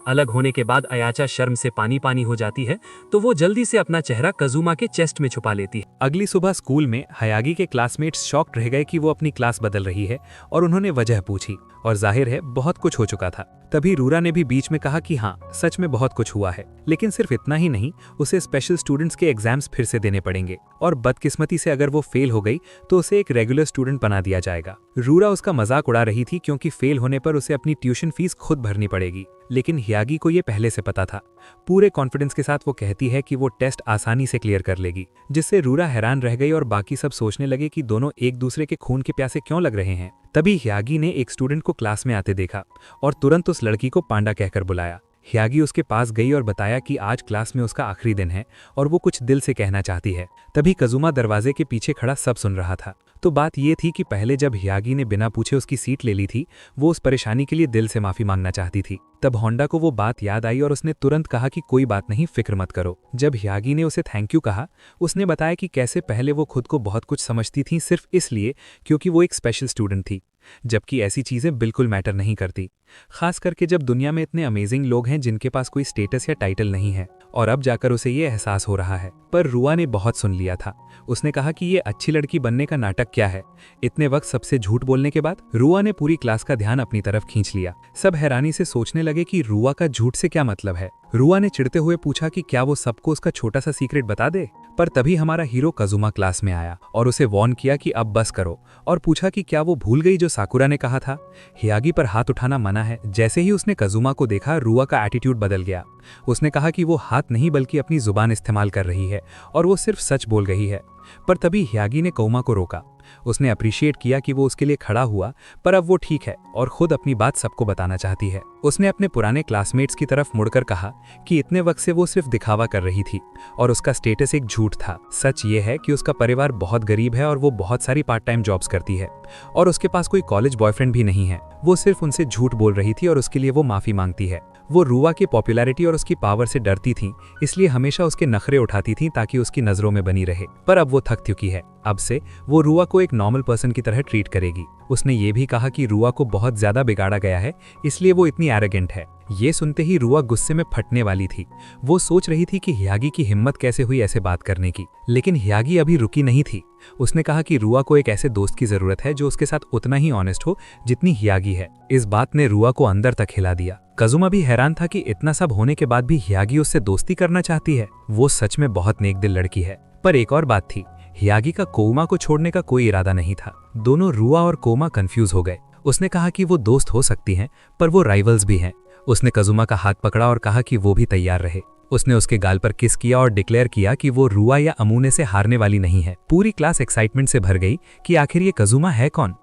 अलग होने के बाद अयाचा शर्म से पानी पानी हो जाती है, तो वो जल्दी से अपना चेहरा कजुमा के चेस्ट में छुपा लेती है। अगली सुबह स्कूल में हयागी के क्लासमेट्स शॉक्ड रह गए कि वो अपनी क्लास बदल रही है, और उन्होंने वजह पूछी, और जाहिर है बहुत कुछ हो चुका था। तभी रूरा ने भी बीच में कहा कि हाँ, सच में बहुत कुछ हुआ है, लेकिन सिर्फ इतना ही नहीं, उसे स्पेशल स्टूडेंट्स के एग्जाम्स फिर से देने पड़ेंगे, और बदकिस्मती से अगर वो फेल हो गई तो उसे एक रेगुलर स्टूडेंट बना दिया जाएगा। रूरा उसका मजाक उड़ा रही थी, क्योंकि फेल होने पर उसे अपनी ट्यूशन फीस खुद भरनी पड़ेगी, लेकिन हियागी को ये पहले से पता था। पूरे कॉन्फिडेंस के साथ वो कहती है कि वो टेस्ट आसानी से क्लियर कर लेगी, जिससे रूरा हैरान रह गई और बाकी सब सोचने लगे कि दोनों एक दूसरे के खून के प्यासे क्यों लग रहे हैं। तभी हियागी ने एक स्टूडेंट को क्लास में आते देखा और तुरंत उस लड़की को पांडा कहकर बुलाया। हियागी उसके पास गई और बताया कि आज क्लास में उसका आखिरी दिन है और वो कुछ दिल से कहना चाहती है। तभी कजुमा दरवाजे के पीछे खड़ा सब सुन रहा था। तो बात ये थी कि पहले जब हियागी ने बिना पूछे उसकी सीट ले ली थी, वो उस परेशानी के लिए दिल से माफी मांगना चाहती थी। तब होंडा को वो बात याद आई और उसने तुरंत कहा कि कोई बात नहीं, फिक्र मत करो। जब हियागी ने उसे थैंक यू कहा, उसने बताया कि कैसे पहले वो खुद को बहुत कुछ समझती थी, सिर्फ इसलिए क्योंकि वो एक स्पेशल स्टूडेंट थी, जबकि ऐसी चीजें बिल्कुल मैटर नहीं करती, खास करके जब दुनिया में इतने अमेजिंग लोग हैं जिनके पास कोई स्टेटस या टाइटल नहीं है। और अब जाकर उसे ये एहसास हो रहा है। पर रुआ ने बहुत सुन लिया था। उसने कहा कि ये अच्छी लड़की बनने का नाटक क्या है। इतने वक्त सबसे झूठ बोलने के बाद रुआ ने पूरी क्लास का ध्यान अपनी तरफ खींच लिया। सब हैरानी से सोचने लगे कि रुआ का झूठ से क्या मतलब है। रुआ ने चिढ़ते हुए पूछा कि क्या वो सबको उसका छोटा सा सीक्रेट बता दे। पर तभी हमारा हीरो कजुमा क्लास में आया और उसे वार्न किया कि अब बस करो, और पूछा कि क्या वो भूल गई जो साकुरा ने कहा था। हियागी पर हाथ उठाना मना है। जैसे ही उसने कजुमा को देखा, रुआ का एटीट्यूड बदल गया। उसने कहा कि वो हाथ नहीं बल्कि अपनी जुबान इस्तेमाल कर रही है और वो सिर्फ सच बोल रही है। पर तभी हियागी ने कौमा को रोका। उसने अप्रिशिएट किया कि वो उसके लिए खड़ा हुआ, पर अब वो ठीक है और खुद अपनी बात सबको बताना चाहती है। उसने अपने पुराने क्लासमेट्स की तरफ मुड़कर कहा कि इतने वक्त से वो सिर्फ दिखावा कर रही थी और उसका स्टेटस एक झूठ था। सच ये है कि उसका परिवार बहुत गरीब है और वो बहुत सारी पार्ट टाइम जॉब्स करती है और उसके पास कोई कॉलेज बॉयफ्रेंड भी नहीं है। वो सिर्फ उनसे झूठ बोल रही थी और उसके लिए वो माफी मांगती है। वो रुआ की पॉपुलैरिटी और उसकी पावर से डरती थी, इसलिए हमेशा उसके नखरे उठाती थी ताकि उसकी नजरों में बनी रहे। पर अब वो थक चुकी है। अब से वो रुआ को एक नॉर्मल पर्सन की तरह ट्रीट करेगी। उसने ये भी कहा कि रुआ को बहुत ज्यादा बिगाड़ा गया है, इसलिए वो इतनी एरोगेंट है। ये सुनते ही रुआ गुस्से में फटने वाली थी। वो सोच रही थी कि हियागी की हिम्मत कैसे हुई ऐसे बात करने की, लेकिन हियागी अभी रुकी नहीं थी। उसने कहा कि रुआ को एक ऐसे दोस्त की जरूरत है जो उसके साथ उतना ही ऑनेस्ट हो जितनी हियागी है। इस बात ने रुआ को अंदर तक हिला दिया। कजुमा भी हैरान था कि इतना सब होने के बाद भी हियागी उससे दोस्ती करना चाहती है। वो सच में बहुत नेक दिल लड़की है। पर एक और बात थी, हियागी का कोमा को छोड़ने का कोई इरादा नहीं था। दोनों रुआ और कोमा कंफ्यूज हो गए। उसने कहा कि वो दोस्त हो सकती हैं, पर वो राइवल्स भी हैं। उसने कजुमा का हाथ पकड़ा और कहा कि वो भी तैयार रहे। उसने उसके गाल पर किस किया और डिक्लेयर किया कि वो रुआ या अमूने से हारने वाली नहीं है। पूरी क्लास एक्साइटमेंट से भर गई कि आखिर ये कजुमा है कौन।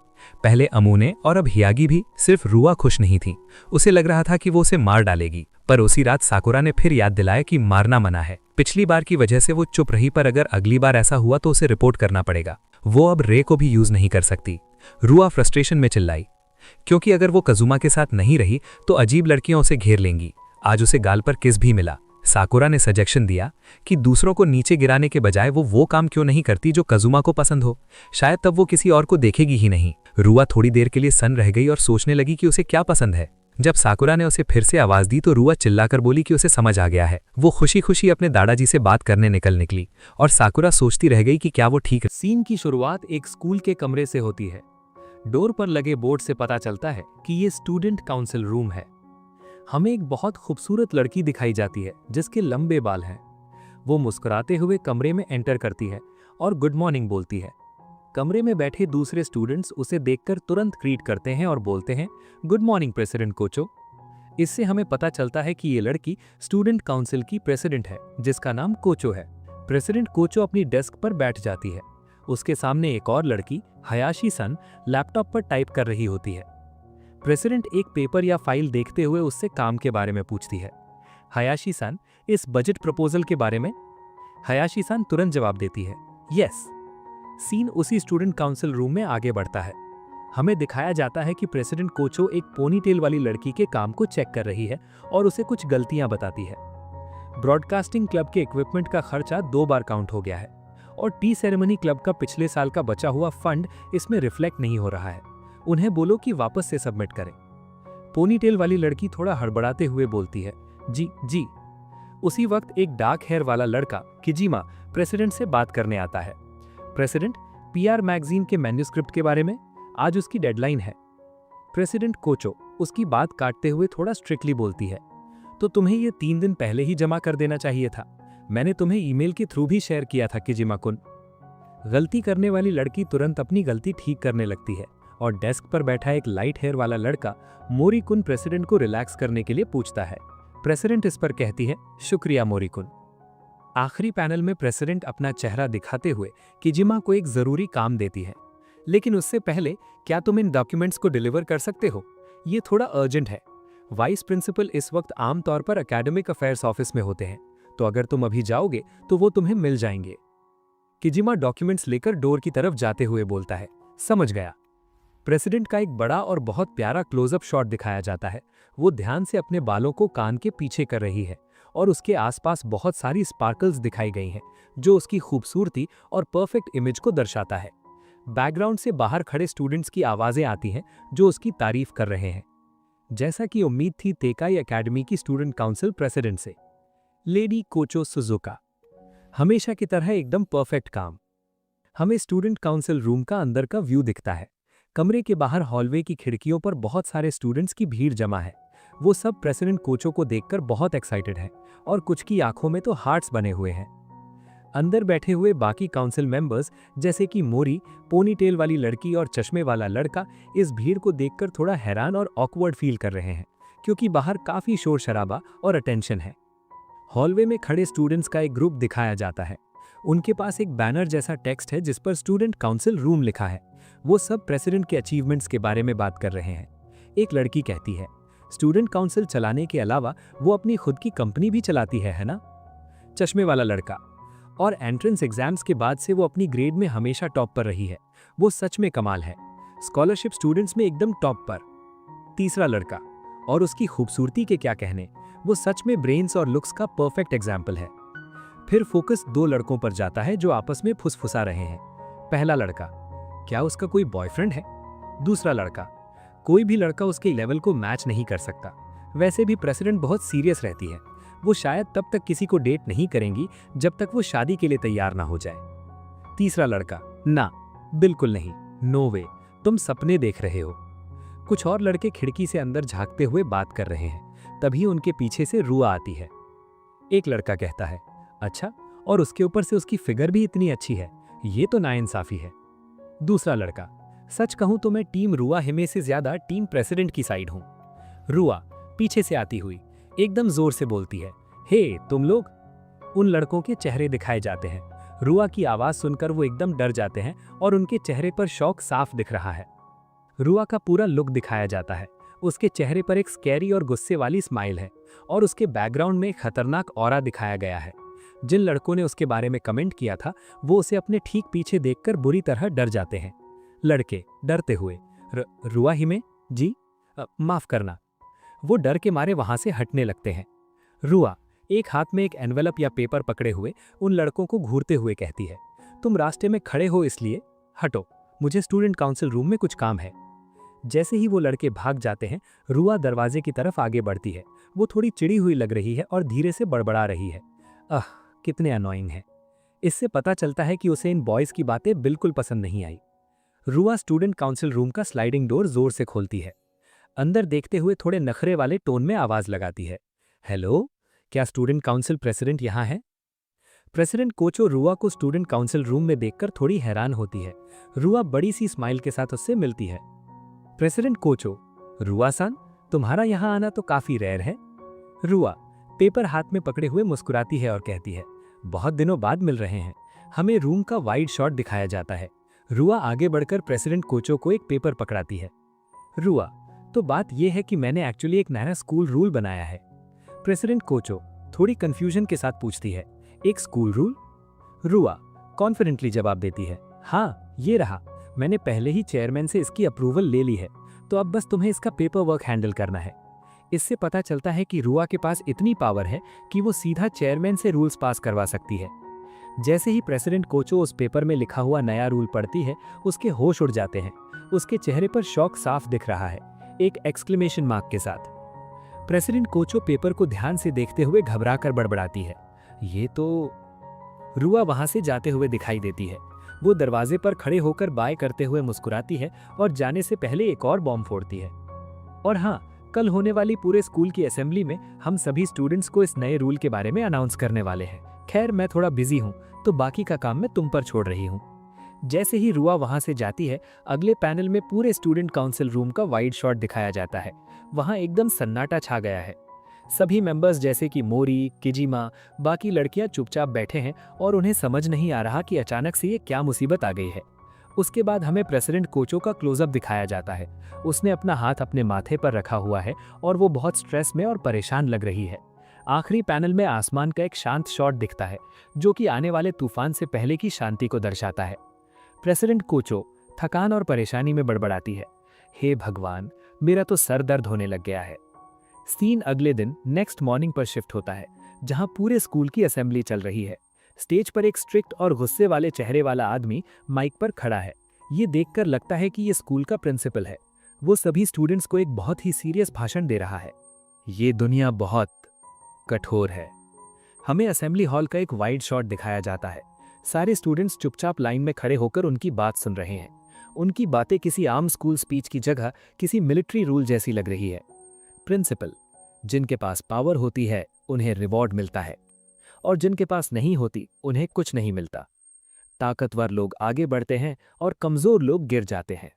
पहले अमूने और अब हियागी भी, सिर्फ रुआ खुश नहीं थी। उसे लग रहा था कि वो उसे मार डालेगी। पर उसी रात साकुरा ने फिर याद दिलाया कि मारना मना है। पिछली बार की वजह से वो चुप रही, पर अगर अगली बार ऐसा हुआ तो उसे रिपोर्ट करना पड़ेगा। वो अब रे को भी यूज नहीं कर सकती। रुआ फ्रस्ट्रेशन में चिल्लाई, क्योंकि अगर वो कजुमा के साथ नहीं रही तो अजीब लड़कियां उसे घेर लेंगी। आज उसे गाल पर किस भी मिला। साकुरा ने सजेशन दिया कि दूसरों को नीचे गिराने के बजाय वो काम क्यों नहीं करती जो कजुमा को पसंद हो। शायद तब वो किसी और को देखेगी ही नहीं। रुआ थोड़ी देर के लिए सन्न रह गई और सोचने लगी कि उसे क्या पसंद है। जब साकुरा ने उसे फिर से आवाज दी तो रुआ चिल्लाकर बोली कि उसे समझ आ गया है। वो खुशी खुशी अपने दादाजी से बात करने निकली और साकुरा सोचती रह गई कि क्या वो ठीक है। सीन की शुरुआत एक स्कूल के कमरे से होती है। डोर पर लगे बोर्ड से पता चलता है कि ये स्टूडेंट काउंसिल रूम है। हमें एक बहुत खूबसूरत लड़की दिखाई जाती है जिसके लंबे बाल हैं। वो मुस्कुराते हुए कमरे में एंटर करती है और गुड मॉर्निंग बोलती है। कमरे में बैठे दूसरे स्टूडेंट्स उसे देखकर तुरंत ग्रीट करते हैं और बोलते हैं, गुड मॉर्निंग प्रेसिडेंट कोचो। इससे हमें पता चलता है कि ये लड़की स्टूडेंट काउंसिल की प्रेसिडेंट है, जिसका नाम कोचो है। प्रेसिडेंट कोचो अपनी डेस्क पर बैठ जाती है। उसके सामने एक और लड़की, हयाशी सन, लैपटॉप पर टाइप कर रही होती है। प्रेसिडेंट एक पेपर या फाइल देखते हुए उससे काम के बारे में पूछती है। हयाशी सन, इस बजट प्रपोजल के बारे में? हयाशी सन तुरंत जवाब देती है, यस। सीन उसी स्टूडेंट काउंसिल रूम में आगे बढ़ता है। हमें दिखाया जाता है कि प्रेसिडेंट कोचो एक पोनीटेल वाली लड़की के काम को चेक कर रही है और उसे कुछ गलतियां बताती है। ब्रॉडकास्टिंग क्लब के इक्विपमेंट का खर्चा 2 बार काउंट हो गया है और टी सेरेमनी क्लब का पिछले साल का बचा हुआ फंड इसमें रिफ्लेक्ट नहीं हो रहा है। उन्हें बोलो कि वापस से सबमिट करें। पोनीटेल वाली लड़की थोड़ा हड़बड़ाते हुए बोलती है, जी जी। उसी वक्त एक डार्क हेयर वाला लड़का, किजिमा, प्रेसिडेंट से बात करने आता है। प्रेसिडेंट, पीआर मैगजीन के मैन्यूस्क्रिप्ट के बारे में, आज उसकी डेडलाइन है। प्रेसिडेंट कोचो उसकी बात काटते हुए थोड़ा स्ट्रिक्टली बोलती है, तो तुम्हें ये 3 दिन पहले ही जमा कर देना चाहिए था। मैंने तुम्हें ईमेल के थ्रू भी शेयर किया था किजिमा कुन। गलती करने वाली लड़की तुरंत अपनी गलती ठीक करने लगती है और डेस्क पर बैठा एक लाइट हेयर वाला लड़का मोरी कुन प्रेसिडेंट को रिलैक्स करने के लिए पूछता है। प्रेसिडेंट इस पर कहती है, शुक्रिया मोरी कुन। आखिरी पैनल में प्रेसिडेंट अपना चेहरा दिखाते हुए किजिमा को एक जरूरी काम देती है, लेकिन उससे पहले क्या तुम इन डॉक्यूमेंट्स को डिलीवर कर सकते हो? ये थोड़ा अर्जेंट है। वाइस प्रिंसिपल इस वक्त आमतौर पर एकेडमिक अफेयर्स ऑफिस में होते हैं, तो अगर तुम अभी जाओगे तो वो तुम्हें मिल जाएंगे। किजिमा डॉक्यूमेंट्स लेकर डोर की तरफ जाते हुए बोलता है, समझ गया। प्रेसिडेंट का एक बड़ा और बहुत प्यारा क्लोजअप शॉट दिखाया जाता है। वो ध्यान से अपने बालों को कान के पीछे कर रही है और उसके आसपास बहुत सारी स्पार्कल्स दिखाई गई हैं, जो उसकी खूबसूरती और परफेक्ट इमेज को दर्शाता है। बैकग्राउंड से बाहर खड़े स्टूडेंट्स की आवाजें आती हैं जो उसकी तारीफ कर रहे हैं, जैसा कि उम्मीद थी तेकाई एकेडमी की स्टूडेंट काउंसिल प्रेसिडेंट से। लेडी कोचो सुजुका, हमेशा की तरह एकदम परफेक्ट काम। हमें स्टूडेंट काउंसिल रूम का अंदर का व्यू दिखता है। कमरे के बाहर हॉलवे की खिड़कियों पर बहुत सारे स्टूडेंट्स की भीड़ जमा है। वो सब प्रेसिडेंट कोचो को देखकर बहुत एक्साइटेड हैं और कुछ की आंखों में तो हार्ट्स बने हुए हैं। अंदर बैठे हुए बाकी काउंसिल मेंबर्स जैसे कि मोरी, पोनीटेल वाली लड़की और चश्मे वाला लड़का इस भीड़ को देखकर थोड़ा हैरान और ऑकवर्ड फील कर रहे हैं, क्योंकि बाहर काफी शोर शराबा और अटेंशन है। हॉलवे में खड़े स्टूडेंट्स का एक ग्रुप दिखाया जाता है। उनके पास एक बैनर जैसा टेक्स्ट है जिस पर स्टूडेंट काउंसिल रूम लिखा है। वो सब प्रेसिडेंट के अचीवमेंट्स के बारे में बात कर रहे हैं। एक लड़की कहती है, स्टूडेंट काउंसिल चलाने के अलावा वो अपनी खुद की कंपनी भी चलाती है ना? चश्मे वाला लड़का, और एंट्रेंस एग्जाम्स के बाद से वो अपनी ग्रेड में हमेशा टॉप पर रही है। वो सच में कमाल है, स्कॉलरशिप स्टूडेंट्स में एकदम टॉप पर। तीसरा लड़का, और उसकी खूबसूरती के क्या कहने, वो सच में ब्रेन्स और लुक्स का परफेक्ट एग्जाम्पल है। फिर फोकस दो लड़कों पर जाता है जो आपस में फुसफुसा रहे हैं। पहला लड़का, क्या उसका कोई बॉयफ्रेंड है? दूसरा लड़का, कोई भी लड़का उसके लेवल को मैच नहीं कर सकता। वैसे भी प्रेसिडेंट बहुत सीरियस रहती है, वो शायद तब तक किसी को डेट नहीं करेंगी जब तक वो शादी के लिए तैयार ना हो जाए। तीसरा लड़का, ना, बिल्कुल नहीं, नो वे, तुम सपने देख रहे हो। कुछ और लड़के खिड़की से अंदर झांकते हुए बात कर रहे हैं। तभी उनके पीछे से रुआ आती है। एक लड़का कहता है, अच्छा, और उसके ऊपर से उसकी फिगर भी इतनी अच्छी है, ये तो नाइंसाफी है। दूसरा लड़का, सच कहूं तो मैं टीम रुआ हिमे से ज्यादा टीम प्रेसिडेंट की साइड हूं। रुआ पीछे से आती हुई एकदम जोर से बोलती है, हे तुम लोग। उन लड़कों के चेहरे दिखाए जाते हैं। रुआ की आवाज सुनकर वो एकदम डर जाते हैं और उनके चेहरे पर शौक साफ दिख रहा है। रुआ का पूरा लुक दिखाया जाता है। उसके चेहरे पर एक स्कैरी और गुस्से वाली स्माइल है और उसके बैकग्राउंड में एक खतरनाक ऑरा दिखाया गया है। जिन लड़कों ने उसके बारे में कमेंट किया था वो उसे अपने ठीक पीछे देखकर बुरी तरह डर जाते हैं। लड़के डरते हुए, रुआ हिमे जी, माफ करना। वो डर के मारे वहां से हटने लगते हैं। रुआ एक हाथ में एक एनवेलप या पेपर पकड़े हुए उन लड़कों को घूरते हुए कहती है, तुम रास्ते में खड़े हो इसलिए हटो, मुझे स्टूडेंट काउंसिल रूम में कुछ काम है। जैसे ही वो लड़के भाग जाते हैं, रुआ दरवाजे की तरफ आगे बढ़ती है। वो थोड़ी चिड़ी हुई लग रही है और धीरे से बड़बड़ा रही है, कितने अनोइंग है। इससे पता चलता है कि उसे इन बॉयज की बातें बिल्कुल पसंद नहीं आई। रुआ स्टूडेंट काउंसिल रूम का स्लाइडिंग डोर जोर से खोलती है। अंदर देखते हुए थोड़े नखरे वाले टोन में आवाज लगाती है, हेलो, क्या स्टूडेंट काउंसिल प्रेसिडेंट यहाँ है? प्रेसिडेंट कोचो रुआ को स्टूडेंट काउंसिल रूम में देखकर थोड़ी हैरान होती है। रुआ बड़ी सी स्माइल के साथ उससे मिलती है। प्रेसिडेंट कोचो, रुआ सान, तुम्हारा यहाँ आना तो काफी रेयर है। रुआ पेपर हाथ में पकड़े हुए मुस्कुराती है और कहती है, बहुत दिनों बाद मिल रहे हैं। हमें रूम का वाइड शॉट दिखाया जाता है। रुआ आगे बढ़कर प्रेसिडेंट कोचो को एक पेपर पकड़ाती है। रुआ, तो बात यह है कि मैंने एक्चुअली एक नया स्कूल रूल बनाया है। प्रेसिडेंट कोचो थोड़ी कंफ्यूजन के साथ पूछती है, एक स्कूल रूल? रुआ कॉन्फिडेंटली जवाब देती है, हाँ, ये रहा, मैंने पहले ही चेयरमैन से इसकी अप्रूवल ले ली है, तो अब बस तुम्हें इसका पेपर वर्क हैंडल करना है। इससे पता चलता है कि रुआ के पास इतनी पावर है कि वो सीधा चेयरमैन से रूल्स पास करवा सकती है। जैसे ही प्रेसिडेंट कोचो उस पेपर में लिखा हुआ नया रूल पढ़ती है, उसके होश उड़ जाते हैं। उसके चेहरे पर शौक साफ दिख रहा है, एक एक्सक्लेमेशन मार्क के साथ। प्रेसिडेंट कोचो पेपर को ध्यान से देखते हुए घबराकर बड़बड़ाती है, ये तो। रुआ वहां से जाते हुए दिखाई देती है। वो दरवाजे पर खड़े होकर बाय करते हुए मुस्कुराती है और जाने से पहले एक और बॉम्ब फोड़ती है। और हाँ, कल होने वाली पूरे स्कूल की असेंबली में हम सभी स्टूडेंट्स को इस नए रूल के बारे में अनाउंस करने वाले हैं। खैर, मैं थोड़ा बिजी हूँ, तो बाकी का काम मैं तुम पर छोड़ रही हूँ। जैसे ही रुआ वहां से जाती है, अगले पैनल में पूरे स्टूडेंट काउंसिल रूम का वाइड शॉट दिखाया जाता है। वहां एकदम सन्नाटा छा गया है। सभी मेंबर्स जैसे कि मोरी, किजिमा, बाकी लड़कियां चुपचाप बैठे हैं और उन्हें समझ नहीं आ रहा कि अचानक से ये क्या मुसीबत आ गई है। उसके बाद हमें प्रेसिडेंट कोचो का क्लोजअप दिखाया जाता है। उसने अपना हाथ अपने माथे पर रखा हुआ है और वो बहुत स्ट्रेस में और परेशान लग रही है। आखिरी पैनल में आसमान का एक शांत शॉट दिखता है, जो कि आने वाले तूफान से पहले की शांति को दर्शाता है। प्रेसिडेंट कोचो थकान और परेशानी में बड़बड़ाती है, हे भगवान, मेरा तो सर दर्द होने लग गया है। सीन अगले दिन नेक्स्ट मॉर्निंग पर शिफ्ट होता है, जहां पूरे स्कूल की असेंबली चल रही है। स्टेज पर एक स्ट्रिक्ट और गुस्से वाले चेहरे वाला आदमी माइक पर खड़ा है। ये देखकर लगता है कि ये स्कूल का प्रिंसिपल है। वो सभी स्टूडेंट्स को एक बहुत ही सीरियस भाषण दे रहा है। ये दुनिया बहुत कठोर है। हमें असेंबली हॉल का एक वाइड शॉट दिखाया जाता है। सारे स्टूडेंट्स चुपचाप लाइन में खड़े होकर उनकी बात सुन रहे हैं। उनकी बातें किसी आम स्कूल स्पीच की जगह किसी मिलिट्री रूल जैसी लग रही है। प्रिंसिपल, जिनके पास पावर होती है उन्हें रिवॉर्ड मिलता है, और जिनके पास नहीं होती उन्हें कुछ नहीं मिलता। ताकतवर लोग आगे बढ़ते हैं और कमजोर लोग गिर जाते हैं।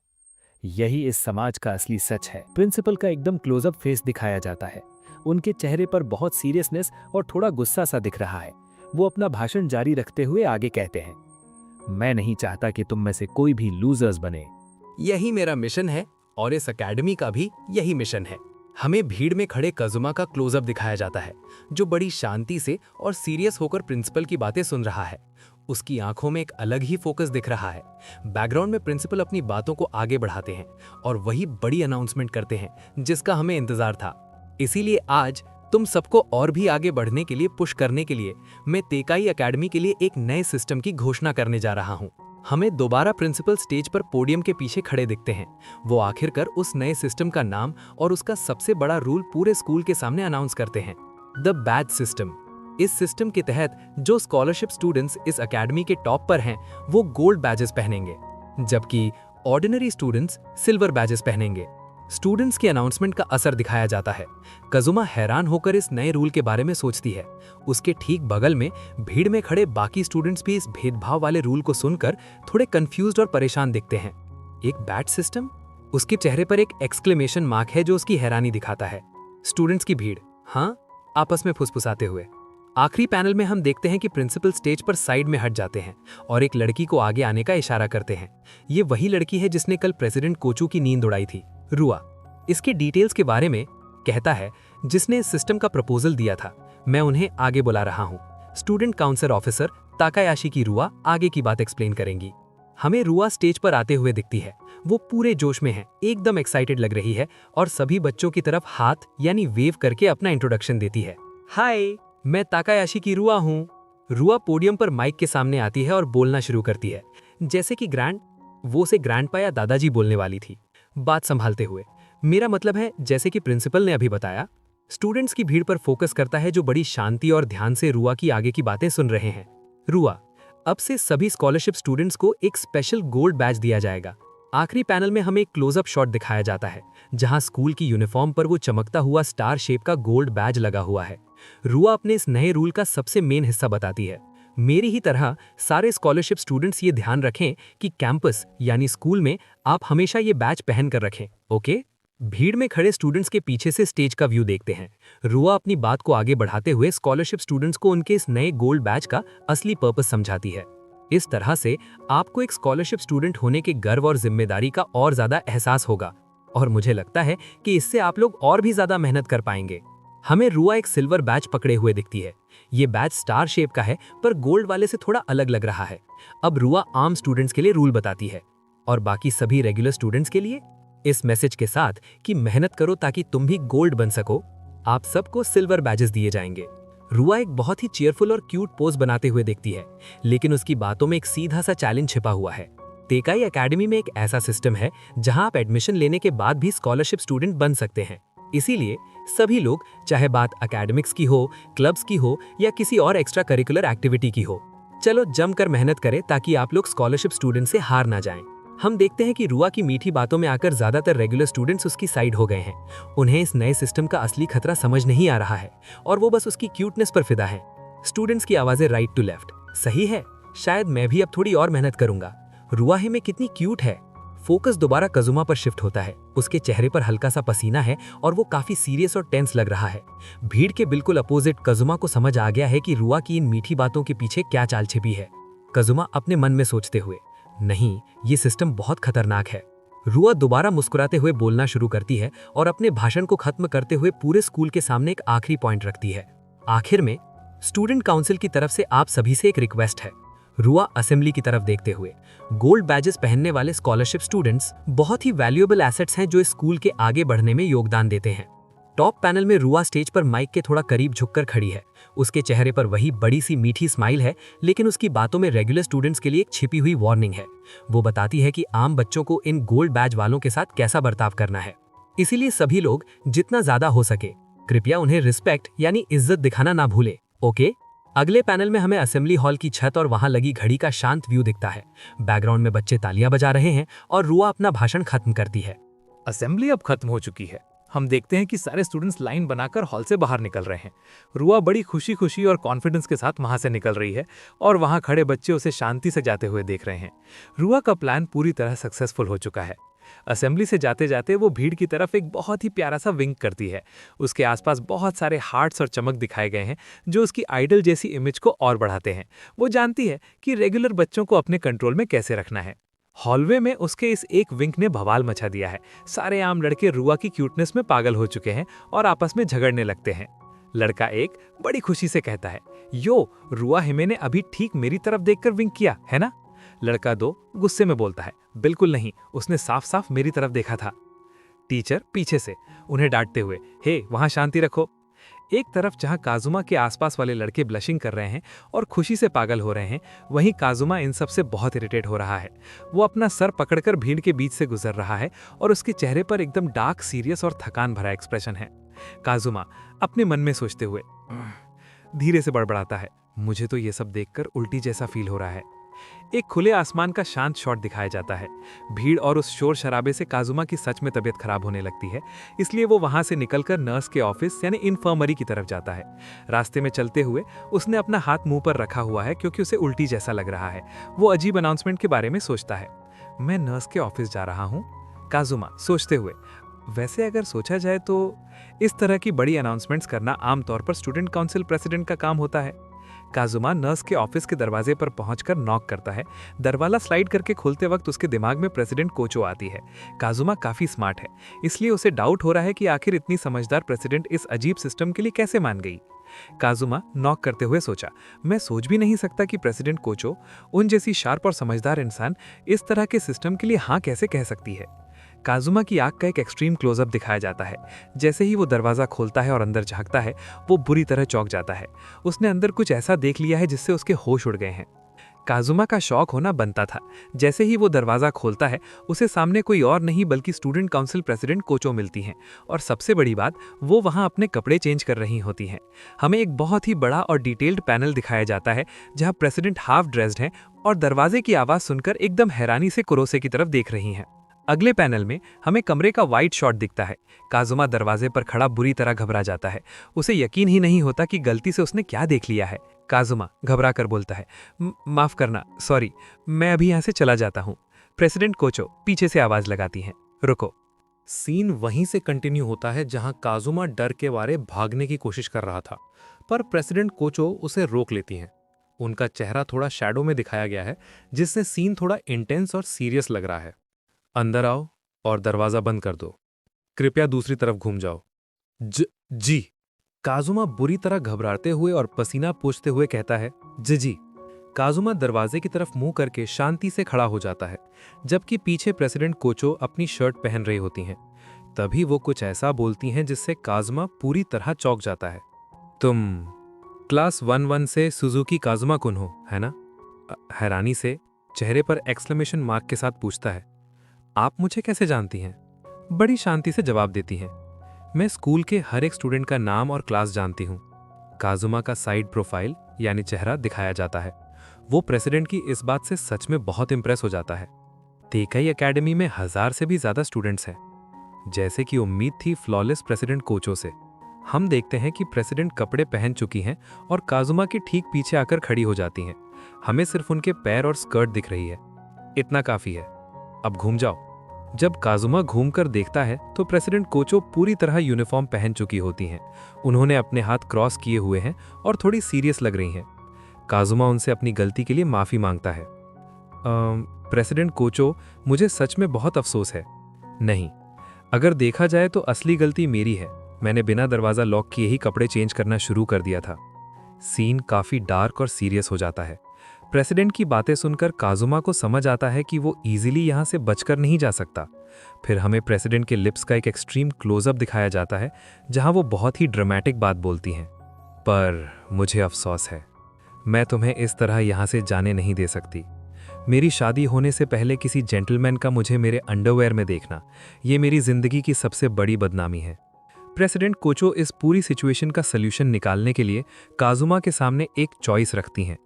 यही इस समाज का असली सच है। प्रिंसिपल का एकदम क्लोजअप फेस दिखाया जाता है। उनके चेहरे पर बहुत सीरियसनेस और थोड़ा गुस्सा सा दिख रहा है। वो अपना भाषण जारी रखते हुए आगे कहते हैं, मैं नहीं चाहता कि तुम में से कोई भी लूजर्स बने। यही मेरा मिशन है और इस एकेडमी का भी यही मिशन है। हमें भीड़ में खड़े कजुमा का क्लोजअप दिखाया जाता है, जो बड़ी शांति से और सीरियस होकर प्रिंसिपल की बातें सुन रहा है। उसकी आंखों में एक अलग ही फोकस दिख रहा है। बैकग्राउंड में प्रिंसिपल अपनी बातों को आगे बढ़ाते हैं और वही बड़ी अनाउंसमेंट करते हैं जिसका हमें इंतजार था। इसीलिए आज तुम सबको और भी आगे बढ़ने के लिए पुश करने के लिए मैं तेकाई एकेडमी के लिए एक नए सिस्टम की घोषणा करने जा रहा हूँ। हमें दोबारा प्रिंसिपल स्टेज पर पोडियम के पीछे खड़े दिखते हैं। वो आखिरकार उस नए सिस्टम का नाम और उसका सबसे बड़ा रूल पूरे स्कूल के सामने अनाउंस करते हैं, द बैज सिस्टम। इस सिस्टम के तहत जो स्कॉलरशिप स्टूडेंट्स इस एकेडमी के टॉप पर हैं वो गोल्ड बैजेस पहनेंगे, जबकि ऑर्डिनरी स्टूडेंट्स सिल्वर बैजेस पहनेंगे। स्टूडेंट्स की अनाउंसमेंट का असर दिखाया जाता है। कजुमा हैरान होकर इस नए रूल के बारे में सोचती है। उसके ठीक बगल में भीड़ में खड़े बाकी स्टूडेंट्स भी इस भेदभाव वाले रूल को सुनकर थोड़े कंफ्यूज्ड और परेशान दिखते हैं। एक बैच सिस्टम? उसके चेहरे पर एक एक्सक्लेमेशन मार्क है जो उसकी हैरानी दिखाता है। स्टूडेंट्स की भीड़ हाँ आपस में फुसफुसाते हुए। आखिरी पैनल में हम देखते हैं कि प्रिंसिपल स्टेज पर साइड में हट जाते हैं और एक लड़की को आगे आने का इशारा करते हैं। ये वही लड़की है जिसने कल प्रेसिडेंट कोचू की नींद उड़ाई थी, रुआ। इसके डिटेल्स के बारे में कहता है, जिसने इस सिस्टम का प्रपोजल दिया था, मैं उन्हें आगे बुला रहा हूँ। स्टूडेंट काउंसिल ऑफिसर ताकायाशी की रुआ आगे की बात एक्सप्लेन करेंगी। हमें रुआ स्टेज पर आते हुए दिखती है। वो पूरे जोश में है, एकदम एक्साइटेड लग रही है और सभी बच्चों की तरफ हाथ यानी वेव करके अपना इंट्रोडक्शन देती है। हाय, मैं ताकायाशी की रुआ हूँ। रुआ पोडियम पर माइक के सामने आती है और बोलना शुरू करती है, जैसे कि वो से ग्रैंडपा या दादाजी बोलने वाली थी, बात संभालते हुए। मेरा मतलब है, जैसे कि प्रिंसिपल ने अभी बताया। स्टूडेंट्स की भीड़ पर फोकस करता है जो बड़ी शांति और ध्यान से रुआ की आगे की बातें सुन रहे हैं। रुआ, अब से सभी स्कॉलरशिप स्टूडेंट्स को एक स्पेशल गोल्ड बैज दिया जाएगा। आखिरी पैनल में हमें एक क्लोजअप शॉट दिखाया जाता है जहां स्कूल की यूनिफॉर्म पर वो चमकता हुआ स्टार शेप का गोल्ड बैज लगा हुआ है। रुआ अपने इस नए रूल का सबसे मेन हिस्सा बताती है। मेरी ही तरह सारे स्कॉलरशिप स्टूडेंट्स ये ध्यान रखें कि कैंपस यानी स्कूल में आप हमेशा ये बैज पहन कर रखें, ओके? भीड़ में खड़े स्टूडेंट्स के पीछे से स्टेज का व्यू देखते हैं। रुआ अपनी बात को आगे बढ़ाते हुए स्कॉलरशिप स्टूडेंट्स को उनके इस नए गोल्ड बैज का असली पर्पस समझाती है। इस तरह से आपको एक स्कॉलरशिप स्टूडेंट होने के गर्व और जिम्मेदारी का और ज्यादा एहसास होगा और मुझे लगता है कि इससे आप लोग और भी ज्यादा मेहनत कर पाएंगे। हमें रुआ एक सिल्वर बैज पकड़े हुए दिखती है। ये बैज स्टार शेप का है पर गोल्ड वाले से थोड़ा अलग लग रहा है। अब रुआ आम स्टूडेंट्स के लिए रूल बताती है और बाकी सभी रेगुलर स्टूडेंट्स के लिए इस मैसेज के साथ कि मेहनत करो ताकि तुम भी गोल्ड बन सको, आप सबको सिल्वर बैजेस दिए जाएंगे। रुआ एक बहुत ही चीयरफुल और क्यूट पोज बनाते हुए देखती है, लेकिन उसकी बातों में एक सीधा सा चैलेंज छिपा हुआ है। तेकाई एकेडमी में एक ऐसा सिस्टम है जहां आप एडमिशन लेने के बाद भी स्कॉलरशिप स्टूडेंट बन सकते हैं। इसीलिए सभी लोग, चाहे बात एकेडमिक्स की हो, क्लब्स की हो या किसी और एक्स्ट्रा करिकुलर एक्टिविटी की हो, चलो जमकर मेहनत करें ताकि आप लोग स्कॉलरशिप स्टूडेंट से हार ना जाएं। हम देखते हैं कि रुआ की मीठी बातों में आकर ज्यादातर रेगुलर स्टूडेंट्स उसकी साइड हो गए हैं। उन्हें इस नए सिस्टम का असली खतरा समझ नहीं आ रहा है और वो बस उसकी क्यूटनेस पर फिदा है। स्टूडेंट्स की आवाजें राइट टू लेफ्ट, सही है, शायद मैं भी अब थोड़ी और मेहनत करूंगा। रुआ ही में कितनी क्यूट है। फोकस दोबारा कजुमा पर शिफ्ट होता है। उसके चेहरे पर हल्का सा पसीना है और वो काफी सीरियस और टेंस लग रहा है। भीड़ के बिल्कुल अपोजिट कजुमा को समझ आ गया है कि रुआ की इन मीठी बातों के पीछे क्या चाल छिपी है। कजुमा अपने मन में सोचते हुए, नहीं, ये सिस्टम बहुत खतरनाक है। रुआ दोबारा मुस्कुराते हुए बोलना शुरू करती है और अपने भाषण को खत्म करते हुए पूरे स्कूल के सामने एक आखिरी पॉइंट रखती है। आखिर में स्टूडेंट काउंसिल की तरफ से आप सभी से एक रिक्वेस्ट है। रुआ असेंबली की तरफ देखते हुए, गोल्ड बैजेस पहनने वाले स्कॉलरशिप स्टूडेंट्स बहुत ही वैल्यूएबल एसेट्स हैं जो इस स्कूल के आगे बढ़ने में योगदान देते हैं। टॉप पैनल में रुआ स्टेज पर माइक के थोड़ा करीब झुककर खड़ी है। उसके चेहरे पर वही बड़ी सी मीठी स्माइल है, लेकिन उसकी बातों में रेगुलर स्टूडेंट्स के लिए एक छिपी हुई वार्निंग है। वो बताती है कि आम बच्चों को इन गोल्ड बैज वालों के साथ कैसा बर्ताव करना है। इसीलिए सभी लोग जितना ज्यादा हो सके कृपया उन्हें रिस्पेक्ट यानी इज्जत दिखाना ना भूले, ओके? अगले पैनल में हमें असेंबली हॉल की छत और वहां लगी घड़ी का शांत व्यू दिखता है। बैकग्राउंड में बच्चे तालियां बजा रहे हैं और रुआ अपना भाषण खत्म करती है। असेंबली अब खत्म हो चुकी है हम देखते हैं कि सारे स्टूडेंट्स लाइन बनाकर हॉल से बाहर निकल रहे हैं। रुआ बड़ी खुशी खुशी और कॉन्फिडेंस के साथ वहां से निकल रही है और वहां खड़े बच्चे उसे शांति से जाते हुए देख रहे हैं। रुआ का प्लान पूरी तरह सक्सेसफुल हो चुका है। असेंबली से जाते जाते वो भीड़ की तरफ एक बहुत ही प्यारा सा विंक करती है। उसके आसपास बहुत सारे हार्ट्स और चमक दिखाए गए हैं जो उसकी आइडल जैसी इमेज को और बढ़ाते हैं। वो जानती है कि रेगुलर बच्चों को अपने कंट्रोल में कैसे रखना है। हॉलवे में उसके इस एक विंक ने बवाल मचा दिया है। सारे आम लड़के रुआ की क्यूटनेस में पागल हो चुके हैं और आपस में झगड़ने लगते हैं। लड़का एक बड़ी खुशी से कहता है, यो, रुआ हिमे ने अभी ठीक मेरी तरफ देखकर विंक किया है ना? लड़का दो गुस्से में बोलता है, बिल्कुल नहीं, उसने साफ साफ मेरी तरफ देखा था। टीचर पीछे से उन्हें डांटते हुए, हे, वहां शांति रखो। एक तरफ जहां काजुमा के आसपास वाले लड़के ब्लशिंग कर रहे हैं और खुशी से पागल हो रहे हैं, वहीं काजुमा इन सब से बहुत इरिटेट हो रहा है। वो अपना सर पकड़कर भीड़ के बीच से गुजर रहा है और उसके चेहरे पर एकदम डार्क, सीरियस और थकान भरा एक्सप्रेशन है। काजुमा अपने मन में सोचते हुए धीरे से बड़बड़ाता है, मुझे तो ये सब देखकर उल्टी जैसा फील हो रहा है। एक खुले आसमान का शांत शॉट दिखाया जाता है। भीड़ और उस शोर शराबे से काजुमा की सच में तबीयत खराब होने लगती है, इसलिए वो वहां से निकलकर नर्स के ऑफिस यानी इन्फर्मरी की तरफ जाता है। रास्ते में चलते हुए उसने अपना हाथ मुंह पर रखा हुआ है क्योंकि उसे उल्टी जैसा लग रहा है। वो अजीब अनाउंसमेंट के बारे में सोचता है। मैं नर्स के ऑफिस जा रहा हूँ, काजुमा सोचते हुए। वैसे अगर सोचा जाए तो इस तरह की बड़ी अनाउंसमेंट्स करना आमतौर पर स्टूडेंट काउंसिल प्रेसिडेंट का काम होता है। काजुमा नर्स के ऑफिस के दरवाजे पर पहुंचकर नॉक करता है। दरवाजा स्लाइड करके खोलते वक्त उसके दिमाग में प्रेसिडेंट कोचो आती है। काजुमा काफी स्मार्ट है, इसलिए उसे डाउट हो रहा है कि आखिर इतनी समझदार प्रेसिडेंट इस अजीब सिस्टम के लिए कैसे मान गई। काजुमा नॉक करते हुए सोचा, मैं सोच भी नहीं सकता कि प्रेसिडेंट कोचो, उन जैसी शार्प और समझदार इंसान, इस तरह के सिस्टम के लिए हाँ कैसे कह सकती है। काजुमा की आंख का एक एक्सट्रीम क्लोजअप दिखाया जाता है। जैसे ही वो दरवाजा खोलता है और अंदर झांकता है, वो बुरी तरह चौंक जाता है। उसने अंदर कुछ ऐसा देख लिया है जिससे उसके होश उड़ गए हैं। काजुमा का शौक होना बनता था। जैसे ही वो दरवाजा खोलता है, उसे सामने कोई और नहीं बल्कि स्टूडेंट काउंसिल प्रेसिडेंट कोचो मिलती हैं। और सबसे बड़ी बात, वो वहां अपने कपड़े चेंज कर रही होती हैं। हमें एक बहुत ही बड़ा और डिटेल्ड पैनल दिखाया जाता है जहां प्रेसिडेंट हाफ ड्रेस्ड हैं और दरवाजे की आवाज सुनकर एकदम हैरानी से कुरोसे की तरफ देख रही हैं। अगले पैनल में हमें कमरे का वाइड शॉट दिखता है। काजुमा दरवाजे पर खड़ा बुरी तरह घबरा जाता है। उसे यकीन ही नहीं होता कि गलती से उसने क्या देख लिया है। काजुमा घबरा कर बोलता है, माफ करना, सॉरी, मैं अभी यहाँ से चला जाता हूँ। प्रेसिडेंट कोचो पीछे से आवाज लगाती हैं, रुको। सीन वहीं से कंटिन्यू होता है जहां काजुमा डर के मारे भागने की कोशिश कर रहा था, पर प्रेसिडेंट कोचो उसे रोक लेती हैं। उनका चेहरा थोड़ा शैडो में दिखाया गया है, जिससे सीन थोड़ा इंटेंस और सीरियस लग रहा है। अंदर आओ और दरवाजा बंद कर दो। कृपया दूसरी तरफ घूम जाओ। जी। काजुमा बुरी तरह घबराते हुए और पसीना पोंछते हुए कहता है, जी। काजुमा दरवाजे की तरफ मुंह करके शांति से खड़ा हो जाता है, जबकि पीछे प्रेसिडेंट कोचो अपनी शर्ट पहन रही होती हैं। तभी वो कुछ ऐसा बोलती हैं जिससे काजुमा पूरी तरह चौंक जाता है। तुम क्लास 11 से सुजुकी काजुमा कुन हो, है ना? हैरानी से चेहरे पर एक्सक्लेमेशन मार्क के साथ पूछता है। आप मुझे कैसे जानती हैं? बड़ी शांति से जवाब देती हैं, मैं स्कूल के हर एक स्टूडेंट का नाम और क्लास जानती हूँ। काजुमा का साइड प्रोफाइल यानी चेहरा दिखाया जाता है। वो प्रेसिडेंट की इस बात से सच में बहुत इंप्रेस हो जाता है। तेकाई एकेडमी में 1000 से भी ज्यादा स्टूडेंट्स हैं। जैसे कि उम्मीद थी फ्लॉलेस प्रेसिडेंट कोचो से। हम देखते हैं कि प्रेसिडेंट कपड़े पहन चुकी हैं और काजुमा के ठीक पीछे आकर खड़ी हो जाती हैं। हमें सिर्फ उनके पैर और स्कर्ट दिख रही है। इतना काफी है, अब घूम जाओ। जब काजुमा घूमकर देखता है तो प्रेसिडेंट कोचो पूरी तरह यूनिफॉर्म पहन चुकी होती हैं। उन्होंने अपने हाथ क्रॉस किए हुए हैं और थोड़ी सीरियस लग रही हैं। काजुमा उनसे अपनी गलती के लिए माफी मांगता है। प्रेसिडेंट कोचो, मुझे सच में बहुत अफसोस है। नहीं, अगर देखा जाए तो असली गलती मेरी है। मैंने बिना दरवाजा लॉक किए ही कपड़े चेंज करना शुरू कर दिया था। सीन काफी डार्क और सीरियस हो जाता है। प्रेसिडेंट की बातें सुनकर काजुमा को समझ आता है कि वो इजीली यहां से बचकर नहीं जा सकता। फिर हमें प्रेसिडेंट के लिप्स का एक एक्सट्रीम क्लोजअप दिखाया जाता है जहां वो बहुत ही ड्रामेटिक बात बोलती हैं। पर मुझे अफसोस है, मैं तुम्हें इस तरह यहां से जाने नहीं दे सकती। मेरी शादी होने से पहले किसी जेंटलमैन का मुझे मेरे अंडरवेयर में देखना, ये मेरी जिंदगी की सबसे बड़ी बदनामी है। प्रेसिडेंट कोचो इस पूरी सिचुएशन का सल्यूशन निकालने के लिए काजुमा के सामने एक चॉइस रखती हैं।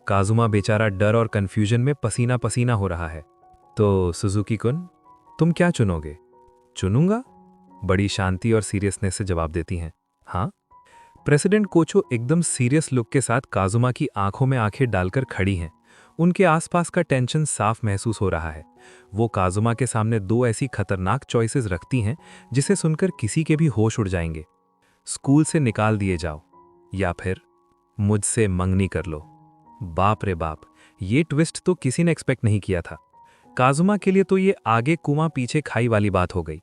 काजुमा बेचारा डर और कंफ्यूजन में पसीना पसीना हो रहा है। तो सुजुकी कुन, तुम क्या चुनोगे? चुनूंगा? बड़ी शांति और सीरियसनेस से जवाब देती हैं, हाँ। प्रेसिडेंट कोचो एकदम सीरियस लुक के साथ काजुमा की आंखों में आंखें डालकर खड़ी हैं। उनके आसपास का टेंशन साफ महसूस हो रहा है। वो काजुमा के सामने दो ऐसी खतरनाक चॉइसेस रखती हैं जिसे सुनकर किसी के भी होश उड़ जाएंगे। स्कूल से निकाल दिए जाओ या फिर मुझसे मंगनी कर लो। बाप रे बाप, ये ट्विस्ट तो किसी ने एक्सपेक्ट नहीं किया था। काजुमा के लिए तो ये आगे कुआं पीछे खाई वाली बात हो गई।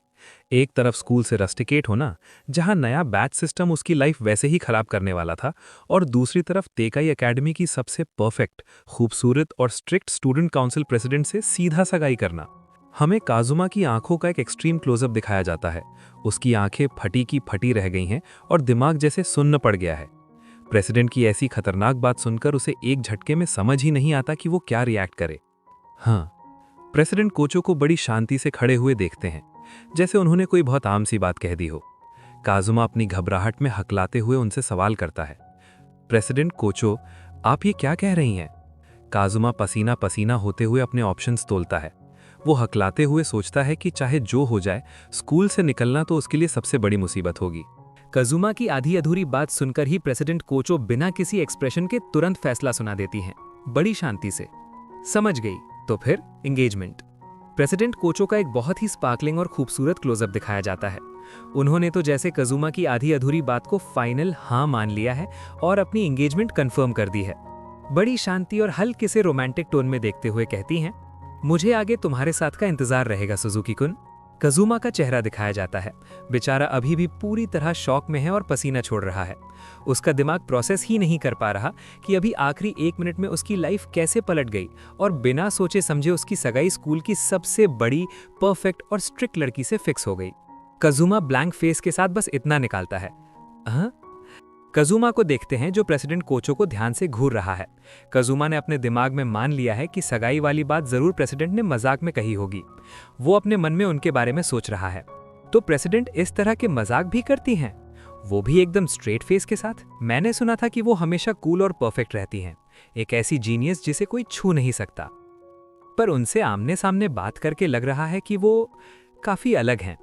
एक तरफ स्कूल से रस्टिकेट होना, जहां नया बैच सिस्टम उसकी लाइफ वैसे ही खराब करने वाला था, और दूसरी तरफ तेकाई एकेडमी की सबसे परफेक्ट, खूबसूरत और स्ट्रिक्ट स्टूडेंट काउंसिल प्रेसिडेंट से सीधा सगाई करना। हमें काजुमा की आंखों का एक एक्सट्रीम क्लोजअप दिखाया जाता है। उसकी आंखें फटी की फटी रह गई हैं और दिमाग जैसे सुन्न पड़ गया है। प्रेसिडेंट की ऐसी खतरनाक बात सुनकर उसे एक झटके में समझ ही नहीं आता कि वो क्या रिएक्ट करे। हाँ, प्रेसिडेंट कोचो को बड़ी शांति से खड़े हुए देखते हैं, जैसे उन्होंने कोई बहुत आम सी बात कह दी हो। काजुमा अपनी घबराहट में हकलाते हुए उनसे सवाल करता है, प्रेसिडेंट कोचो, आप ये क्या कह रही हैं? काजुमा पसीना पसीना होते हुए अपने ऑप्शंस तोलता है। वो हकलाते हुए सोचता है कि चाहे जो हो जाए, स्कूल से निकलना तो उसके लिए सबसे बड़ी मुसीबत होगी। काजुमा की आधी अधूरी बात सुनकर ही प्रेसिडेंट कोचो बिना किसी एक्सप्रेशन के तुरंत फैसला सुना देती हैं, बड़ी शांति से। समझ गई, तो फिर एंगेजमेंट। प्रेसिडेंट कोचो का एक बहुत ही स्पार्कलिंग और खूबसूरत क्लोजअप दिखाया जाता है। उन्होंने तो जैसे काजुमा की आधी अधूरी बात को फाइनल हाँ मान लिया है और अपनी एंगेजमेंट कंफर्म कर दी है। बड़ी शांति और हल्के से रोमांटिक टोन में देखते हुए कहती हैं, मुझे आगे तुम्हारे साथ का इंतजार रहेगा सुजुकी कुन। काजुमा का चेहरा दिखाया जाता है। बेचारा अभी भी पूरी तरह शॉक में है और पसीना छोड़ रहा है। उसका दिमाग प्रोसेस ही नहीं कर पा रहा कि अभी आखिरी 1 मिनट में उसकी लाइफ कैसे पलट गई और बिना सोचे समझे उसकी सगाई स्कूल की सबसे बड़ी, परफेक्ट और स्ट्रिक्ट लड़की से फिक्स हो गई। काजुमा ब्लैंक फेस के साथ बस इतना निकालता है, हाँ। काजुमा को देखते हैं जो प्रेसिडेंट कोचो को ध्यान से घूर रहा है। काजुमा ने अपने दिमाग में मान लिया है कि सगाई वाली बात जरूर प्रेसिडेंट ने मजाक में कही होगी। वो अपने मन में उनके बारे में सोच रहा है। तो प्रेसिडेंट इस तरह के मजाक भी करती हैं, वो भी एकदम स्ट्रेट फेस के साथ। मैंने सुना था कि वो हमेशा कूल और परफेक्ट रहती हैं, एक ऐसी जीनियस जिसे कोई छू नहीं सकता। पर उनसे आमने सामने बात करके लग रहा है कि वो काफी अलग हैं।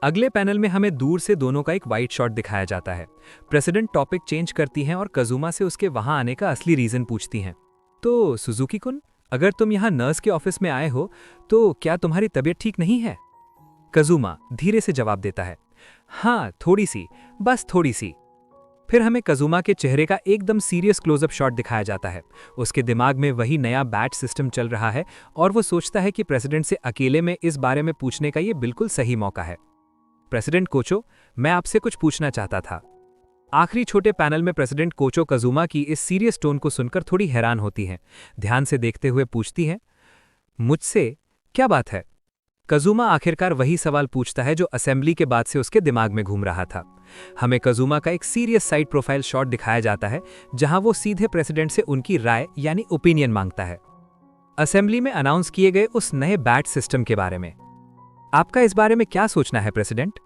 अगले पैनल में हमें दूर से दोनों का एक वाइड शॉट दिखाया जाता है। प्रेसिडेंट टॉपिक चेंज करती हैं और काजुमा से उसके वहां आने का असली रीजन पूछती हैं। तो सुजुकी कुन, अगर तुम यहाँ नर्स के ऑफिस में आए हो तो क्या तुम्हारी तबीयत ठीक नहीं है? काजुमा धीरे से जवाब देता है, हाँ थोड़ी सी, बस थोड़ी सी। फिर हमें काजुमा के चेहरे का एकदम सीरियस क्लोजअप शॉट दिखाया जाता है। उसके दिमाग में वही नया बैच सिस्टम चल रहा है और वो सोचता है कि प्रेसिडेंट से अकेले में इस बारे में पूछने का ये बिल्कुल सही मौका है। प्रेसिडेंट कोचो, मैं आपसे कुछ पूछना चाहता था। आखिरी छोटे पैनल में प्रेसिडेंट कोचो काजुमा की इस सीरियस टोन को सुनकर थोड़ी हैरान होती हैं। ध्यान से देखते हुए पूछती हैं, मुझसे क्या बात है? काजुमा आखिरकार वही सवाल पूछता है जो असेंबली के बाद से उसके दिमाग में घूम रहा था। हमें काजुमा का एक सीरियस साइड प्रोफाइल शॉट दिखाया जाता है जहां वो सीधे प्रेसिडेंट से उनकी राय यानी ओपिनियन मांगता है, असेंबली में अनाउंस किए गए उस नए बैच सिस्टम के बारे में। आपका इस बारे में क्या सोचना है प्रेसिडेंट?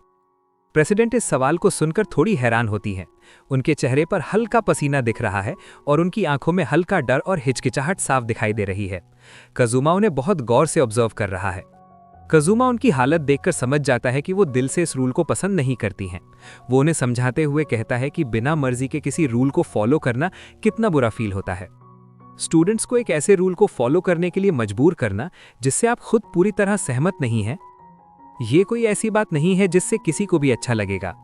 प्रेसिडेंट इस सवाल को सुनकर थोड़ी हैरान होती हैं। उनके चेहरे पर हल्का पसीना दिख रहा है और उनकी आंखों में हल्का डर और हिचकिचाहट साफ दिखाई दे रही है। काजुमा उन्हें बहुत गौर से ऑब्जर्व कर रहा है। काजुमा उनकी हालत देखकर समझ जाता है कि वो दिल से इस रूल को पसंद नहीं करती हैं। वो उन्हें समझाते हुए कहता है कि बिना मर्जी के किसी रूल को फॉलो करना कितना बुरा फील होता है। स्टूडेंट्स को एक ऐसे रूल को फॉलो करने के लिए मजबूर करना जिससे आप खुद पूरी तरह सहमत नहीं हैं, ये कोई ऐसी बात नहीं है जिससे किसी को भी अच्छा लगेगा।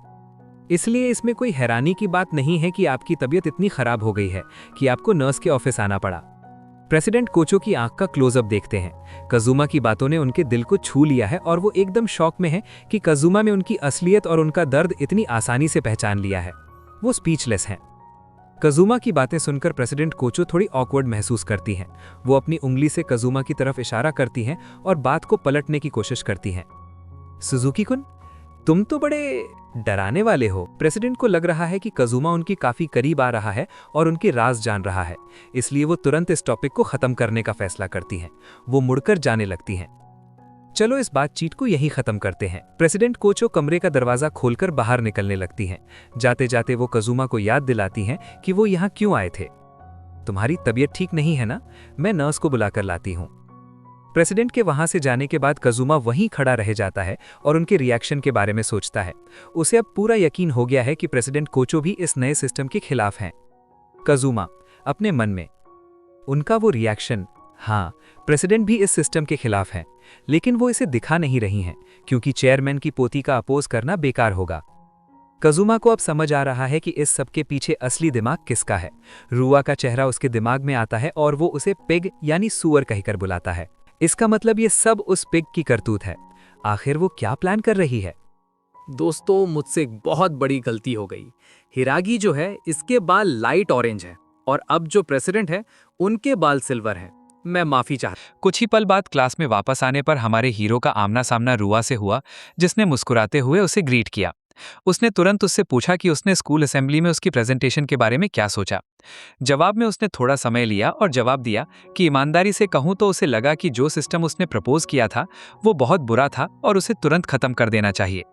इसलिए इसमें कोई हैरानी की बात नहीं है कि आपकी तबीयत इतनी खराब हो गई है कि आपको नर्स के ऑफिस आना पड़ा। प्रेसिडेंट कोचो की आंख का क्लोजअप देखते हैं। काजुमा की बातों ने उनके दिल को छू लिया है और वो एकदम शॉक में है कि काजुमा ने उनकी असलियत और उनका दर्द इतनी आसानी से पहचान लिया है। वो स्पीचलेस हैं। काजुमा की बातें सुनकर प्रेसिडेंट कोचो थोड़ी ऑकवर्ड महसूस करती हैं। वो अपनी उंगली से काजुमा की तरफ इशारा करती हैं और बात को पलटने की कोशिश करती हैं। सुजुकी कुन, तुम तो बड़े डराने वाले हो। प्रेसिडेंट को लग रहा है कि काजुमा उनकी काफी करीब आ रहा है और उनकी राज जान रहा है, इसलिए वो तुरंत इस टॉपिक को खत्म करने का फैसला करती हैं। वो मुड़कर जाने लगती हैं। चलो इस बातचीत को यही खत्म करते हैं। प्रेसिडेंट कोचो कमरे का दरवाजा खोलकर बाहर निकलने लगती हैं। जाते जाते वो काजुमा को याद दिलाती हैं कि वो यहाँ क्यों आए थे। तुम्हारी तबीयत ठीक नहीं है ना? मैं नर्स को बुलाकर लाती हूँ। प्रेसिडेंट के वहां से जाने के बाद काजुमा वहीं खड़ा रह जाता है और उनके रिएक्शन के बारे में सोचता है। उसे अब पूरा यकीन हो गया है कि प्रेसिडेंट कोचो भी इस नए सिस्टम के खिलाफ हैं। काजुमा अपने मन में उनका वो रिएक्शन, हाँ प्रेसिडेंट भी इस सिस्टम के खिलाफ हैं, लेकिन वो इसे दिखा नहीं रही हैं क्योंकि चेयरमैन की पोती का अपोज करना बेकार होगा। काजुमा को अब समझ आ रहा है कि इस सब के पीछे असली दिमाग किसका है। रुआ का चेहरा उसके दिमाग में आता है और वो उसे पिग यानी सुअर कहकर बुलाता है। इसका मतलब ये सब उस पिग की करतूत है। आखिर वो क्या प्लान कर रही है? दोस्तों, मुझसे एक बहुत बड़ी गलती हो गई। हिरागी जो है इसके बाल लाइट ऑरेंज है और अब जो प्रेसिडेंट है उनके बाल सिल्वर हैं। मैं माफी चाहता। कुछ ही पल बाद क्लास में वापस आने पर हमारे हीरो का आमना सामना रुआ से हुआ, जिसने मुस्कुराते हुए उसे ग्रीट किया। उसने तुरंत उससे पूछा कि उसने स्कूल असेंबली में उसकी प्रेजेंटेशन के बारे में क्या सोचा। जवाब में उसने थोड़ा समय लिया और जवाब दिया कि ईमानदारी से कहूं तो उसे लगा कि जो सिस्टम उसने प्रपोज किया था वो बहुत बुरा था और उसे तुरंत खत्म कर देना चाहिए।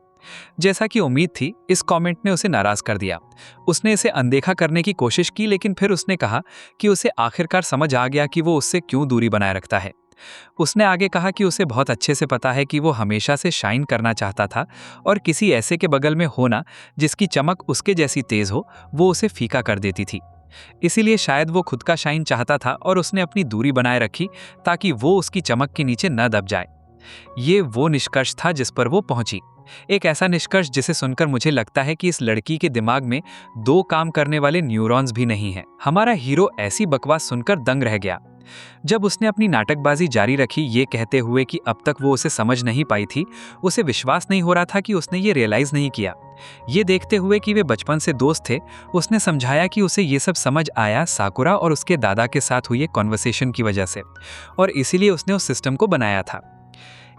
जैसा कि उम्मीद थी, इस कमेंट ने उसे नाराज कर दिया। उसने इसे अनदेखा करने की कोशिश की, लेकिन फिर उसने कहा कि उसे आखिरकार समझ आ गया कि वो उससे क्यों दूरी बनाए रखता है। उसने आगे कहा कि उसे बहुत अच्छे से पता है कि वो हमेशा से शाइन करना चाहता था और किसी ऐसे के बगल में होना जिसकी चमक उसके जैसी तेज हो, वो उसे फीका कर देती थी। इसीलिए शायद वो खुद का शाइन चाहता था और उसने अपनी दूरी बनाए रखी ताकि वो उसकी चमक के नीचे न दब जाए। ये वो निष्कर्ष था जिस पर वो पहुंची। एक ऐसा निष्कर्ष जिसे सुनकर मुझे लगता है कि इस लड़की के दिमाग में दो काम करने वाले न्यूरॉन्स भी नहीं हैं। हमारा हीरो ऐसी बकवास सुनकर दंग रह गया। जब उसने अपनी नाटकबाजी जारी रखी, ये कहते हुए कि अब तक वो उसे समझ नहीं पाई थी, उसे विश्वास नहीं हो रहा था कि उसने ये रियलाइज नहीं किया। ये देखते हुए कि वे बचपन से दोस्त थे, उसने समझाया कि उसे ये सब समझ आया साकुरा और उसके दादा के साथ हुई कॉन्वर्सेशन की वजह से, और इसीलिए उसने उस सिस्टम को बनाया था।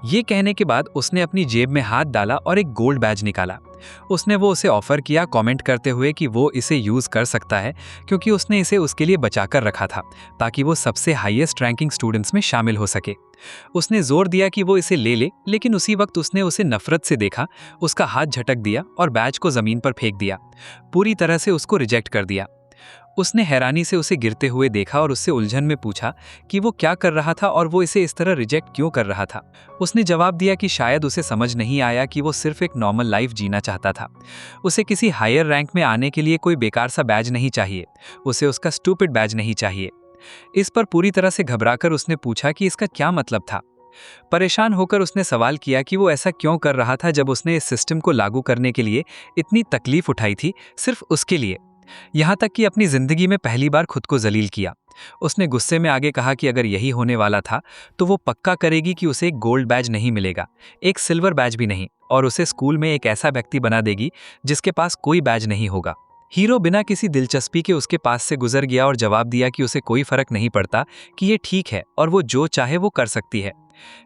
ये कहने के बाद उसने अपनी जेब में हाथ डाला और एक गोल्ड बैज निकाला। उसने वो उसे ऑफर किया, कमेंट करते हुए कि वो इसे यूज़ कर सकता है क्योंकि उसने इसे उसके लिए बचाकर रखा था ताकि वो सबसे हाईएस्ट रैंकिंग स्टूडेंट्स में शामिल हो सके। उसने जोर दिया कि वो इसे ले ले, लेकिन उसी वक्त उसने उसे नफरत से देखा, उसका हाथ झटक दिया और बैज को ज़मीन पर फेंक दिया, पूरी तरह से उसको रिजेक्ट कर दिया। उसने हैरानी से उसे गिरते हुए देखा और उससे उलझन में पूछा कि वो क्या कर रहा था और वो इसे इस तरह रिजेक्ट क्यों कर रहा था। उसने जवाब दिया कि शायद उसे समझ नहीं आया कि वो सिर्फ एक नॉर्मल लाइफ जीना चाहता था। उसे किसी हायर रैंक में आने के लिए कोई बेकार सा बैज नहीं चाहिए, उसे उसका स्टूपिड बैज नहीं चाहिए। इस पर पूरी तरह से घबराकर उसने पूछा कि इसका क्या मतलब था। परेशान होकर उसने सवाल किया कि वो ऐसा क्यों कर रहा था जब उसने इस सिस्टम को लागू करने के लिए इतनी तकलीफ उठाई थी, सिर्फ उसके लिए, यहाँ तक कि अपनी जिंदगी में पहली बार खुद को जलील किया। उसने गुस्से में आगे कहा कि अगर यही होने वाला था तो वो पक्का करेगी कि उसे एक गोल्ड बैज नहीं मिलेगा, एक सिल्वर बैज भी नहीं, और उसे स्कूल में एक ऐसा व्यक्ति बना देगी जिसके पास कोई बैज नहीं होगा। हीरो बिना किसी दिलचस्पी के उसके पास से गुजर गया और जवाब दिया कि उसे कोई फर्क नहीं पड़ता, कि ये ठीक है और वो जो चाहे वो कर सकती है।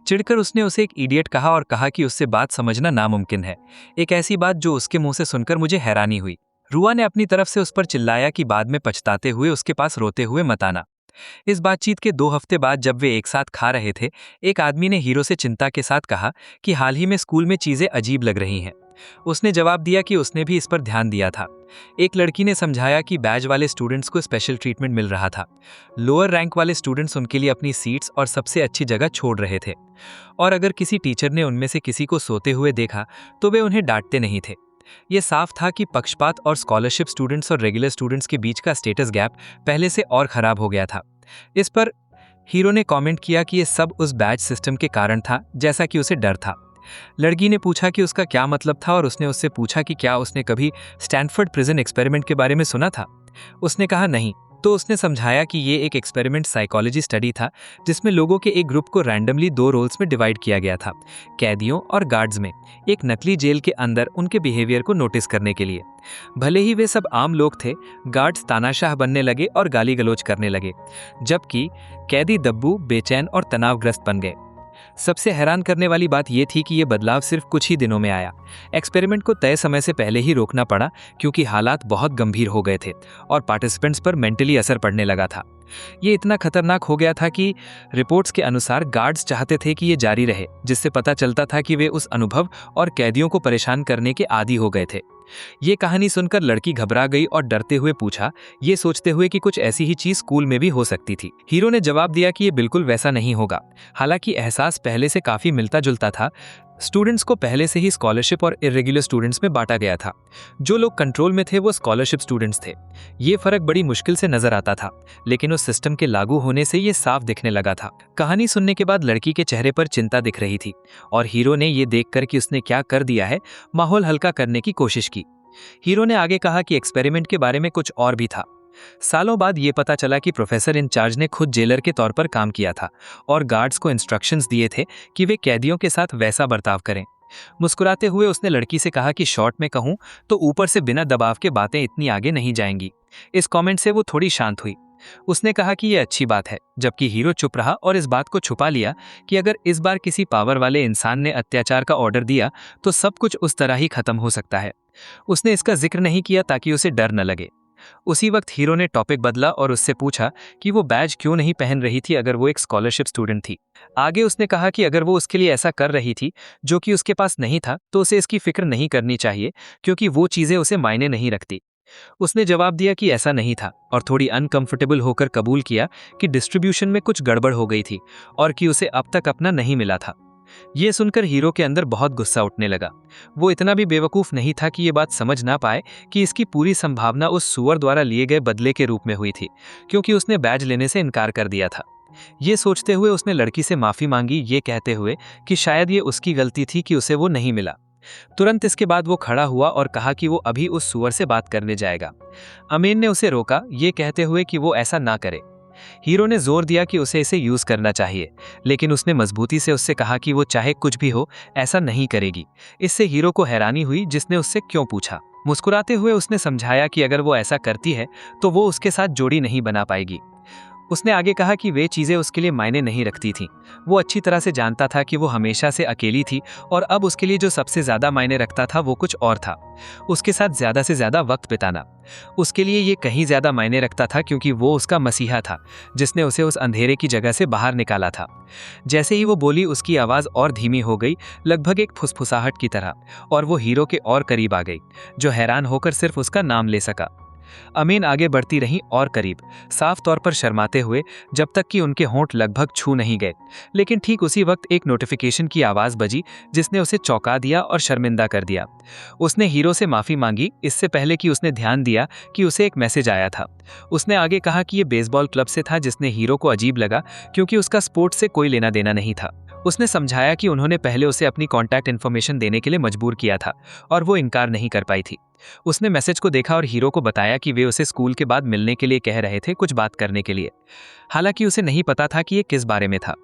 चिढ़कर उसने उसे एक इडियट कहा और कहा कि उससे बात समझना नामुमकिन है, एक ऐसी बात जो उसके मुंह से सुनकर मुझे हैरानी हुई। रुआ ने अपनी तरफ से उस पर चिल्लाया कि बाद में पछताते हुए उसके पास रोते हुए मत आना। इस बातचीत के 2 हफ्ते बाद जब वे एक साथ खा रहे थे, एक आदमी ने हीरो से चिंता के साथ कहा कि हाल ही में स्कूल में चीजें अजीब लग रही हैं। उसने जवाब दिया कि उसने भी इस पर ध्यान दिया था। एक लड़की ने समझाया कि बैज वाले स्टूडेंट्स को स्पेशल ट्रीटमेंट मिल रहा था, लोअर रैंक वाले स्टूडेंट्स उनके लिए अपनी सीट्स और सबसे अच्छी जगह छोड़ रहे थे, और अगर किसी टीचर ने उनमें से किसी को सोते हुए देखा तो वे उन्हें डांटते नहीं थे। ये साफ था कि पक्षपात और स्कॉलरशिप स्टूडेंट्स और रेगुलर स्टूडेंट्स के बीच का स्टेटस गैप पहले से और खराब हो गया था। इस पर हीरो ने कमेंट किया कि ये सब उस बैच सिस्टम के कारण था, जैसा कि उसे डर था। लड़की ने पूछा कि उसका क्या मतलब था और उसने उससे पूछा कि क्या उसने कभी स्टैनफोर्ड प्रिजन एक्सपेरिमेंट के बारे में सुना था। उसने कहा नहीं। तो उसने समझाया कि ये एक एक्सपेरिमेंट साइकोलॉजी स्टडी था जिसमें लोगों के एक ग्रुप को रैंडमली 2 रोल्स में डिवाइड किया गया था, कैदियों और गार्ड्स में, एक नकली जेल के अंदर उनके बिहेवियर को नोटिस करने के लिए। भले ही वे सब आम लोग थे, गार्ड्स तानाशाह बनने लगे और गाली गलौज करने लगे, जबकि कैदी दब्बू, बेचैन और तनावग्रस्त बन गए। सबसे हैरान करने वाली बात यह थी कि यह बदलाव सिर्फ कुछ ही दिनों में आया। एक्सपेरिमेंट को तय समय से पहले ही रोकना पड़ा क्योंकि हालात बहुत गंभीर हो गए थे और पार्टिसिपेंट्स पर मेंटली असर पड़ने लगा था। ये इतना खतरनाक हो गया था कि रिपोर्ट्स के अनुसार गार्ड्स चाहते थे कि ये जारी रहे, जिससे पता चलता था कि वे उस अनुभव और कैदियों को परेशान करने के आदी हो गए थे। ये कहानी सुनकर लड़की घबरा गई और डरते हुए पूछा, ये सोचते हुए कि कुछ ऐसी ही चीज स्कूल में भी हो सकती थी। हीरो ने जवाब दिया कि ये बिल्कुल वैसा नहीं होगा। हालांकि एहसास पहले से काफी मिलता जुलता था। स्टूडेंट्स को पहले से ही स्कॉलरशिप और इरेगुलर स्टूडेंट्स में बांटा गया था। जो लोग कंट्रोल में थे वो स्कॉलरशिप स्टूडेंट्स थे। ये फर्क बड़ी मुश्किल से नजर आता था, लेकिन उस सिस्टम के लागू होने से ये साफ दिखने लगा था। कहानी सुनने के बाद लड़की के चेहरे पर चिंता दिख रही थी और हीरो ने ये देखकर कि उसने क्या कर दिया है, माहौल हल्का करने की कोशिश की। हीरो ने आगे कहा कि एक्सपेरिमेंट के बारे में कुछ और भी था। सालों बाद ये पता चला कि प्रोफेसर इंचार्ज ने खुद जेलर के तौर पर काम किया था और गार्ड्स को इंस्ट्रक्शंस दिए थे कि वे कैदियों के साथ वैसा बर्ताव करें। मुस्कुराते हुए उसने लड़की से कहा कि शॉर्ट में कहूं तो ऊपर से बिना दबाव के बातें इतनी आगे नहीं जाएंगी। इस कमेंट से वो थोड़ी शांत हुई। उसने कहा कि यह अच्छी बात है, जबकि हीरो चुप रहा और इस बात को छुपा लिया कि अगर इस बार किसी पावर वाले इंसान ने अत्याचार का ऑर्डर दिया तो सब कुछ उस तरह ही खत्म हो सकता है। उसने इसका जिक्र नहीं किया ताकि उसे डर न लगे। उसी वक्त हीरो ने टॉपिक बदला और उससे पूछा कि वो बैज क्यों नहीं पहन रही थी अगर वो एक स्कॉलरशिप स्टूडेंट थी। आगे उसने कहा कि अगर वो उसके लिए ऐसा कर रही थी जो कि उसके पास नहीं था तो उसे इसकी फिक्र नहीं करनी चाहिए, क्योंकि वो चीजें उसे मायने नहीं रखती। उसने जवाब दिया कि ऐसा नहीं था और थोड़ी अनकंफर्टेबल होकर कबूल किया कि डिस्ट्रीब्यूशन में कुछ गड़बड़ हो गई थी और कि उसे अब तक अपना नहीं मिला था। ये सुनकर हीरो के अंदर बहुत गुस्सा उठने लगा। वो इतना भी बेवकूफ नहीं था कि ये बात समझ ना पाए कि इसकी पूरी संभावना उस सुअर द्वारा लिए गए बदले के रूप में हुई थी, क्योंकि उसने बैज लेने से इनकार कर दिया था। ये सोचते हुए उसने लड़की से माफी मांगी, ये कहते हुए कि शायद ये उसकी गलती थी कि उसे वो नहीं मिला। तुरंत इसके बाद वो खड़ा हुआ और कहा कि वो अभी उस सुअर से बात करने जाएगा। अमीन ने उसे रोका, ये कहते हुए कि वो ऐसा ना करे। हीरो ने जोर दिया कि उसे इसे यूज करना चाहिए, लेकिन उसने मजबूती से उससे कहा कि वो चाहे कुछ भी हो ऐसा नहीं करेगी। इससे हीरो को हैरानी हुई, जिसने उससे क्यों पूछा। मुस्कुराते हुए उसने समझाया कि अगर वो ऐसा करती है तो वो उसके साथ जोड़ी नहीं बना पाएगी। उसने आगे कहा कि वे चीज़ें उसके लिए मायने नहीं रखती थीं। वो अच्छी तरह से जानता था कि वो हमेशा से अकेली थी और अब उसके लिए जो सबसे ज़्यादा मायने रखता था वो कुछ और था, उसके साथ ज़्यादा से ज़्यादा वक्त बिताना। उसके लिए ये कहीं ज़्यादा मायने रखता था क्योंकि वो उसका मसीहा था, जिसने उसे उस अंधेरे की जगह से बाहर निकाला था। जैसे ही वो बोली उसकी आवाज़ और धीमी हो गई, लगभग एक फुसफुसाहट की तरह, और वो हीरो के और करीब आ गई, जो हैरान होकर सिर्फ उसका नाम ले सका। अमीन आगे बढ़ती रहीं और करीब, साफ तौर पर शर्माते हुए, जब तक कि उनके होंठ लगभग छू नहीं गए। लेकिन ठीक उसी वक्त एक नोटिफिकेशन की आवाज़ बजी, जिसने उसे चौंका दिया और शर्मिंदा कर दिया। उसने हीरो से माफ़ी मांगी, इससे पहले कि उसने ध्यान दिया कि उसे एक मैसेज आया था। उसने आगे कहा कि ये बेसबॉल क्लब से था, जिसने हीरो को अजीब लगा क्योंकि उसका स्पोर्ट्स से कोई लेना देना नहीं था। उसने समझाया कि उन्होंने पहले उसे अपनी कॉन्टैक्ट इन्फॉर्मेशन देने के लिए मजबूर किया था और वो इनकार नहीं कर पाई थी। उसने मैसेज को देखा और हीरो को बताया कि वे उसे स्कूल के बाद मिलने के लिए कह रहे थे, कुछ बात करने के लिए। हालांकि उसे नहीं पता था कि ये किस बारे में था।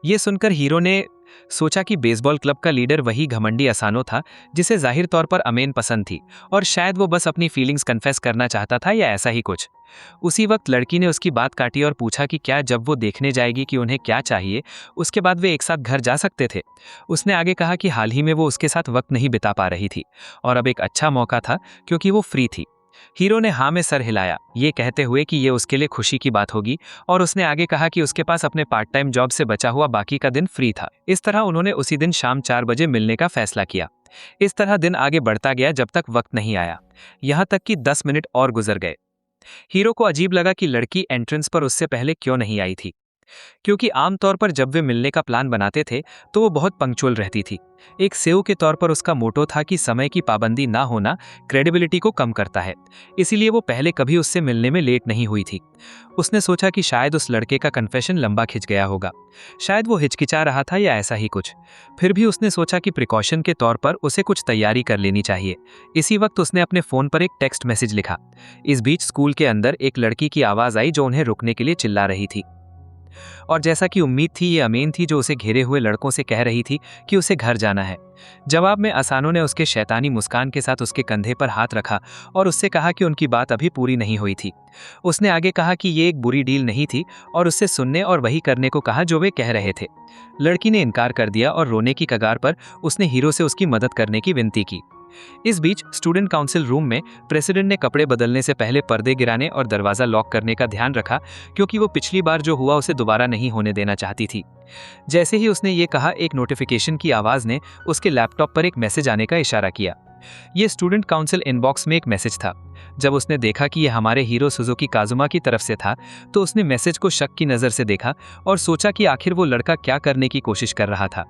ये सुनकर हीरो ने सोचा कि बेसबॉल क्लब का लीडर वही घमंडी असानो था, जिसे जाहिर तौर पर अमीन पसंद थी, और शायद वो बस अपनी फीलिंग्स कन्फेस करना चाहता था या ऐसा ही कुछ। उसी वक्त लड़की ने उसकी बात काटी और पूछा कि क्या जब वो देखने जाएगी कि उन्हें क्या चाहिए, उसके बाद वे एक साथ घर जा सकते थे। उसने आगे कहा कि हाल ही में वो उसके साथ वक्त नहीं बिता पा रही थी और अब एक अच्छा मौका था क्योंकि वो फ्री थी। हीरो ने हाँ में सर हिलाया, ये कहते हुए कि ये उसके लिए खुशी की बात होगी, और उसने आगे कहा कि उसके पास अपने पार्ट टाइम जॉब से बचा हुआ बाकी का दिन फ्री था। इस तरह उन्होंने उसी दिन शाम 4 बजे मिलने का फैसला किया। इस तरह दिन आगे बढ़ता गया जब तक वक्त नहीं आया, यहाँ तक कि 10 मिनट और गुजर गए। हीरो को अजीब लगा कि लड़की एंट्रेंस पर उससे पहले क्यों नहीं आई थी, क्योंकि आमतौर पर जब वे मिलने का प्लान बनाते थे तो वो बहुत पंक्चुअल रहती थी। एक सेव के तौर पर उसका मोटो था कि समय की पाबंदी ना होना क्रेडिबिलिटी को कम करता है, इसीलिए वो पहले कभी उससे मिलने में लेट नहीं हुई थी। उसने सोचा कि शायद उस लड़के का कन्फेशन लंबा खिंच गया होगा, शायद वो हिचकिचा रहा था या ऐसा ही कुछ। फिर भी उसने सोचा कि प्रिकॉशन के तौर पर उसे कुछ तैयारी कर लेनी चाहिए। इसी वक्त उसने अपने फ़ोन पर एक टेक्स्ट मैसेज लिखा। इस बीच स्कूल के अंदर एक लड़की की आवाज़ आई जो उन्हें रुकने के लिए चिल्ला रही थी, और जैसा कि उम्मीद थी ये अमीन थी जो उसे घेरे हुए लड़कों से कह रही थी कि उसे घर जाना है। जवाब में असानो ने उसके शैतानी मुस्कान के साथ उसके कंधे पर हाथ रखा और उससे कहा कि उनकी बात अभी पूरी नहीं हुई थी। उसने आगे कहा कि ये एक बुरी डील नहीं थी और उससे सुनने और वही करने को कहा जो वे कह रहे थे। लड़की ने इनकार कर दिया और रोने की कगार पर उसने हीरो से उसकी मदद करने की विनती की। इस बीच स्टूडेंट काउंसिल रूम में प्रेसिडेंट ने कपड़े बदलने से पहले पर्दे गिराने और दरवाज़ा लॉक करने का ध्यान रखा, क्योंकि वो पिछली बार जो हुआ उसे दोबारा नहीं होने देना चाहती थी। जैसे ही उसने ये कहा, एक नोटिफिकेशन की आवाज़ ने उसके लैपटॉप पर एक मैसेज आने का इशारा किया। ये स्टूडेंट काउंसिल इनबॉक्स में एक मैसेज था। जब उसने देखा कि यह हमारे हीरो सुजुकी काजुमा की तरफ से था, तो उसने मैसेज को शक की नज़र से देखा और सोचा कि आखिर वो लड़का क्या करने की कोशिश कर रहा था।